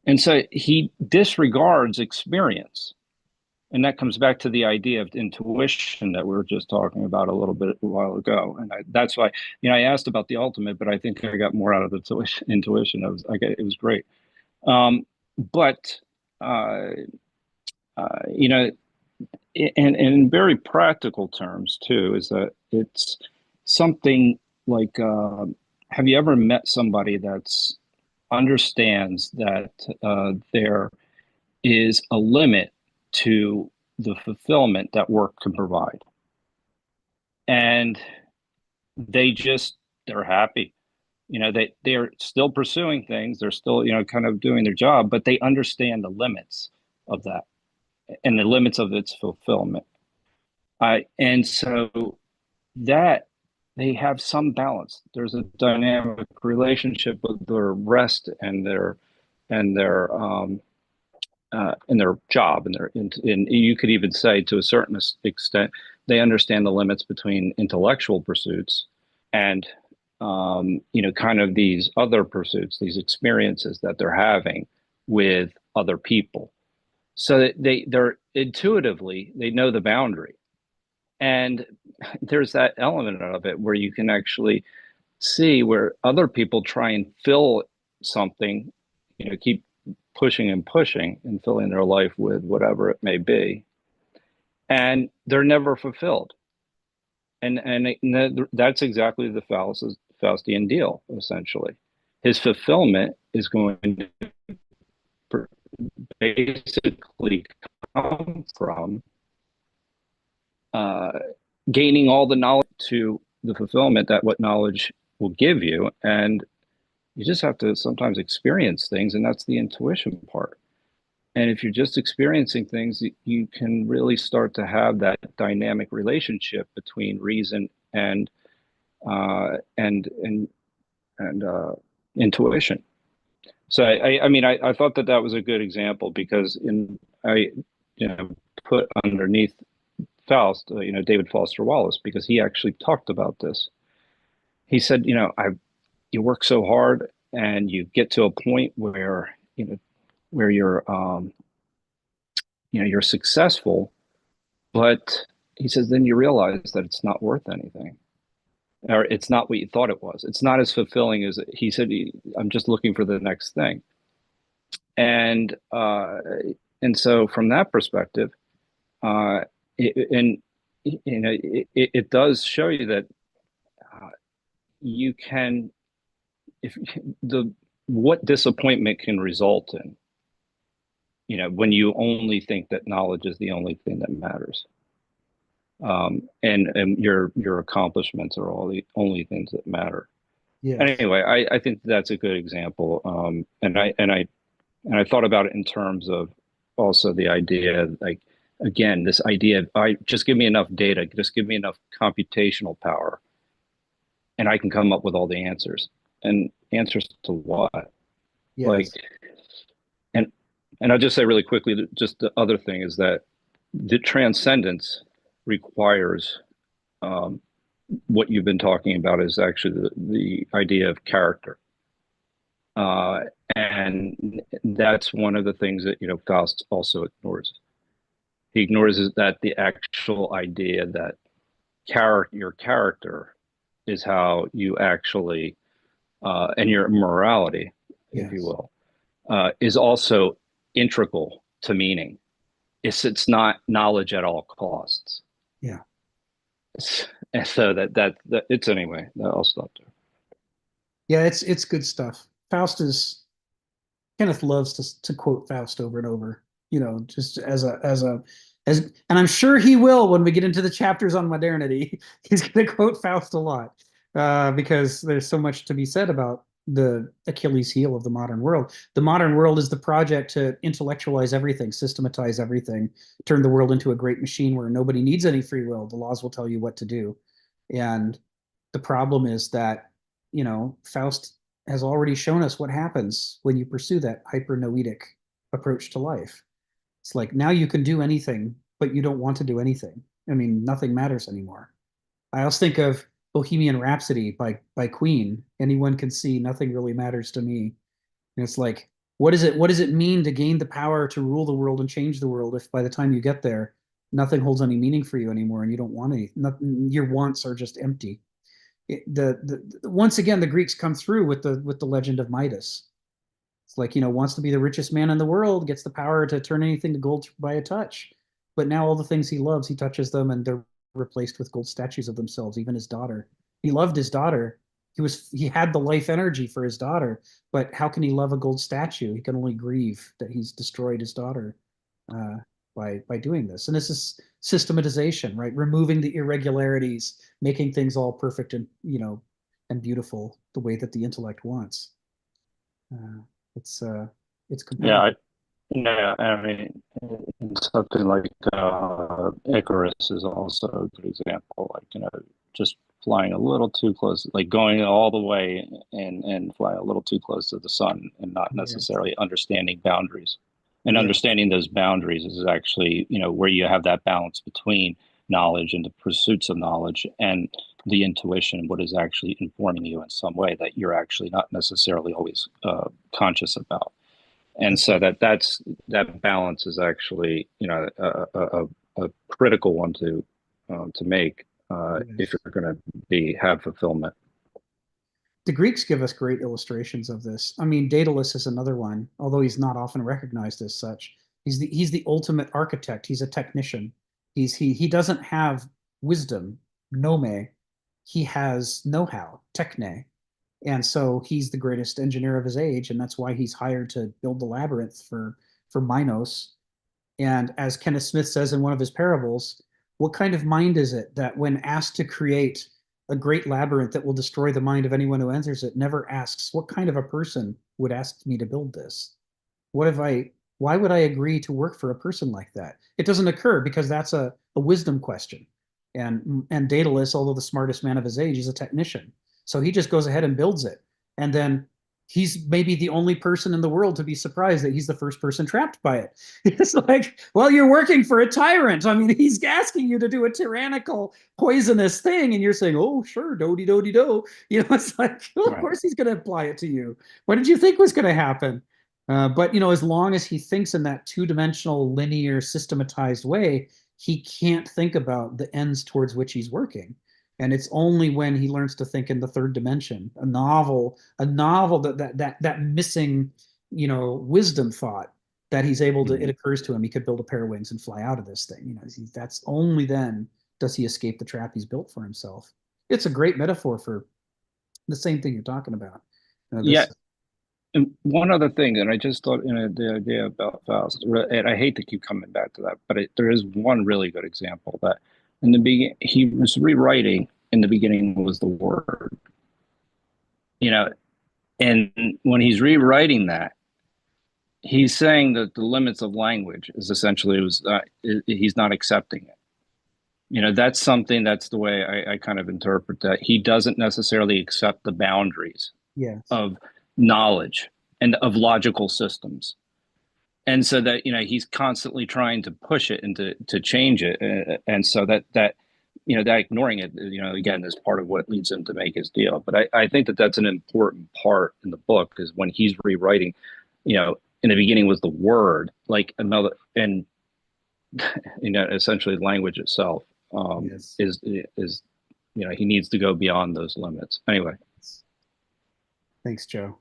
Speaker 6: And so he disregards experience. And that comes back to the idea of intuition that we were just talking about a little bit a while ago. And that's why, I asked about the ultimate, but I think I got more out of the intuition. It was great. But in very practical terms too, is that it's something like, have you ever met somebody that's understands that there is a limit to the fulfillment that work can provide, and they're happy, they're still pursuing things, they're still kind of doing their job, but they understand the limits of that and the limits of its fulfillment. And so that they have some balance. There's a dynamic relationship with their rest and their job, and you could even say, to a certain extent, they understand the limits between intellectual pursuits and kind of these other pursuits, these experiences that they're having with other people. So that they're intuitively, they know the boundary. And there's that element of it where you can actually see where other people try and fill something, keep pushing and pushing and filling their life with whatever it may be, and they're never fulfilled. And that's exactly the Faustian deal, essentially. His fulfillment is going to basically come from gaining all the knowledge to the fulfillment that what knowledge will give you. And you just have to sometimes experience things, and that's the intuition part. And if you're just experiencing things, you can really start to have that dynamic relationship between reason and intuition. So I thought that was a good example, because I put underneath Faust, David Foster Wallace, because he actually talked about this. He said, you work so hard and you get to a point where you're you're successful, but he says then you realize that it's not worth anything, or it's not what you thought it was. It's not as fulfilling as he said. I'm just looking for the next thing, and so from that perspective, it does show you that you can, what disappointment can result in, when you only think that knowledge is the only thing that matters, and your accomplishments are all the only things that matter.
Speaker 2: Yeah.
Speaker 6: Anyway, I think that's a good example, and I thought about it in terms of also the idea, like, again, this idea of, just give me enough data, just give me enough computational power, and I can come up with all the answers. And answers to what?
Speaker 2: Yes.
Speaker 6: Like, and I'll just say really quickly, just the other thing is that the transcendence requires, what you've been talking about is actually the idea of character. And that's one of the things that, Faust also ignores. He ignores that the actual idea that your character is how you actually, and your morality,
Speaker 2: Yes.
Speaker 6: if you will, is also integral to meaning. It's not knowledge at all costs.
Speaker 2: Yeah.
Speaker 6: And so that it's, anyway, I'll stop there.
Speaker 2: Yeah, it's good stuff. Kenneth loves to quote Faust over and over, just and I'm sure he will when we get into the chapters on modernity. He's going to quote Faust a lot, because there's so much to be said about the Achilles heel of the modern world. The modern world is the project to intellectualize everything, systematize everything, turn the world into a great machine where nobody needs any free will. The laws will tell you what to do. And the problem is that, Faust has already shown us what happens when you pursue that hypernoetic approach to life. It's like now you can do anything, but you don't want to do anything. I mean, nothing matters anymore. I also think of Bohemian Rhapsody by Queen. Anyone can see nothing really matters to me. And it's like, what does it mean to gain the power to rule the world and change the world if by the time you get there, nothing holds any meaning for you anymore and you don't want any, nothing, your wants are just empty. Once again, the Greeks come through with the legend of Midas. It's like, wants to be the richest man in the world, gets the power to turn anything to gold by a touch. But now all the things he loves, he touches them and they're replaced with gold statues of themselves, even his daughter. He loved his daughter. He had the life energy for his daughter, but how can he love a gold statue? He can only grieve that he's destroyed his daughter by doing this. And this is systematization, right? Removing the irregularities, making things all perfect and and beautiful the way that the intellect wants. It's
Speaker 6: Yeah, I mean, something like Icarus is also a good example. Like, just flying a little too close, like going all the way and flying a little too close to the sun and not necessarily understanding boundaries. And understanding those boundaries is actually, where you have that balance between knowledge and the pursuits of knowledge and the intuition, what is actually informing you in some way that you're actually not necessarily always conscious about. And so that balance is actually, a critical one to make if you're going to have fulfillment.
Speaker 2: The Greeks give us great illustrations of this. I mean, Daedalus is another one, although he's not often recognized as such. He's the ultimate architect. He's a technician. He doesn't have wisdom, nome. He has know-how, techne. And so he's the greatest engineer of his age, and that's why he's hired to build the labyrinth for Minos. And as Kenneth Smith says in one of his parables, what kind of mind is it that when asked to create a great labyrinth that will destroy the mind of anyone who enters it, never asks, what kind of a person would ask me to build this? Why would I agree to work for a person like that? It doesn't occur because that's a wisdom question. And Daedalus, although the smartest man of his age, is a technician. So he just goes ahead and builds it. And then he's maybe the only person in the world to be surprised that he's the first person trapped by it. It's like, well, you're working for a tyrant. I mean, he's asking you to do a tyrannical, poisonous thing, and you're saying, oh, sure, do. It's like, well, of course he's going to apply it to you. What did you think was going to happen? But, as long as he thinks in that two-dimensional, linear, systematized way, he can't think about the ends towards which he's working. And it's only when he learns to think in the third dimension, a novel that missing, wisdom thought, that he's able to, it occurs to him he could build a pair of wings and fly out of this thing. That's only then does he escape the trap he's built for himself. It's a great metaphor for the same thing you're talking about.
Speaker 6: And one other thing, and I just thought, the idea about Faust, and I hate to keep coming back to that, but there is one really good example that in the beginning, he was rewriting, in the beginning was the word, and when he's rewriting that, he's saying that the limits of language is essentially, he's not accepting it. That's something, that's the way I kind of interpret that. He doesn't necessarily accept the boundaries of knowledge and of logical systems. And so that, he's constantly trying to push it and to change it. And so that ignoring it, again, is part of what leads him to make his deal. But I think that that's an important part in the book, is when he's rewriting, in the beginning was the word, like another, and, essentially language itself is, he needs to go beyond those limits. Anyway.
Speaker 2: Thanks, Joe.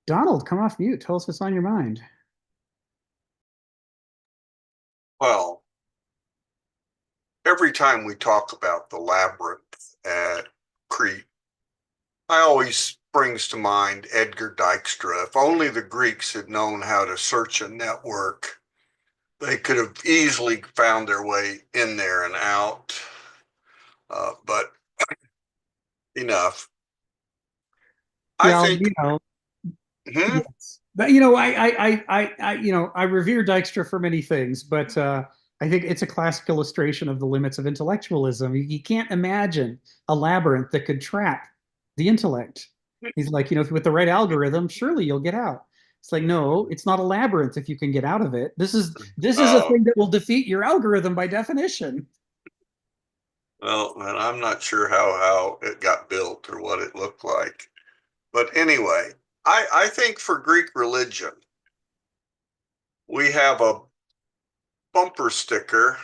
Speaker 2: Donald, come off mute. Tell us what's on your mind.
Speaker 1: Well, every time we talk about the labyrinth at Crete, I always brings to mind Edgar Dijkstra. If only the Greeks had known how to search a network, they could have easily found their way in there and out. But enough. I think.
Speaker 2: Yes. But I revere Dijkstra for many things, but I think it's a classic illustration of the limits of intellectualism. You can't imagine a labyrinth that could trap the intellect. He's like, with the right algorithm, surely you'll get out. It's like, no, it's not a labyrinth if you can get out of it. This is a
Speaker 1: Oh,
Speaker 2: thing that will defeat your algorithm by definition.
Speaker 1: well, and I'm not sure how it got built or what it looked like. But anyway, I think for Greek religion, we have a bumper sticker,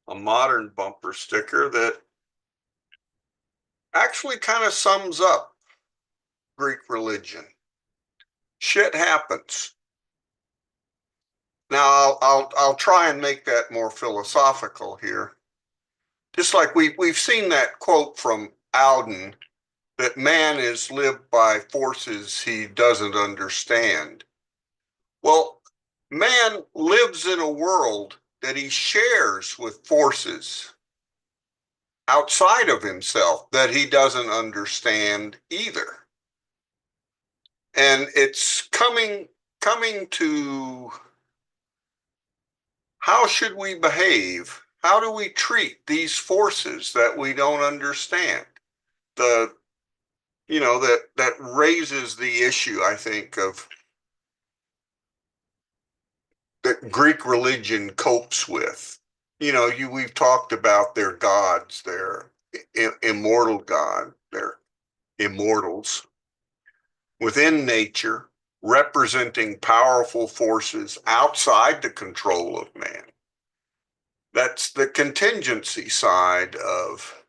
Speaker 1: a modern bumper sticker that actually kind of sums up Greek religion. Shit happens. Now I'll try and make that more philosophical here. Just like we've seen that quote from Alden that man is lived by forces he doesn't understand. Well, man lives in a world that he shares with forces outside of himself that he doesn't understand either. And it's coming to how should we behave? How do we treat these forces that we don't understand? That raises the issue, I think, of that Greek religion copes with. We've talked about their gods, their immortal god, their immortals within nature, representing powerful forces outside the control of man. That's the contingency side of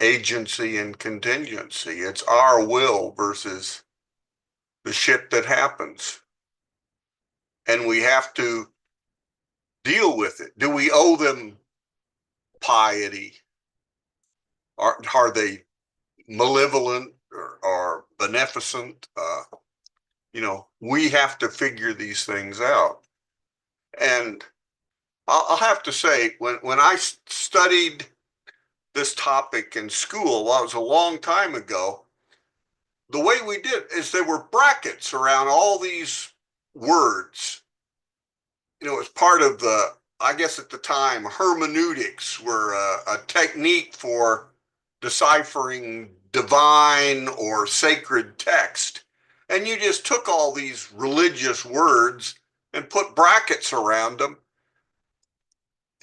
Speaker 1: agency and contingency. It's our will versus the shit that happens. And we have to deal with it. Do we owe them piety? Are they malevolent or beneficent? We have to figure these things out. And I'll have to say, when I studied this topic in school, well, it was a long time ago, the way we did is there were brackets around all these words. It was part of I guess at the time, hermeneutics were a technique for deciphering divine or sacred text. And you just took all these religious words and put brackets around them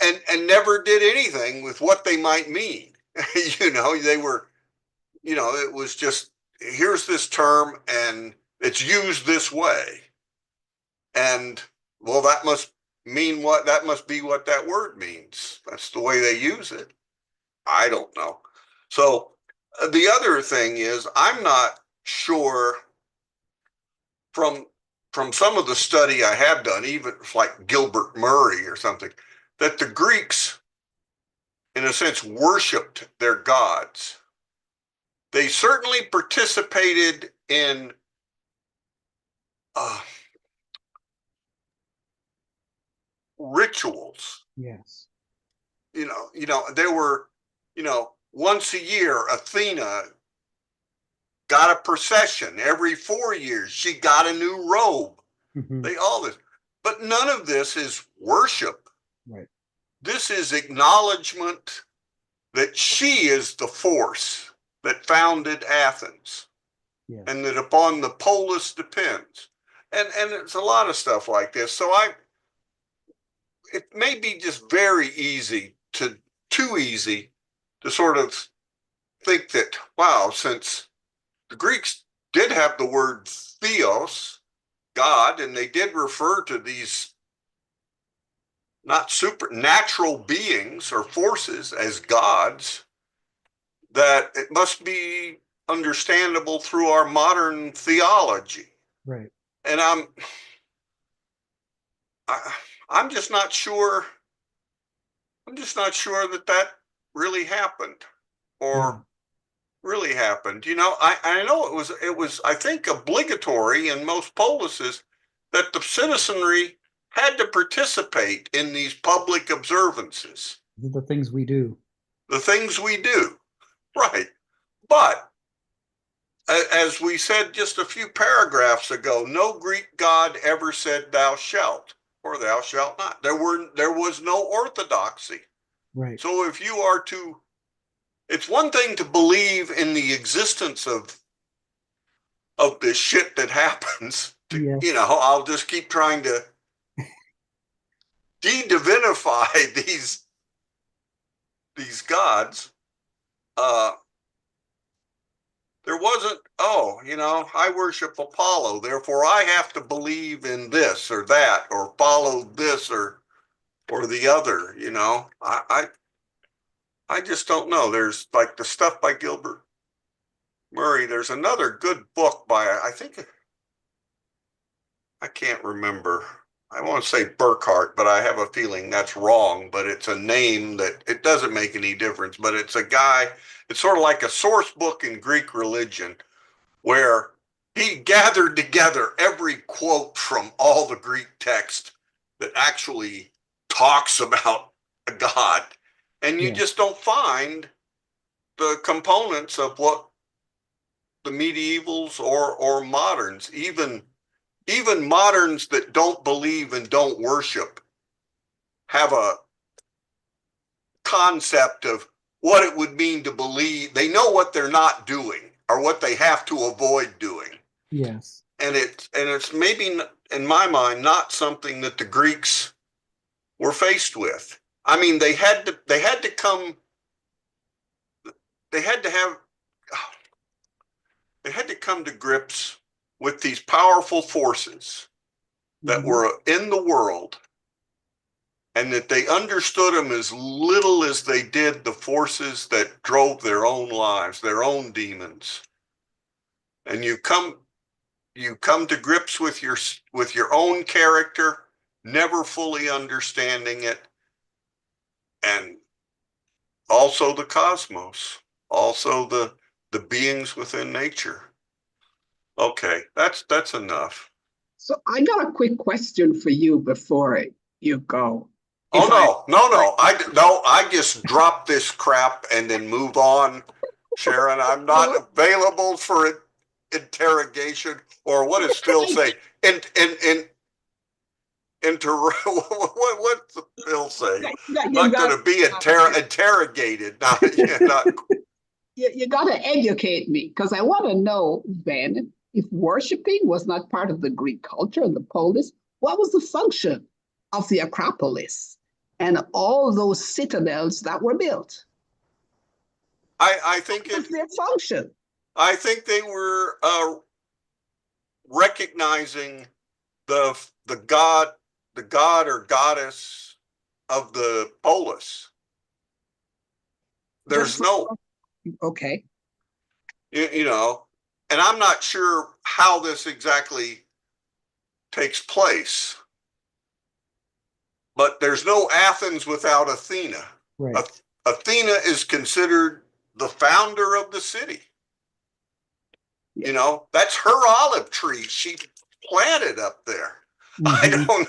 Speaker 1: and never did anything with what they might mean. They were, it was just, here's this term and it's used this way. And well, that must be what that word means. That's the way they use it. I don't know. So the other thing is, I'm not sure from some of the study I have done, even like Gilbert Murray or something, that the Greeks, in a sense, worshipped their gods. They certainly participated in rituals.
Speaker 2: Yes.
Speaker 1: There were, once a year, Athena got a procession. Every 4 years, she got a new robe.
Speaker 2: Mm-hmm.
Speaker 1: All this, but none of this is worship.
Speaker 2: Right.
Speaker 1: This is acknowledgement that she is the force that founded Athens,
Speaker 2: Yes.
Speaker 1: and that upon the polis depends. And it's a lot of stuff like this. So it may be just very easy too easy to sort of think that, wow, since the Greeks did have the word theos, God, and they did refer to these not supernatural beings or forces as gods, that it must be understandable through our modern theology.
Speaker 2: Right.
Speaker 1: And I'm just not sure. I'm just not sure that really happened, or really happened. I know it was I think obligatory in most polises that the citizenry had to participate in these public observances.
Speaker 2: The things we do.
Speaker 1: The things we do, right? But as we said just a few paragraphs ago, no Greek god ever said "thou shalt" or "thou shalt not." There was no orthodoxy.
Speaker 2: Right.
Speaker 1: So if it's one thing to believe in the existence of this shit that happens.
Speaker 2: Yes.
Speaker 1: You know, I'll just keep trying to de-divinify these gods. There wasn't, oh, you know, I worship Apollo, therefore I have to believe in this or that, or follow this or the other. You know, I just don't know. There's like the stuff by Gilbert Murray. There's another good book by, I think, I can't remember. I want to say Burkhart, but I have a feeling that's wrong. But it's a name that it doesn't make any difference. But it's a guy, it's sort of like a source book in Greek religion, where he gathered together every quote from all the Greek text that actually talks about a god. And you just don't find the components of what the medievals or moderns, even moderns that don't believe and don't worship, have a concept of what it would mean to believe. They know what they're not doing or what they have to avoid doing.
Speaker 2: Yes.
Speaker 1: And it's maybe, in my mind, not something that the Greeks were faced with. I mean, they had to come to grips with these powerful forces that were in the world, and that they understood them as little as they did the forces that drove their own lives, their own demons. And you come to grips with your own character, never fully understanding it, and also the cosmos, also the beings within nature. Okay, that's enough.
Speaker 5: So I got a quick question for you before you go.
Speaker 1: Oh, no, I just drop this crap and then move on, Sharon. I'm not available for interrogation, or what does Phil say? What's Phil say? Not going to be interrogated.
Speaker 5: You got to educate me, because I want to know then, if worshiping was not part of the Greek culture and the polis, what was the function of the Acropolis and all those citadels that were built?
Speaker 1: I think
Speaker 5: what was their function?
Speaker 1: I think they were recognizing the god or goddess of the polis. There's no,
Speaker 5: okay.
Speaker 1: You know, and I'm not sure how this exactly takes place, but there's no Athens without Athena.
Speaker 2: Right.
Speaker 1: Athena is considered the founder of the city. You know, that's her olive tree she planted up there. I don't know.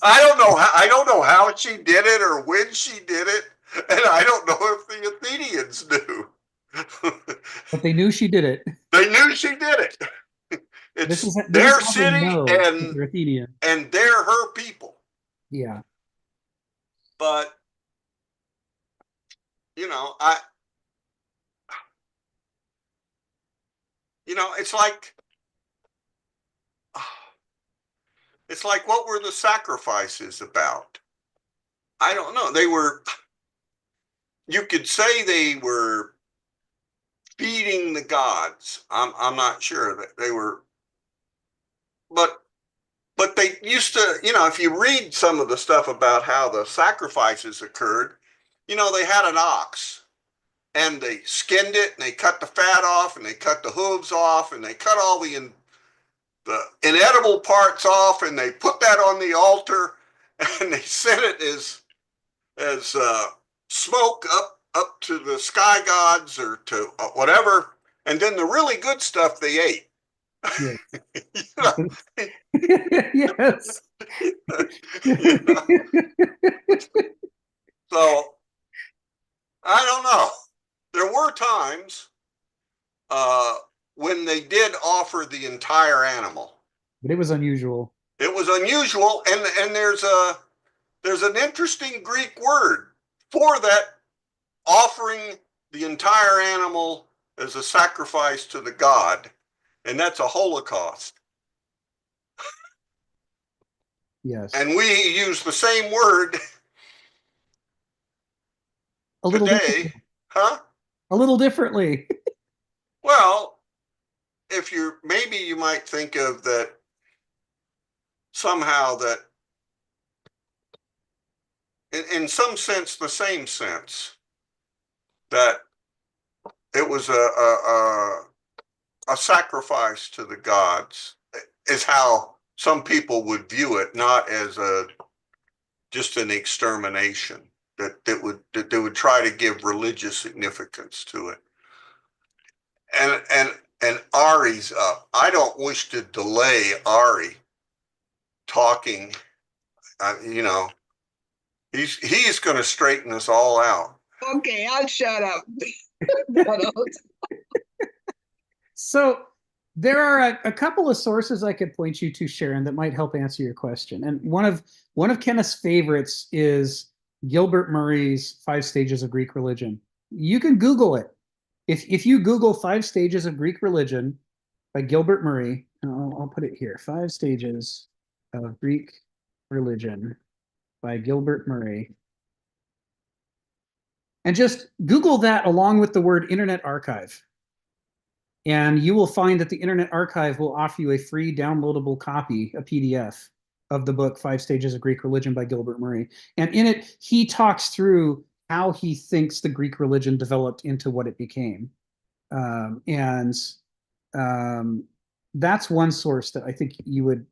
Speaker 1: I don't know how she did it or when she did it, and I don't know if the Athenians knew.
Speaker 2: But they knew she did it.
Speaker 1: They knew she did it. It's their city, and they're her people.
Speaker 2: Yeah.
Speaker 1: But you know, it's like what were the sacrifices about? I don't know. You could say they were feeding the gods. I'm not sure that they were, but they used to, if you read some of the stuff about how the sacrifices occurred, they had an ox and they skinned it and they cut the fat off and they cut the hooves off and they cut all the inedible parts off and they put that on the altar and they sent it as smoke up to the sky gods or to whatever, and then the really good stuff they ate.
Speaker 2: Yes.
Speaker 1: Yes. So I don't know. There were times when they did offer the entire animal,
Speaker 2: but it was unusual.
Speaker 1: It was unusual, and there's an interesting Greek word for that offering the entire animal as a sacrifice to the god, and that's a holocaust.
Speaker 2: Yes.
Speaker 1: And we use the same word
Speaker 2: A little
Speaker 1: today,
Speaker 2: differently.
Speaker 1: huh?
Speaker 2: A little differently.
Speaker 1: Well, if you're, maybe you might think of that somehow that in some sense, the same sense, that it was a sacrifice to the gods is how some people would view it, not as a just an extermination, that they would try to give religious significance to it. And Ari's up. I don't wish to delay Ari talking. You know, he's going to straighten us all out.
Speaker 5: Okay, I'll shut up.
Speaker 2: So there are a couple of sources I could point you to, Sharon, that might help answer your question. And one of Kenneth's favorites is Gilbert Murray's 5 Stages of Greek Religion. You can Google it. If you Google 5 Stages of Greek Religion by Gilbert Murray, and I'll put it here, 5 Stages of Greek Religion by Gilbert Murray. And just Google that along with the word Internet Archive. And you will find that the Internet Archive will offer you a free downloadable copy, a PDF, of the book 5 Stages of Greek Religion by Gilbert Murray. And in it, he talks through how he thinks the Greek religion developed into what it became. That's one source that I think you would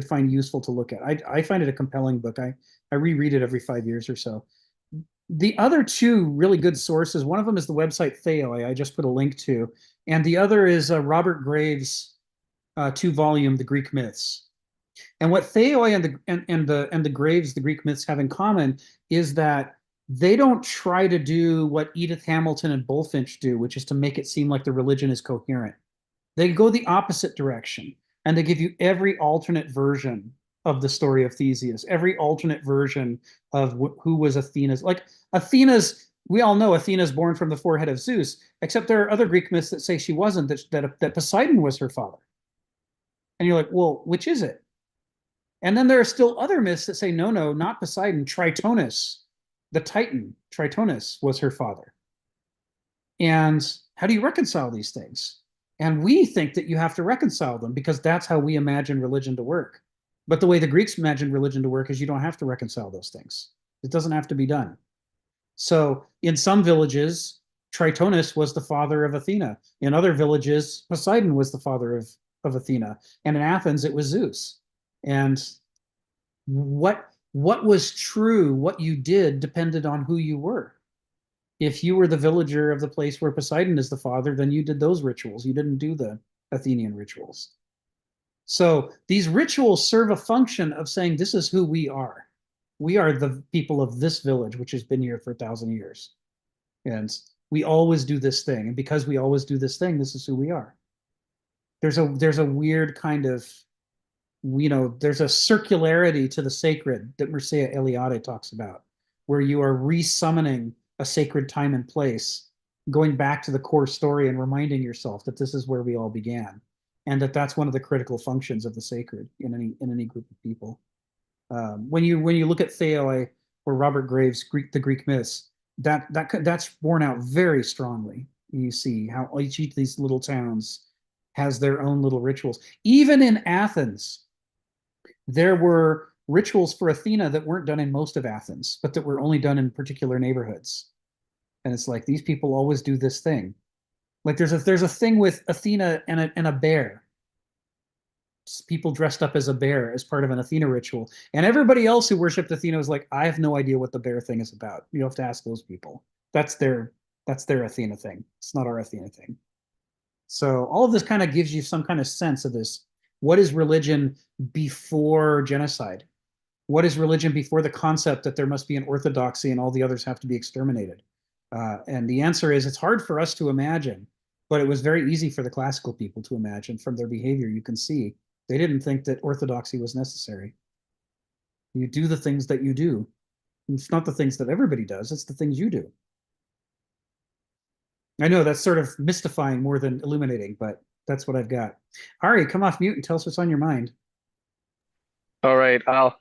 Speaker 2: find useful to look at. I find it a compelling book. I reread it every 5 years or so. The other two really good sources, one of them is the website Theoi, I just put a link to, and the other is Robert Graves' 2-volume The Greek Myths. And what Theoi and the Graves, the Greek Myths, have in common is that they don't try to do what Edith Hamilton and Bulfinch do, which is to make it seem like the religion is coherent. They go the opposite direction, and they give you every alternate version of the story of Theseus, every alternate version of who was Athena's. Like Athena's, we all know Athena's born from the forehead of Zeus, except there are other Greek myths that say she wasn't, that Poseidon was her father. And you're like, well, which is it? And then there are still other myths that say, no, not Poseidon, Tritonus, the Titan, Tritonus was her father. And how do you reconcile these things? And we think that you have to reconcile them because that's how we imagine religion to work. But the way the Greeks imagined religion to work is you don't have to reconcile those things. It doesn't have to be done. So in some villages, Tritonus was the father of Athena. In other villages, Poseidon was the father of Athena. And in Athens, it was Zeus. And what was true, what you did, depended on who you were. If you were the villager of the place where Poseidon is the father, then you did those rituals. You didn't do the Athenian rituals. So these rituals serve a function of saying, this is who we are. We are the people of this village, which has been here for 1,000 years. And we always do this thing. And because we always do this thing, this is who we are. There's a weird kind of, there's a circularity to the sacred that Mircea Eliade talks about, where you are resummoning a sacred time and place, going back to the core story and reminding yourself that this is where we all began. And that's one of the critical functions of the sacred in any group of people. When you look at Theoi or Robert Graves' the Greek Myths, that's borne out very strongly. You see how each of these little towns has their own little rituals. Even in Athens, there were rituals for Athena that weren't done in most of Athens, but that were only done in particular neighborhoods. And it's like, these people always do this thing. Like there's a thing with Athena and a bear. People dressed up as a bear as part of an Athena ritual. And everybody else who worshipped Athena was like, I have no idea what the bear thing is about. You have to ask those people. That's their Athena thing. It's not our Athena thing. So all of this kind of gives you some kind of sense of this. What is religion before genocide? What is religion before the concept that there must be an orthodoxy and all the others have to be exterminated? And the answer is, it's hard for us to imagine, but it was very easy for the classical people to imagine. From their behavior, you can see they didn't think that orthodoxy was necessary. You do the things that you do. It's not the things that everybody does, it's the things you do. I know that's sort of mystifying more than illuminating, but that's what I've got. Ari, come off mute and tell us what's on your mind.
Speaker 7: All right, I'll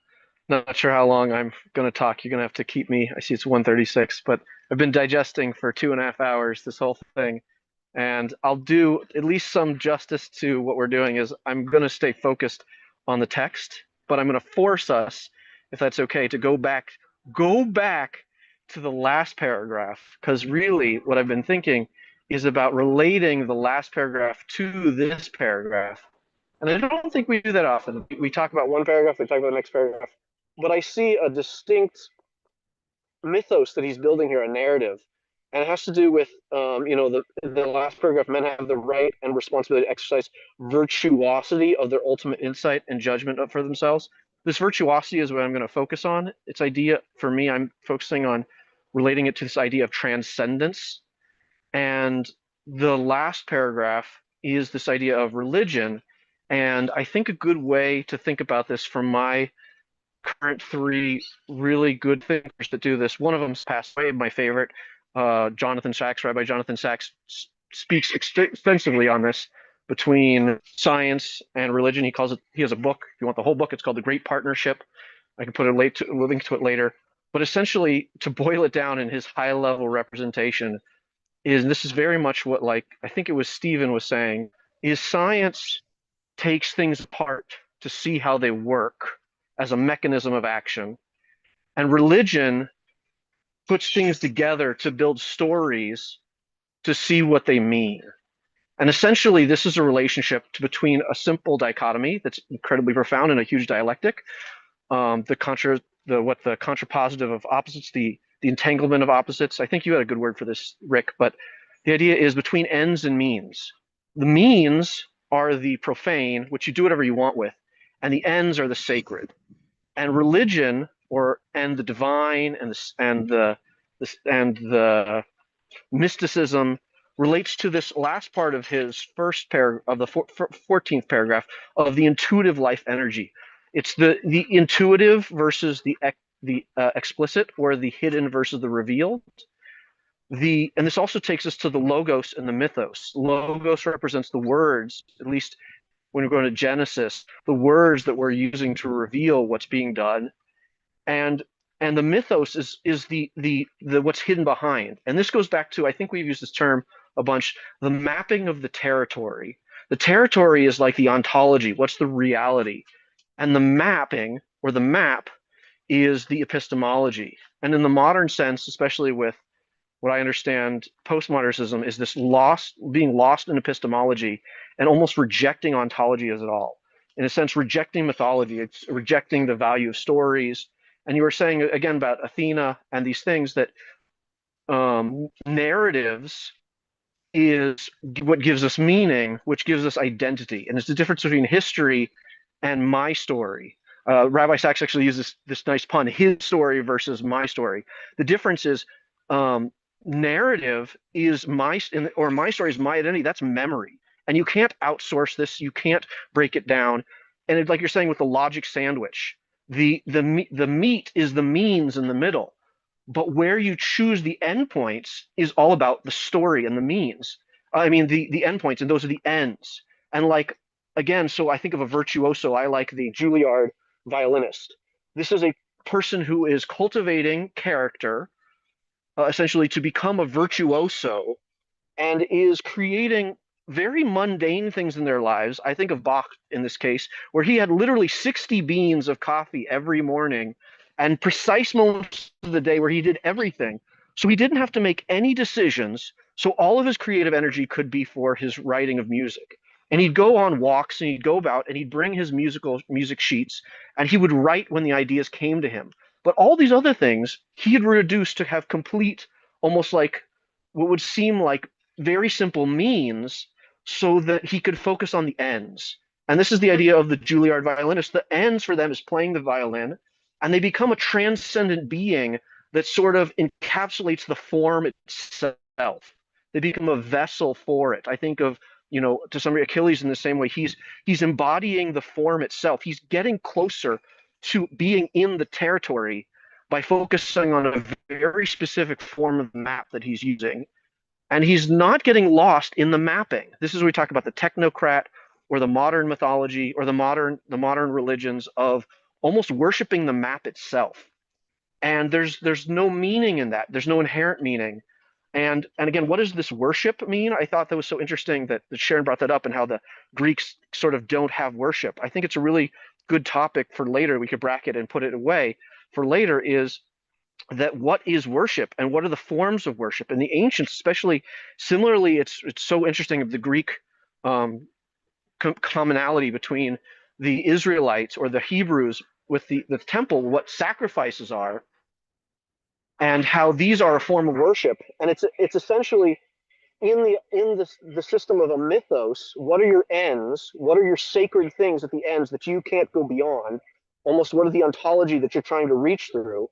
Speaker 7: not sure how long I'm going to talk. You're going to have to keep me. I see it's 1:36, but I've been digesting for 2.5 hours this whole thing, and I'll do at least some justice to what we're doing. Is I'm going to stay focused on the text, but I'm going to force us, if that's okay, to go back to the last paragraph, because really what I've been thinking is about relating the last paragraph to this paragraph. And I don't think we do that often. We talk about one paragraph, we talk about the next paragraph. But I see a distinct mythos that he's building here, a narrative. And it has to do with, the last paragraph, men have the right and responsibility to exercise virtuosity of their ultimate insight and judgment for themselves. This virtuosity is what I'm going to focus on. Its idea, for me, I'm focusing on relating it to this idea of transcendence. And the last paragraph is this idea of religion. And I think a good way to think about this from my current three really good thinkers that do this, one of them's passed away, my favorite, Jonathan Sachs, Rabbi Jonathan Sachs, speaks extensively on this between science and religion. He has a book. If you want the whole book, it's called The Great Partnership. I can put a link to it later. But essentially, to boil it down in his high level representation, this is very much what, like, I think it was Stephen was saying, is science takes things apart to see how they work as a mechanism of action. And religion puts things together to build stories to see what they mean. And essentially, this is a relationship between a simple dichotomy that's incredibly profound and a huge dialectic, the contrapositive of opposites, the entanglement of opposites. I think you had a good word for this, Rick, but the idea is between ends and means. The means are the profane, which you do whatever you want with, and the ends are the sacred. And religion, and the divine, and the mysticism relates to this last part of his first paragraph of the 14th paragraph of the intuitive life energy. It's the intuitive versus the explicit, or the hidden versus the revealed. And this also takes us to the logos and the mythos. Logos represents the words, at least when we're going to Genesis, the words that we're using to reveal what's being done. And the mythos is the what's hidden behind. And this goes back to, I think we've used this term a bunch, the mapping of the territory. The territory is like the ontology. What's the reality? And the mapping, or the map, is the epistemology. And in the modern sense, especially with what I understand postmodernism, is this being lost in epistemology and almost rejecting ontology as it all. In a sense, rejecting mythology. It's rejecting the value of stories. And you were saying again about Athena and these things, that narratives is what gives us meaning, which gives us identity. And it's the difference between history and my story. Rabbi Sachs actually uses this nice pun, his story versus my story. The difference is narrative is my story is my identity. That's memory. And you can't outsource this. You can't break it down. And it's like you're saying with the logic sandwich, the meat is the means in the middle. But where you choose the endpoints is all about the story and the means. I mean, the endpoints, and those are the ends. And like, again, so I think of a virtuoso. I like the Juilliard violinist. This is a person who is cultivating character, essentially to become a virtuoso, and is creating very mundane things in their lives. I think of Bach in this case, where he had literally 60 beans of coffee every morning and precise moments of the day where he did everything. So he didn't have to make any decisions. So all of his creative energy could be for his writing of music. And he'd go on walks, and he'd go about, and he'd bring his music sheets, and he would write when the ideas came to him. But all these other things he had reduced to have complete, almost like what would seem like very simple means, so that he could focus on the ends. And this is the idea of the Juilliard violinist. The ends for them is playing the violin, and they become a transcendent being that sort of encapsulates the form itself. They become a vessel for it. I think of, to some degree, Achilles in the same way. He's embodying the form itself. He's getting closer to being in the territory by focusing on a very specific form of map that he's using. And he's not getting lost in the mapping. This is where we talk about the technocrat or the modern mythology or the modern religions of almost worshiping the map itself. And there's no meaning in that. There's no inherent meaning. And again, what does this worship mean? I thought that was so interesting that Sharon brought that up, and how the Greeks sort of don't have worship. I think it's a really good topic for later. We could bracket and put it away for later, is that what is worship and what are the forms of worship? And the ancients, especially, similarly, it's so interesting of the Greek commonality between the Israelites or the Hebrews with the temple, what sacrifices are, and how these are a form of worship. And it's essentially in the system of a mythos. What are your ends? What are your sacred things at the ends that you can't go beyond? Almost, what are the ontology that you're trying to reach through?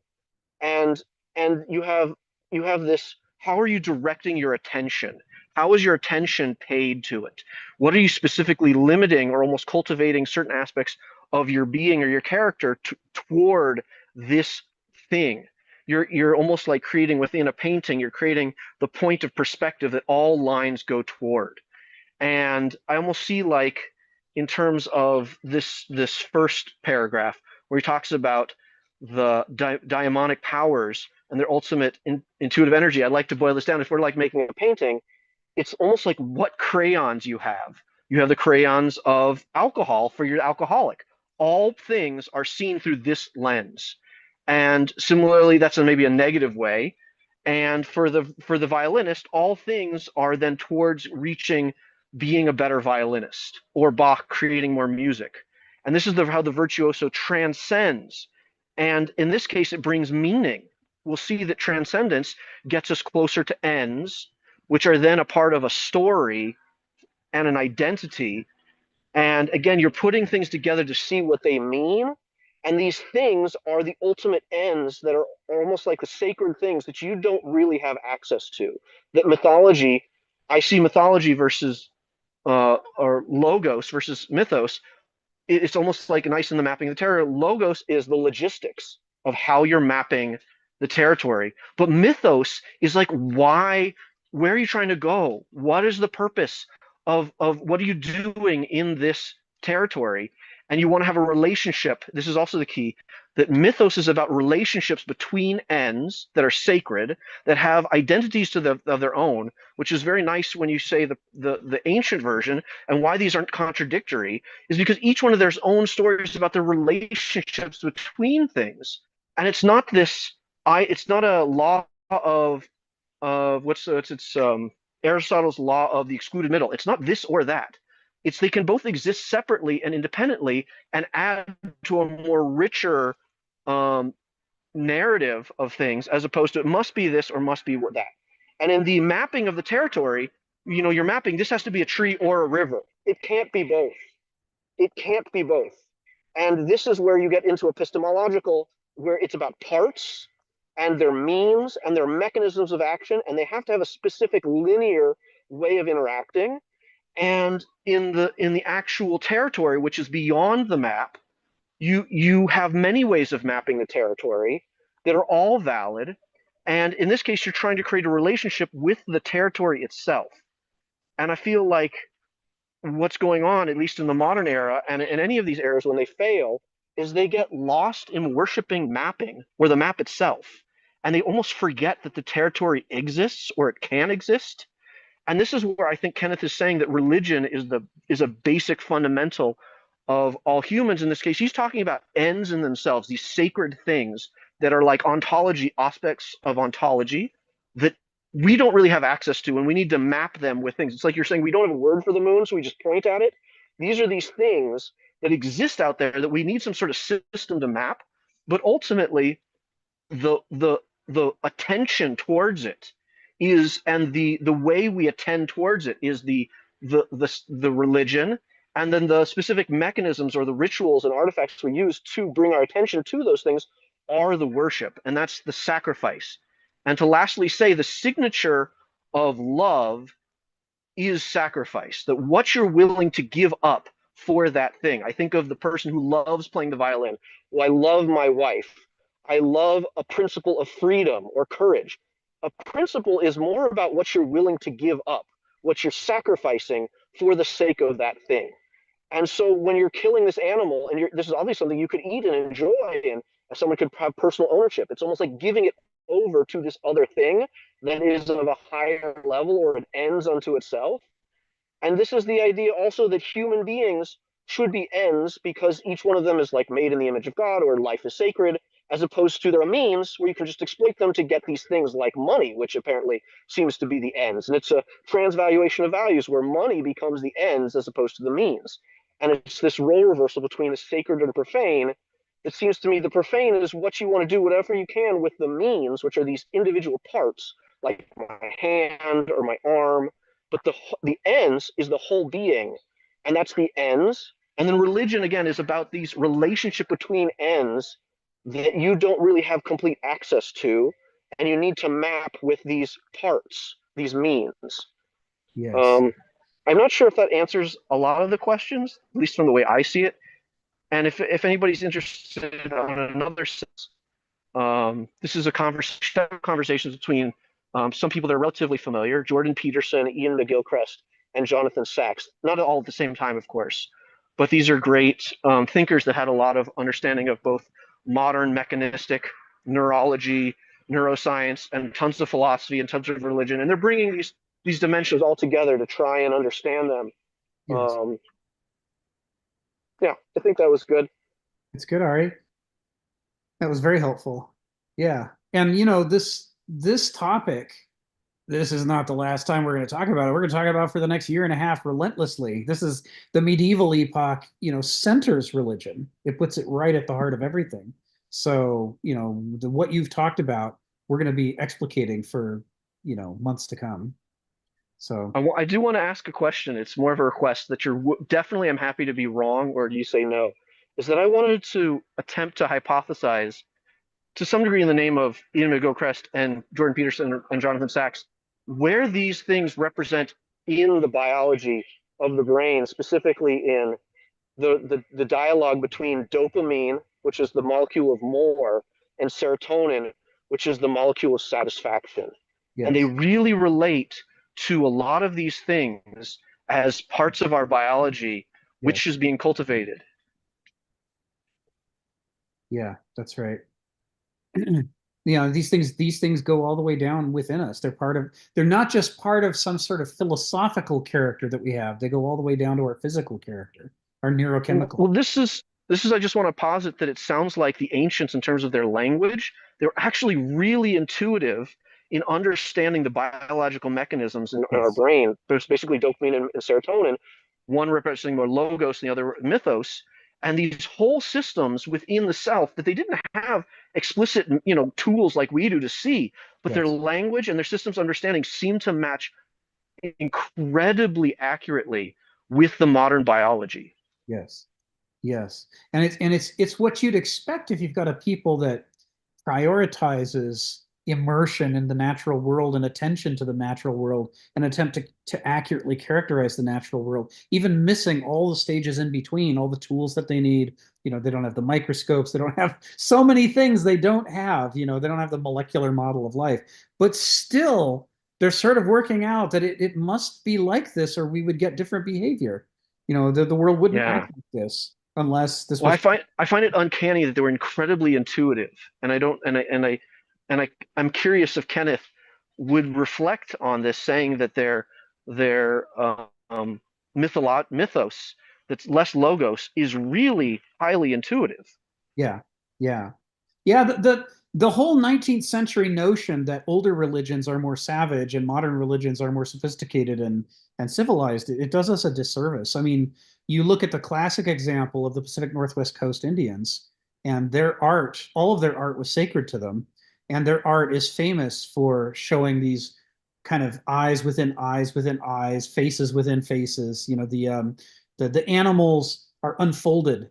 Speaker 7: And you have this. How are you directing your attention? How is your attention paid to it? What are you specifically limiting or almost cultivating certain aspects of your being or your character toward this thing? You're almost like creating within a painting. You're creating the point of perspective that all lines go toward. And I almost see, like, in terms of this first paragraph where he talks about the daimonic powers and their ultimate intuitive energy. I'd like to boil this down. If we're like making a painting, it's almost like what crayons you have. You have the crayons of alcohol for your alcoholic. All things are seen through this lens. And similarly, that's maybe a negative way. And for the violinist, all things are then towards reaching being a better violinist, or Bach creating more music. And this is how the virtuoso transcends. And in this case, it brings meaning. We'll see that transcendence gets us closer to ends, which are then a part of a story and an identity. And again, you're putting things together to see what they mean. And these things are the ultimate ends that are almost like the sacred things that you don't really have access to. That mythology, I see mythology versus or logos versus mythos. It's almost like nice in the mapping of the territory. Logos is the logistics of how you're mapping the territory. But mythos is like, why, where are you trying to go? What is the purpose of what are you doing in this territory? And you want to have a relationship. This is also the key, that mythos is about relationships between ends that are sacred, that have identities of their own, which is very nice when you say the ancient version. And why these aren't contradictory is because each one of their own stories about the relationships between things. And it's not it's not a law of Aristotle's law of the excluded middle. It's not this or that. It's they can both exist separately and independently and add to a more richer narrative of things, as opposed to it must be this or must be that. And in the mapping of the territory, you're mapping, this has to be a tree or a river. It can't be both. It can't be both. And this is where you get into epistemological, where it's about parts and their means and their mechanisms of action, and they have to have a specific linear way of interacting. And in the actual territory, which is beyond the map, you have many ways of mapping the territory that are all valid. And in this case, you're trying to create a relationship with the territory itself. And I feel like what's going on, at least in the modern era and in any of these eras when they fail, is they get lost in worshiping mapping or the map itself. And they almost forget that the territory exists or it can exist. And this is where I think Kenneth is saying that religion is a basic fundamental of all humans. In this case, he's talking about ends in themselves, these sacred things that are like ontology, aspects of ontology that we don't really have access to, and we need to map them with things. It's like you're saying we don't have a word for the moon, so we just point at it. These are these things that exist out there that we need some sort of system to map. But ultimately, the attention towards it is, and the way we attend towards it is the religion, and then the specific mechanisms or the rituals and artifacts we use to bring our attention to those things are the worship, and that's the sacrifice. And to lastly say, the signature of love is sacrifice, that what you're willing to give up for that thing. I think of the person who loves playing the violin. Well, I love my wife. I love a principle of freedom or courage.
Speaker 8: A principle is more about what you're willing to give up, what you're sacrificing for the sake of that thing. And so when you're killing this animal, and this is obviously something you could eat and enjoy, and someone could have personal ownership, it's almost like giving it over to this other thing that is of a higher level, or it ends unto itself. And this is the idea also that human beings should be ends, because each one of them is like made in the image of God, or life is sacred, as opposed to their means where you can just exploit them to get these things like money, which apparently seems to be the ends. And it's a transvaluation of values where money becomes the ends as opposed to the means. And it's this role reversal between the sacred and the profane. It seems to me the profane is what you want to do whatever you can with the means, which are these individual parts, like my hand or my arm. But the ends is the whole being, and that's the ends. And then religion, again, is about these relationship between ends that you don't really have complete access to, and you need to map with these parts, these means.
Speaker 2: Yes.
Speaker 8: I'm not sure if that answers a lot of the questions, at least from the way I see it. And if anybody's interested on another sense, this is a conversation between some people that are relatively familiar: Jordan Peterson, Ian McGilchrist, and Jonathan Sachs. Not all at the same time, of course, but these are great thinkers that had a lot of understanding of both modern mechanistic neurology, neuroscience, and tons of philosophy and tons of religion. And they're bringing these dimensions all together to try and understand them.
Speaker 2: Yes.
Speaker 8: Yeah, I think that was good.
Speaker 2: It's good, Ari. That was very helpful. Yeah. And this topic, this is not the last time we're going to talk about it. We're going to talk about it for the next year and a half relentlessly. This is the medieval epoch, centers religion. It puts it right at the heart of everything. So, what you've talked about, we're going to be explicating for, months to come. So
Speaker 8: I do want to ask a question. It's more of a request that definitely, I'm happy to be wrong, or do you say no? Is that I wanted to attempt to hypothesize to some degree in the name of Ian McGilchrist and Jordan Peterson and Jonathan Sachs, where these things represent in the biology of the brain, specifically in the dialogue between dopamine, which is the molecule of more, and serotonin, which is the molecule of satisfaction.
Speaker 2: yes.
Speaker 8: And they really relate to a lot of these things as parts of our biology, which
Speaker 2: Yes.
Speaker 8: is being cultivated.
Speaker 2: Yeah, that's right. These things go all the way down within us. They're not just part of some sort of philosophical character that we have. They go all the way down to our physical character, our neurochemical.
Speaker 8: Well, this is I just want to posit that it sounds like the ancients, in terms of their language, they're actually really intuitive in understanding the biological mechanisms in our brain. There's basically dopamine and serotonin, one representing more logos and the other mythos, and these whole systems within the self that they didn't have explicit, tools like we do to see, but their language and their systems understanding seem to match incredibly accurately with the modern biology.
Speaker 2: Yes. Yes. And it's what you'd expect if you've got a people that prioritizes immersion in the natural world and attention to the natural world and attempt to accurately characterize the natural world, even missing all the stages in between, all the tools that they need. They don't have the microscopes, they don't have so many things they don't have, they don't have the molecular model of life, but still they're sort of working out that it must be like this or we would get different behavior. The world wouldn't act like this unless this was.
Speaker 8: I find it uncanny that they were incredibly intuitive, and I'm curious if Kenneth would reflect on this, saying that their mythos, that's less logos, is really highly intuitive.
Speaker 2: Yeah. The whole 19th century notion that older religions are more savage and modern religions are more sophisticated and civilized, it does us a disservice. I mean, you look at the classic example of the Pacific Northwest Coast Indians, and their art, all of their art was sacred to them. And their art is famous for showing these kind of eyes within eyes within eyes, faces within faces. The animals are unfolded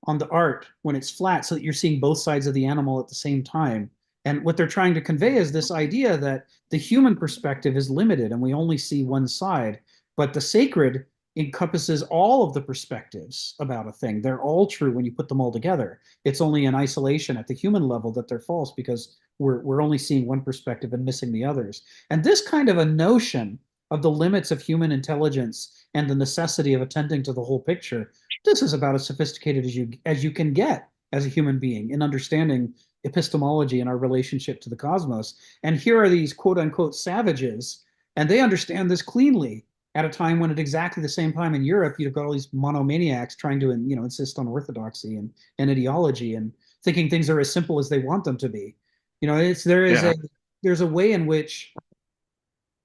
Speaker 2: on the art when it's flat so that you're seeing both sides of the animal at the same time. And what they're trying to convey is this idea that the human perspective is limited and we only see one side, but the sacred encompasses all of the perspectives about a thing. They're all true when you put them all together. It's only in isolation at the human level that they're false because we're only seeing one perspective and missing the others. And this kind of a notion of the limits of human intelligence and the necessity of attending to the whole picture, this is about as sophisticated as you can get as a human being in understanding epistemology and our relationship to the cosmos. And here are these quote unquote savages, and they understand this cleanly at a time when at exactly the same time in Europe, you've got all these monomaniacs trying to, insist on orthodoxy and ideology and thinking things are as simple as they want them to be. There's a way in which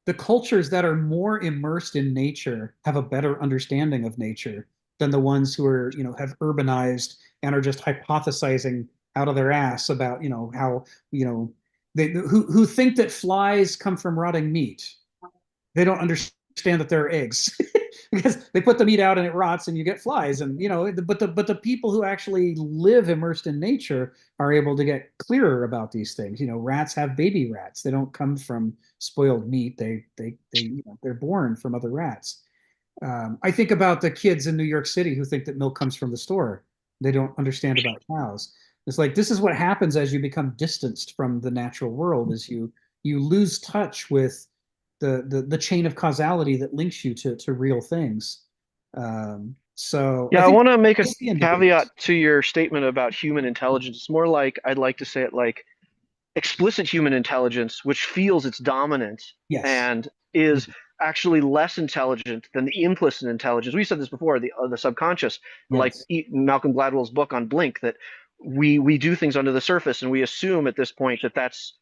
Speaker 2: the cultures that are more immersed in nature have a better understanding of nature than the ones who are, have urbanized and are just hypothesizing out of their ass about, how, they who think that flies come from rotting meat. They don't understand that they're eggs because they put the meat out and it rots and you get flies. And but the people who actually live immersed in nature are able to get clearer about these things. Rats have baby rats. They don't come from spoiled meat. They're born from other rats. I think about the kids in New York City who think that milk comes from the store. They don't understand about cows. It's like this is what happens as you become distanced from the natural world, is you lose touch with the chain of causality that links you to real things. So
Speaker 7: yeah, I want to make a
Speaker 2: caveat
Speaker 7: caveat to your statement about human intelligence. It's more like I'd like to say it like explicit human intelligence, which feels its dominance
Speaker 2: yes.
Speaker 7: and is actually less intelligent than the implicit intelligence. We said this before, the subconscious, like Malcolm Gladwell's book on Blink, that we do things under the surface and we assume at this point that that's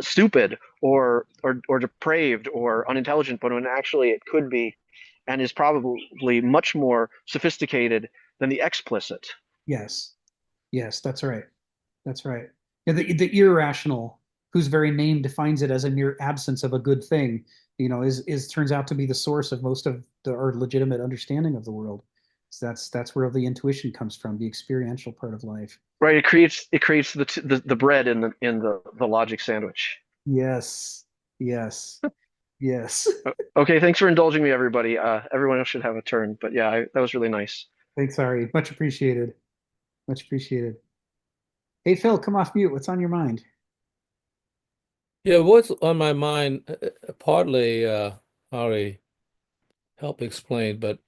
Speaker 7: stupid or depraved or unintelligent, but when actually it could be and is probably much more sophisticated than the explicit.
Speaker 2: Yes, that's right. That's right. Yeah, the irrational, whose very name defines it as a mere absence of a good thing, is turns out to be the source of most of our legitimate understanding of the world. So that's where the intuition comes from, the experiential part of life.
Speaker 7: Right. It creates the bread in the logic sandwich.
Speaker 2: Yes.
Speaker 7: Okay. Thanks for indulging me, everybody. Everyone else should have a turn, but yeah, that was really nice.
Speaker 2: Thanks, Ari. Much appreciated. Much appreciated. Hey, Phil, come off mute. What's on your mind?
Speaker 4: Yeah, what's on my mind, partly Ari helped explain, but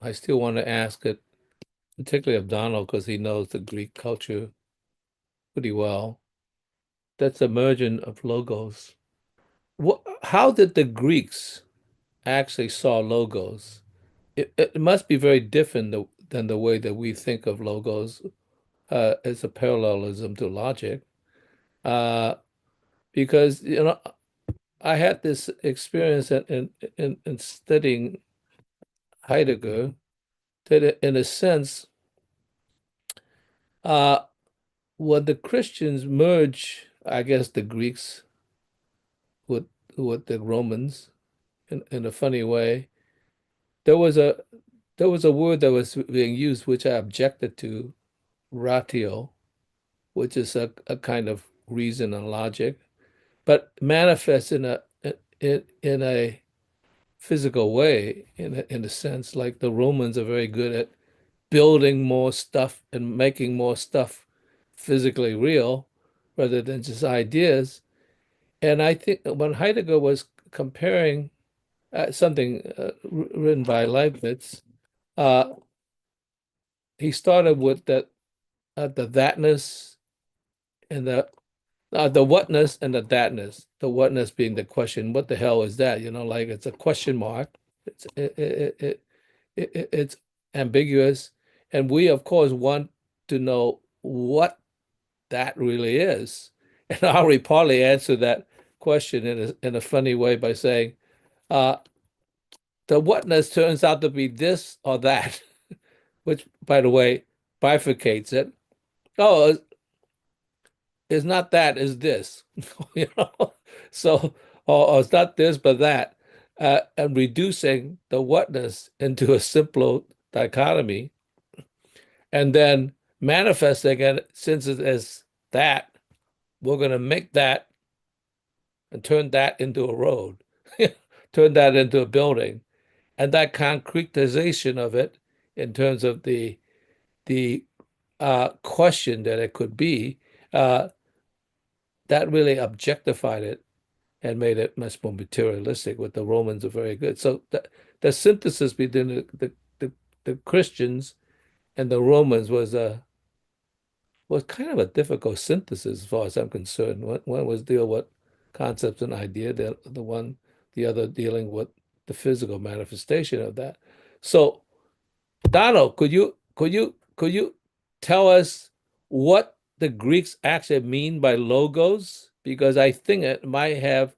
Speaker 4: I still want to ask it, particularly of Donald, because he knows the Greek culture pretty well. That's the merging of logos. How did the Greeks actually saw logos? It must be very different than the way that we think of logos as a parallelism to logic. Because I had this experience in studying Heidegger that in a sense, when the Christians merge, I guess the Greeks with the Romans in a funny way, there was a word that was being used which I objected to, ratio, which is a kind of reason and logic, but manifests in a physical way, in a sense, like the Romans are very good at building more stuff and making more stuff physically real rather than just ideas. And I think when Heidegger was comparing something written by Leibniz, uh, he started with the thatness and the whatness and the thatness. The whatness being the question, what the hell is that? Like it's a question mark. It's ambiguous, and we of course want to know what that really is. And Ari partly answered that question in a funny way by saying, the whatness turns out to be this or that, which, by the way, bifurcates it. Oh, it's not that, it's this. So, or it's not this, but that. And reducing the whatness into a simpler dichotomy, and then manifesting it, since it is that, we're going to make that and turn that into a road, turn that into a building. And that concretization of it in terms of the question that it could be that really objectified it and made it much more materialistic. What the Romans are very good. So the synthesis between the Christians and the Romans was kind of a difficult synthesis as far as I'm concerned. One was deal with concepts and idea, the other dealing with the physical manifestation of that. So, Donald, could you tell us what the Greeks actually mean by logos? Because I think it might have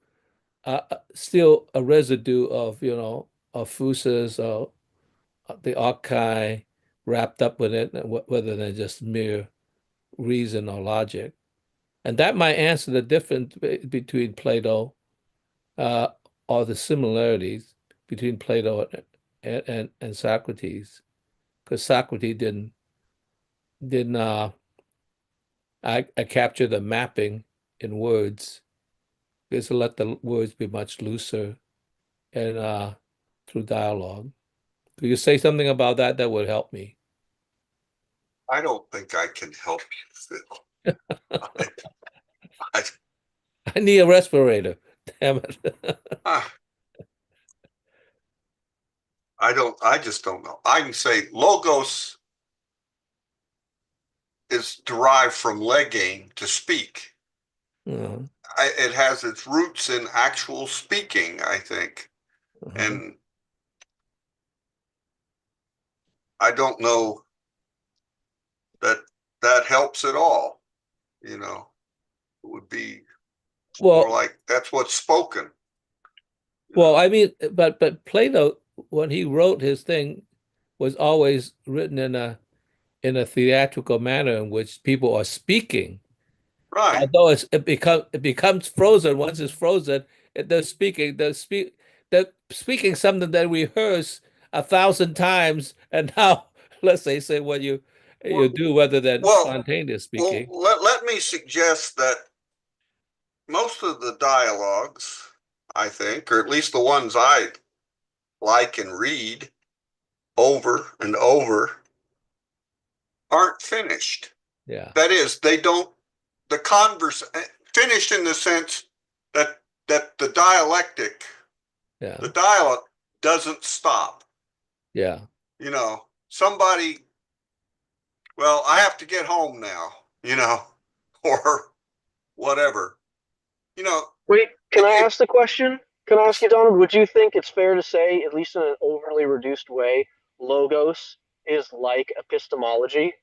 Speaker 4: still a residue of, of phusis or the archai wrapped up with it, whether than just mere reason or logic. And that might answer the difference between Plato uh, or the similarities between Plato and Socrates, because Socrates didn't I capture the mapping in words. Because to let the words be much looser and through dialogue. Could you say something about that? That would help me.
Speaker 1: I don't think I can help you, Phil. I,
Speaker 4: I need a respirator. Damn it.
Speaker 1: I just don't know. I can say logos is derived from legane, to speak.
Speaker 4: Uh-huh.
Speaker 1: It has its roots in actual speaking, I think.
Speaker 4: Uh-huh.
Speaker 1: And I don't know that helps at all. It would be more like that's what's spoken.
Speaker 4: Well, I mean, but Plato, when he wrote his thing, was always written in a theatrical manner in which people are speaking.
Speaker 1: Right.
Speaker 4: Although it becomes frozen. Once it's frozen, they're speaking something that we rehearse 1,000 times, and now let's say what you do rather than spontaneous speaking.
Speaker 1: Well, let me suggest that most of the dialogues, I think, or at least the ones I like and read over and over, aren't finished.
Speaker 4: Yeah.
Speaker 1: That is, they don't, finished in the sense that the dialectic, the dialogue doesn't stop.
Speaker 4: Yeah.
Speaker 1: Somebody, well, I have to get home now, or whatever.
Speaker 8: Wait, can I ask the question? Can I ask you, Donald, would you think it's fair to say, at least in an overly reduced way, logos is like epistemology?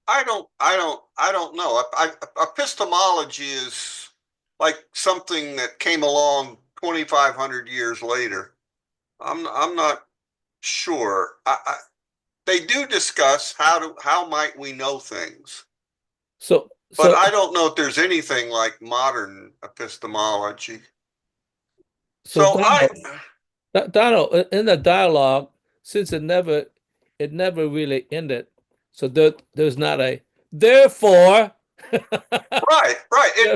Speaker 1: I don't know. Epistemology is like something that came along 2,500 years later. I'm not sure. They do discuss how might we know things. But I don't know if there's anything like modern epistemology.
Speaker 4: So Donald, in the dialogue, since it never really ended, so there's not a therefore.
Speaker 1: Right.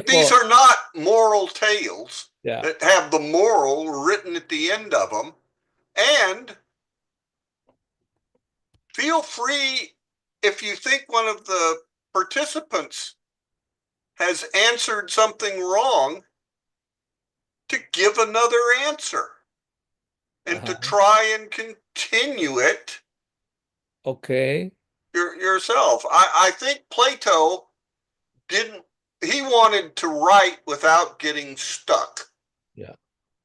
Speaker 1: These are not moral tales
Speaker 4: Yeah.
Speaker 1: that have the moral written at the end of them. And feel free, if you think one of the participants has answered something wrong, to give another answer and to try and continue it.
Speaker 4: Okay.
Speaker 1: Yourself. I think Plato he wanted to write without getting stuck.
Speaker 4: Yeah.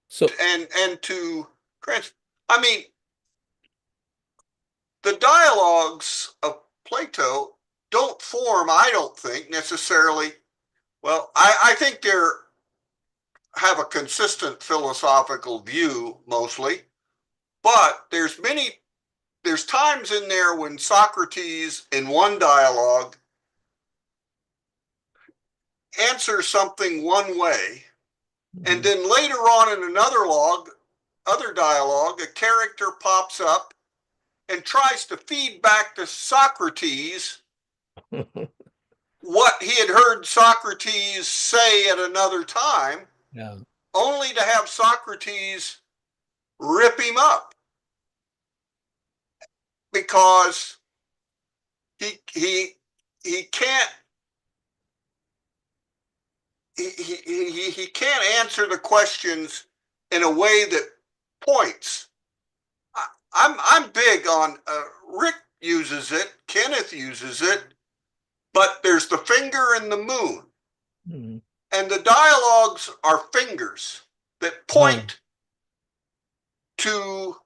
Speaker 4: So
Speaker 1: and to I mean, the dialogues of Plato don't form, I don't think, necessarily. Well, I think they're have a consistent philosophical view mostly, but there's times in there when Socrates in one dialogue answers something one way, and then later on in other dialogue, a character pops up and tries to feed back to Socrates what he had heard Socrates say at another time, only to have Socrates rip him up because he can't he can't answer the questions in a way that points. I'm big on Rick uses it, Kenneth uses it, but there's the finger and the moon.
Speaker 4: Mhm.
Speaker 1: And the dialogues are fingers that point to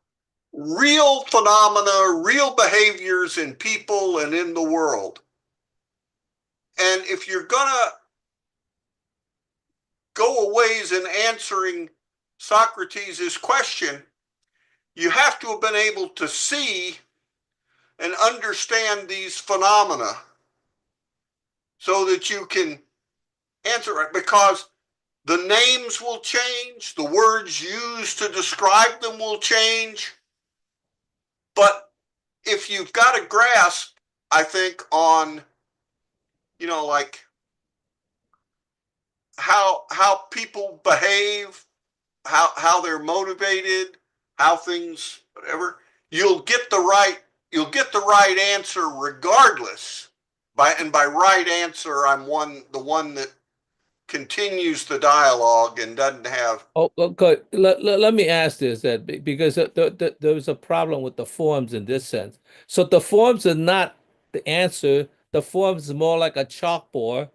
Speaker 1: real phenomena, real behaviors in people and in the world. And if you're gonna go a ways in answering Socrates' question, you have to have been able to see and understand these phenomena so that you can answer it, because the names will change, the words used to describe them will change. But if you've got a grasp, I think, on, like how people behave, how they're motivated, how things, whatever, you'll get the right answer regardless. By right answer, I'm the one that continues the dialogue and doesn't have.
Speaker 4: Oh, okay. Let me ask this, that because there's a problem with the forms in this sense. So the forms are not the answer. The forms is more like a chalkboard,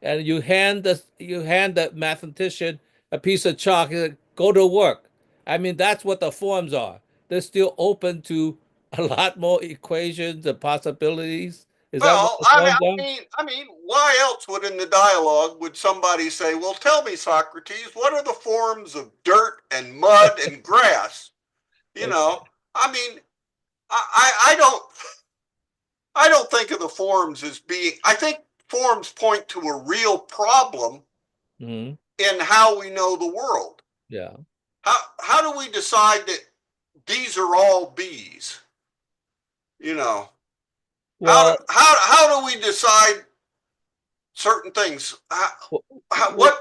Speaker 4: and you hand the mathematician a piece of chalk and say, go to work. I mean, that's what the forms are. They're still open to a lot more equations and possibilities. Is that what
Speaker 1: Well,
Speaker 4: the forms are?
Speaker 1: I mean, why else would in the dialogue would somebody say, "Well, tell me, Socrates, what are the forms of dirt and mud and grass?"
Speaker 4: Okay.
Speaker 1: I mean, I don't think of the forms as being. I think forms point to a real problem
Speaker 4: Hmm.
Speaker 1: in how we know the world.
Speaker 4: Yeah.
Speaker 1: How do we decide that these are all bees?
Speaker 4: Well,
Speaker 1: How do we decide certain things?
Speaker 4: well,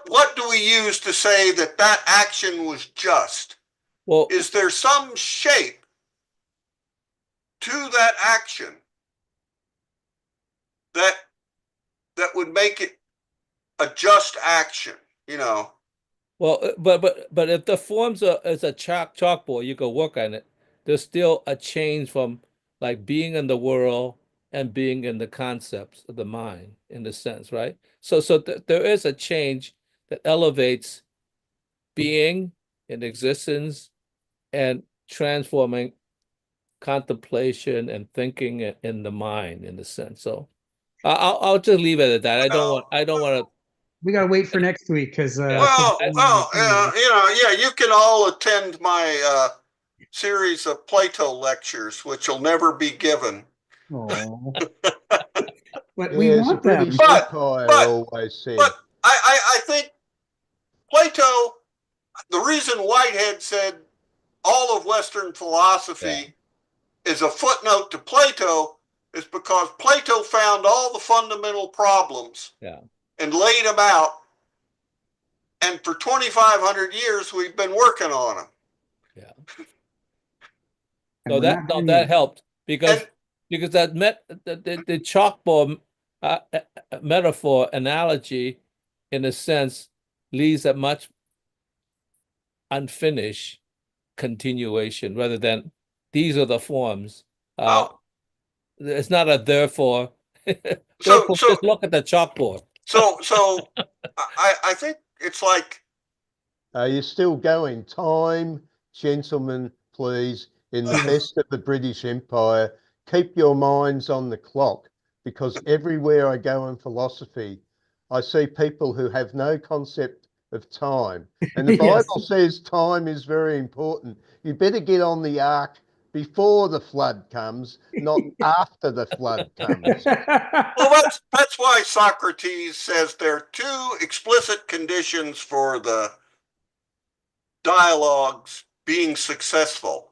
Speaker 1: What do we use to say that action was just?
Speaker 4: well,
Speaker 1: Is there some shape to that action that would make it a just action?
Speaker 4: Well, but if the forms are is a chalkboard, you can work on it. There's still a change from like being in the world and being in the concepts of the mind, in the sense, right? So there is a change that elevates being and existence and transforming contemplation and thinking in the mind, in the sense. So I'll just leave it at that. I don't want to.
Speaker 2: We gotta wait for next week because
Speaker 4: Yeah,
Speaker 1: Yeah, you can all attend my series of Plato lectures, which will never be given.
Speaker 2: Oh, but we
Speaker 3: Yeah, as the
Speaker 2: want them.
Speaker 3: British
Speaker 1: But
Speaker 3: Empire always said.
Speaker 1: but I think Plato. The reason Whitehead said all of Western philosophy is a footnote to Plato is because Plato found all the fundamental problems and laid them out. And for 2,500 years, we've been working on them.
Speaker 4: Yeah.
Speaker 2: And
Speaker 4: No,
Speaker 2: we're not done
Speaker 4: that
Speaker 2: yet.
Speaker 4: helped because that the chalkboard metaphor analogy, in a sense, leaves a much unfinished continuation rather than these are the forms. It's not a therefore.
Speaker 1: So
Speaker 4: Therefore, just look at the chalkboard.
Speaker 1: so I think it's like.
Speaker 3: Are you still going? Time, gentlemen, please, in the best of the British Empire, keep your minds on the clock, because everywhere I go in philosophy, I see people who have no concept of time. And the
Speaker 2: Yes.
Speaker 3: Bible says time is very important. You better get on the ark before the flood comes, not after the flood comes.
Speaker 1: Well, that's why Socrates says there are two explicit conditions for the dialogues being successful.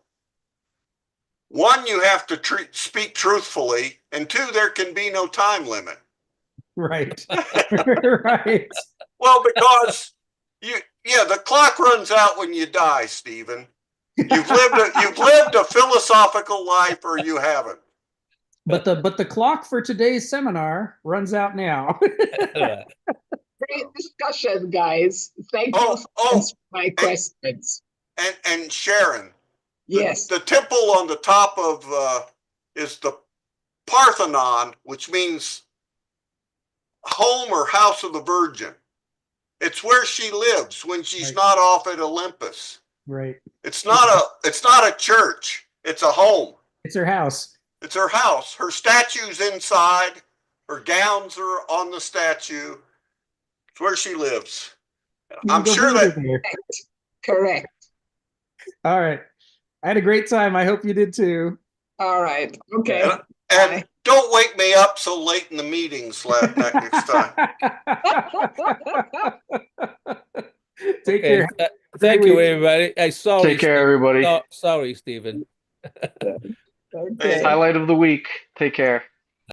Speaker 1: One, you have to speak truthfully, and two, there can be no time limit.
Speaker 2: Right. Right.
Speaker 1: Well, because the clock runs out when you die, Stephen. You've lived a philosophical life, or you haven't.
Speaker 2: But the clock for today's seminar runs out now.
Speaker 5: Great discussion, guys. Thank you for answering my questions.
Speaker 1: And Sharon,
Speaker 5: Yes.
Speaker 1: the temple on the top of is the Parthenon, which means home or house of the Virgin. It's where she lives when she's not off at Olympus.
Speaker 2: Right.
Speaker 1: It's not a church. It's a home.
Speaker 2: It's her house.
Speaker 1: It's her house. Her statue's inside. Her gowns are on the statue. It's where she lives. I'm sure that.
Speaker 5: Correct.
Speaker 2: All right. I had a great time. I hope you did too.
Speaker 5: All right. Okay.
Speaker 1: And don't wake me up so late in the meetings next time.
Speaker 2: Take care.
Speaker 4: Thank you, everybody.
Speaker 7: Take care, everybody.
Speaker 4: Sorry, Stephen.
Speaker 5: Okay.
Speaker 7: Highlight of the week. Take care.